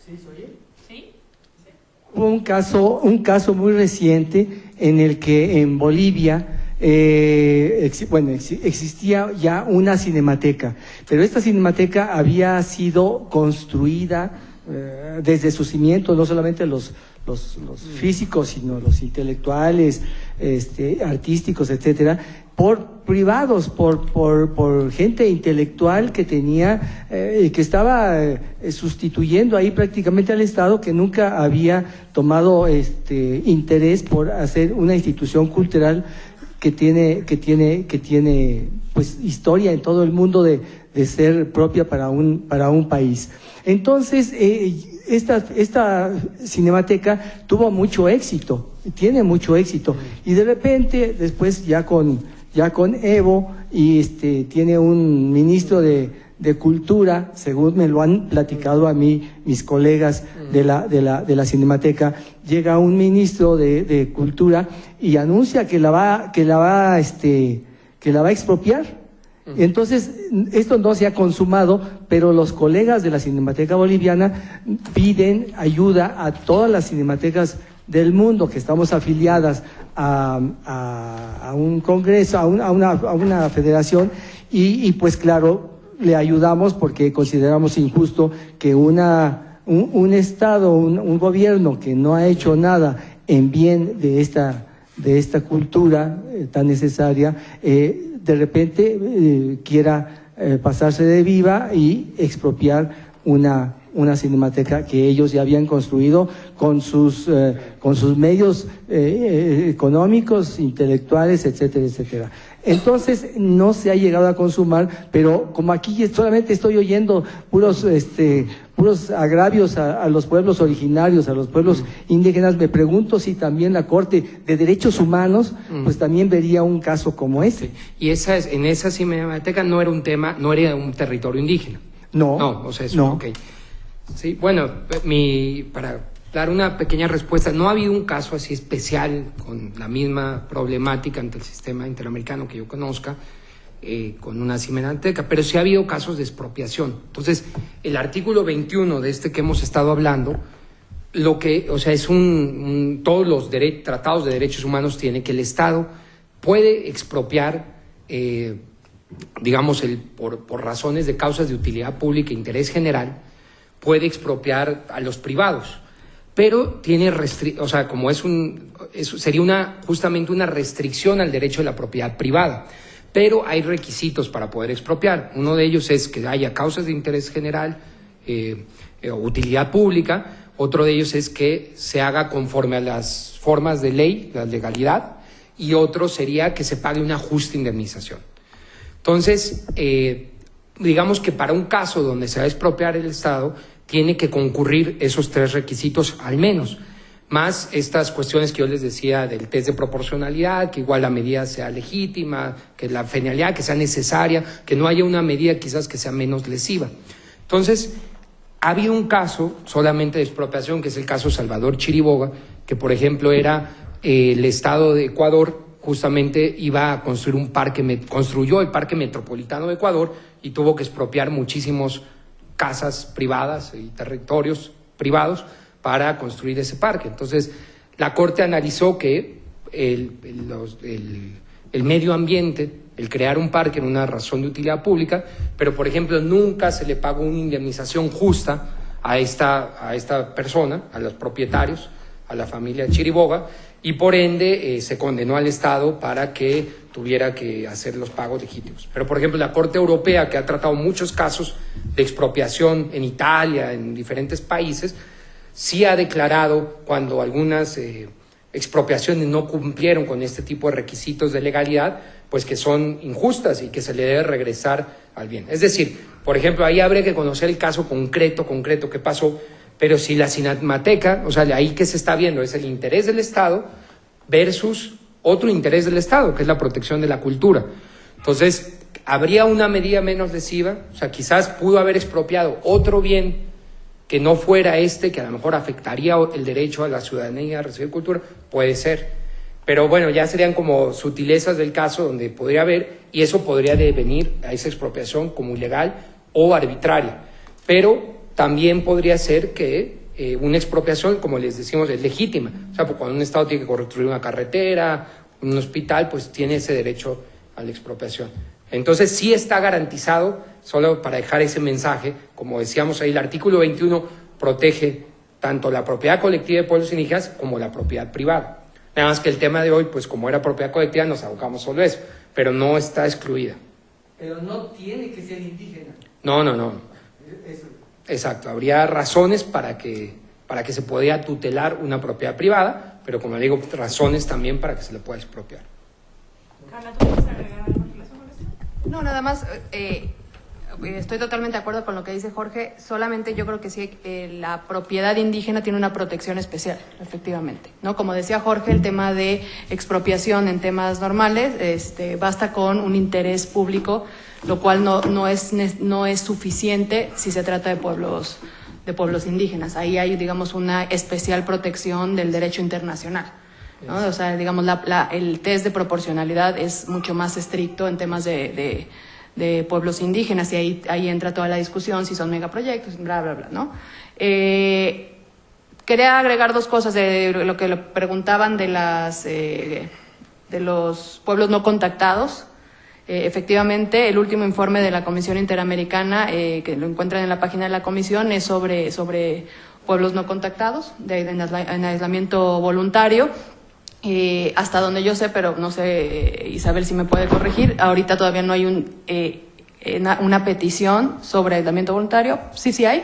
¿Sí se oye? ¿Sí? Hubo un caso muy reciente en el que en Bolivia existía ya una cinemateca, pero esta cinemateca había sido construida desde su cimiento, no solamente los físicos, sino los intelectuales, artísticos, etcétera, por privados, por gente intelectual que tenía, que estaba sustituyendo ahí prácticamente al Estado, que nunca había tomado interés por hacer una institución cultural que tiene pues historia en todo el mundo de ser propia para un país. Entonces, esta cinemateca tuvo mucho éxito, tiene mucho éxito, y de repente, después ya con Evo, y tiene un ministro de Cultura, según me lo han platicado a mí mis colegas de la Cinemateca, llega un ministro de Cultura y anuncia que la va a expropiar. Entonces, esto no se ha consumado, pero los colegas de la Cinemateca Boliviana piden ayuda a todas las cinematecas del mundo que estamos afiliadas a un congreso, a una federación, y pues claro, le ayudamos porque consideramos injusto que un Estado, un gobierno que no ha hecho nada en bien de esta cultura tan necesaria, de repente quiera pasarse de viva y expropiar una cinemateca que ellos ya habían construido con sus medios económicos, intelectuales, etcétera, etcétera. Entonces no se ha llegado a consumar, pero como aquí solamente estoy oyendo puros agravios a los pueblos originarios, a los pueblos indígenas, me pregunto si también la Corte de Derechos Humanos pues también vería un caso como este. Y en esa cinemateca no era un tema, no era un territorio indígena. No, o sea, eso, no. Okay. Sí, bueno, para dar una pequeña respuesta, no ha habido un caso así especial con la misma problemática ante el sistema interamericano que yo conozca, con una cinemateca, pero sí ha habido casos de expropiación. Entonces, el artículo 21 de que hemos estado hablando, es todos los tratados de derechos humanos tiene que el Estado puede expropiar, por razones de causas de utilidad pública e interés general, puede expropiar a los privados, pero tiene sería justamente una restricción al derecho de la propiedad privada, pero hay requisitos para poder expropiar. Uno de ellos es que haya causas de interés general o utilidad pública. Otro de ellos es que se haga conforme a las formas de ley, la legalidad, y otro sería que se pague una justa indemnización. Entonces, digamos que para un caso donde se va a expropiar el Estado, tiene que concurrir esos tres requisitos al menos, más estas cuestiones que yo les decía del test de proporcionalidad, que igual la medida sea legítima, que la finalidad que sea necesaria, que no haya una medida quizás que sea menos lesiva. Entonces, ha habido un caso solamente de expropiación, que es el caso Salvador Chiriboga, que por ejemplo era el Estado de Ecuador, justamente iba a construir construyó el Parque Metropolitano de Ecuador y tuvo que expropiar muchísimos casas privadas y territorios privados para construir ese parque. Entonces, la Corte analizó que el medio ambiente, el crear un parque era una razón de utilidad pública, pero, por ejemplo, nunca se le pagó una indemnización justa a esta persona, a los propietarios a la familia Chiriboga, y por ende se condenó al Estado para que tuviera que hacer los pagos legítimos. Pero, por ejemplo, la Corte Europea, que ha tratado muchos casos de expropiación en Italia, en diferentes países, sí ha declarado cuando algunas expropiaciones no cumplieron con este tipo de requisitos de legalidad, pues que son injustas y que se le debe regresar al bien. Es decir, por ejemplo, ahí habría que conocer el caso concreto que pasó, pero si la Cinemateca, o sea, ahí que se está viendo es el interés del Estado versus otro interés del Estado, que es la protección de la cultura. Entonces, ¿habría una medida menos lesiva? O sea, quizás pudo haber expropiado otro bien que no fuera que a lo mejor afectaría el derecho a la ciudadanía a recibir cultura, puede ser. Pero bueno, ya serían como sutilezas del caso donde podría haber, y eso podría devenir a esa expropiación como ilegal o arbitraria. Pero también podría ser que una expropiación, como les decimos, es legítima. O sea, pues cuando un Estado tiene que construir una carretera, un hospital, pues tiene ese derecho a la expropiación. Entonces sí está garantizado, solo para dejar ese mensaje, como decíamos ahí, el artículo 21 protege tanto la propiedad colectiva de pueblos indígenas como la propiedad privada. Nada más que el tema de hoy, pues como era propiedad colectiva, nos abocamos solo a eso, pero no está excluida. Pero no tiene que ser indígena. No. Eso. Exacto, habría razones para que se pudiera tutelar una propiedad privada, pero como digo, razones también para que se le pueda expropiar. Carla, ¿tú quieres agregar algo en relación con esto? No, nada más, estoy totalmente de acuerdo con lo que dice Jorge, solamente yo creo que sí, la propiedad indígena tiene una protección especial, efectivamente, ¿no? Como decía Jorge, el tema de expropiación en temas normales, basta con un interés público, lo cual no es suficiente si se trata de pueblos indígenas. Ahí hay, digamos, una especial protección del derecho internacional, ¿no? O sea, digamos, el test de proporcionalidad es mucho más estricto en temas de pueblos indígenas, y ahí entra toda la discusión si son megaproyectos, bla, bla, bla, ¿no? Quería agregar dos cosas de lo que preguntaban de los pueblos no contactados. Efectivamente, el último informe de la Comisión Interamericana, que lo encuentran en la página de la Comisión, es sobre pueblos no contactados, en aislamiento voluntario. Hasta donde yo sé, pero no sé, Isabel, si me puede corregir, ahorita todavía no hay una petición sobre aislamiento voluntario. Sí hay.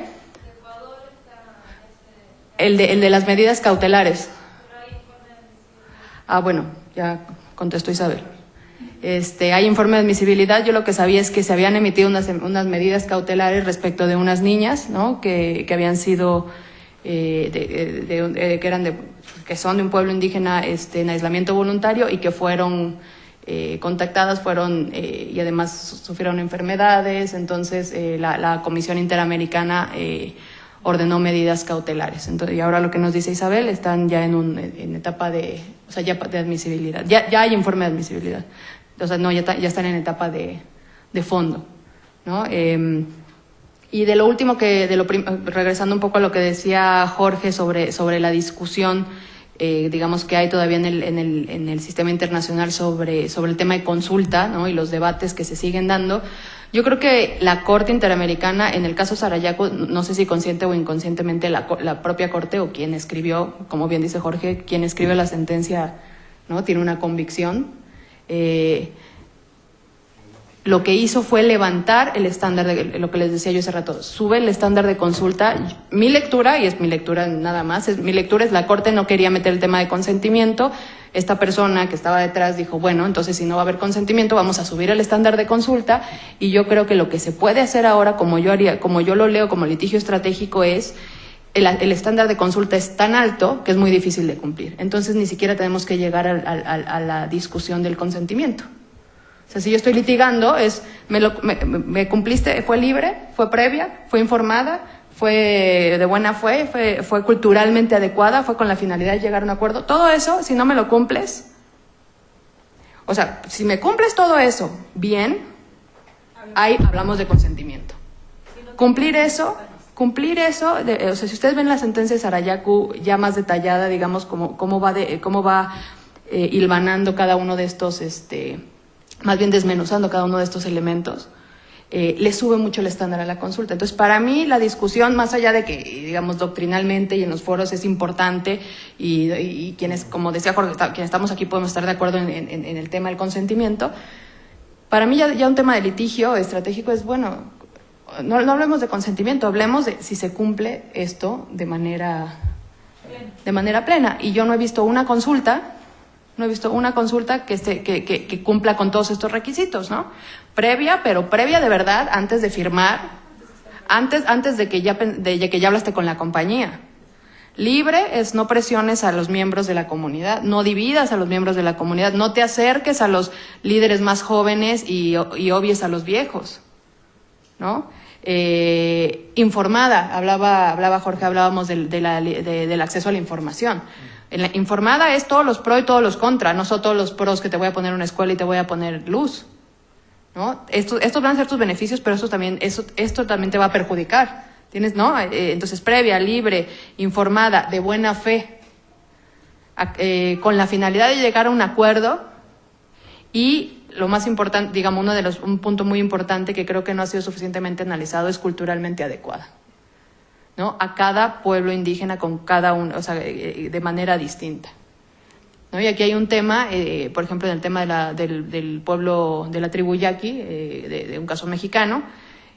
El de las medidas cautelares. Bueno, ya contestó Isabel. Hay informe de admisibilidad. Yo lo que sabía es que se habían emitido unas medidas cautelares respecto de unas niñas, ¿no? que habían sido que son de un pueblo indígena en aislamiento voluntario y que fueron contactadas, y además sufrieron enfermedades. Entonces la Comisión Interamericana ordenó medidas cautelares. Entonces, y ahora lo que nos dice Isabel, están ya en etapa de admisibilidad. Ya hay informe de admisibilidad. O sea, no, ya están en etapa de fondo, ¿no? Y de lo último regresando un poco a lo que decía Jorge sobre la discusión, digamos, que hay todavía en el sistema internacional sobre el tema de consulta, ¿no? Y los debates que se siguen dando. Yo creo que la Corte Interamericana, en el caso Sarayaco, no sé si consciente o inconscientemente, la propia Corte o quien escribió, como bien dice Jorge, quien escribe la sentencia, ¿no? Tiene una convicción. Lo que hizo fue levantar el estándar de lo que les decía yo hace rato, sube el estándar de consulta. Mi lectura, y es mi lectura nada más, mi lectura es: la Corte no quería meter el tema de consentimiento. Esta persona que estaba detrás dijo, bueno, entonces si no va a haber consentimiento, vamos a subir el estándar de consulta. Y yo creo que lo que se puede hacer ahora, como yo lo leo como litigio estratégico, es el estándar de consulta es tan alto que es muy difícil de cumplir. Entonces ni siquiera tenemos que llegar a la discusión del consentimiento. O sea, si yo estoy litigando, me cumpliste, fue libre, fue previa, fue informada, fue de buena fe, fue culturalmente adecuada, fue con la finalidad de llegar a un acuerdo. Todo eso, si no me lo cumples, o sea, si me cumples todo eso bien, ahí hablamos de consentimiento. Cumplir eso, o sea, si ustedes ven la sentencia de Sarayaku ya más detallada, digamos, cómo va hilvanando cada uno de estos, más bien desmenuzando cada uno de estos elementos, le sube mucho el estándar a la consulta. Entonces, para mí, la discusión, más allá de que, digamos, doctrinalmente y en los foros es importante, y quienes, como decía Jorge, quienes estamos aquí podemos estar de acuerdo en el tema del consentimiento, para mí ya un tema de litigio estratégico es, bueno, no hablemos de consentimiento, hablemos de si se cumple esto de manera plena. Y yo no he visto una consulta que cumpla con todos estos requisitos, ¿no? Previa de verdad, antes de firmar, antes de que ya hablaste con la compañía. Libre es no presiones a los miembros de la comunidad, no dividas a los miembros de la comunidad, no te acerques a los líderes más jóvenes y obvies a los viejos, ¿no? Informada, hablaba Jorge, hablábamos del acceso a la información. En la informada es todos los pros y todos los contra, no son todos los pros que te voy a poner una escuela y te voy a poner luz, ¿no? Estos van a ser tus beneficios, pero esto también te va a perjudicar. Tienes, ¿no? Entonces, previa, libre, informada, de buena fe, con la finalidad de llegar a un acuerdo. Y lo más importante, digamos, un punto muy importante que creo que no ha sido suficientemente analizado es culturalmente adecuada, ¿no? A cada pueblo indígena con cada uno, o sea, de manera distinta, ¿no? Y aquí hay un tema, por ejemplo, en el tema del pueblo de la tribu Yaqui, de un caso mexicano,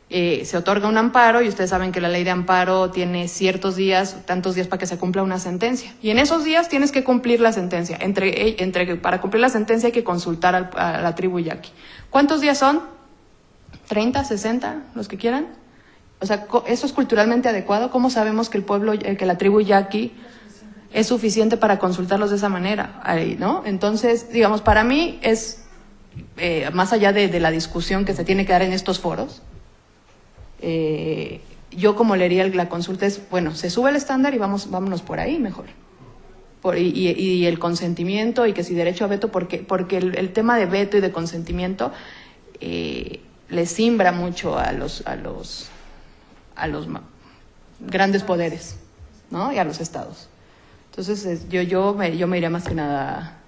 se otorga un amparo y ustedes saben que la ley de amparo tiene tantos días para que se cumpla una sentencia. Y en esos días tienes que cumplir la sentencia. Para cumplir la sentencia hay que consultar a la tribu Yaqui. ¿Cuántos días son? ¿30, 60, los que quieran? O sea, ¿eso es culturalmente adecuado? ¿Cómo sabemos que que la tribu Yaqui es suficiente para consultarlos de esa manera? ¿No? Entonces, digamos, para mí es, más allá de la discusión que se tiene que dar en estos foros, yo como leería la consulta es, bueno, se sube el estándar y vámonos por ahí mejor. Y el consentimiento y que si derecho a veto, porque el tema de veto y de consentimiento le simbra mucho a los grandes poderes, ¿no? Y a los estados. Entonces yo me iría más que nada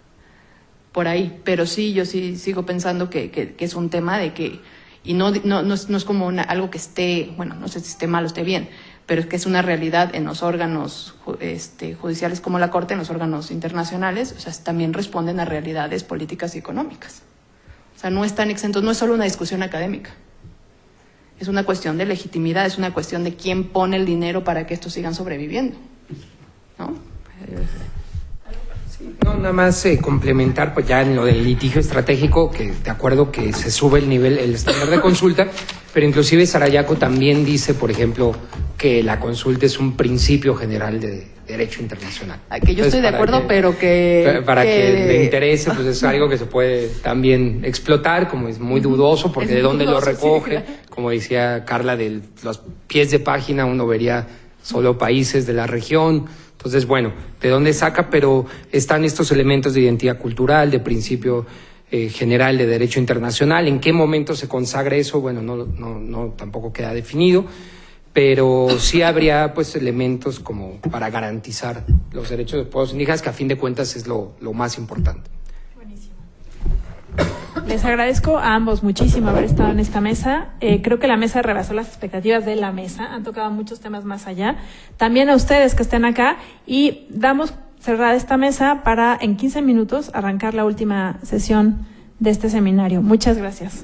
por ahí, pero sí, yo sí sigo pensando que es un tema de que, y no es como algo que esté, bueno, no sé si esté mal o esté bien, pero es que es una realidad en los órganos judiciales como la Corte, en los órganos internacionales, o sea, también responden a realidades políticas y económicas. O sea, no están exentos, no es solo una discusión académica. Es una cuestión de legitimidad, es una cuestión de quién pone el dinero para que estos sigan sobreviviendo, ¿no? No, nada más complementar pues ya en lo del litigio estratégico, que de acuerdo que se sube el estándar de consulta, pero inclusive Sarayaco también dice, por ejemplo, que la consulta es un principio general de derecho internacional. Que yo estoy de acuerdo, pero que... Para que le interese, pues es algo que se puede también explotar, como es muy dudoso, porque de dónde lo recoge, sí. Como decía Carla, de los pies de página uno vería solo países de la región. Entonces, bueno, ¿de dónde saca? Pero están estos elementos de identidad cultural, de principio general de derecho internacional. ¿En qué momento se consagra eso? Bueno, no tampoco queda definido, pero sí habría pues elementos como para garantizar los derechos de los pueblos indígenas, que a fin de cuentas es lo más importante. Buenísimo. Les agradezco a ambos muchísimo haber estado en esta mesa. Creo que la mesa rebasó las expectativas de la mesa. Han tocado muchos temas más allá. También a ustedes que estén acá. Y damos cerrada esta mesa para en 15 minutos arrancar la última sesión de este seminario. Muchas gracias.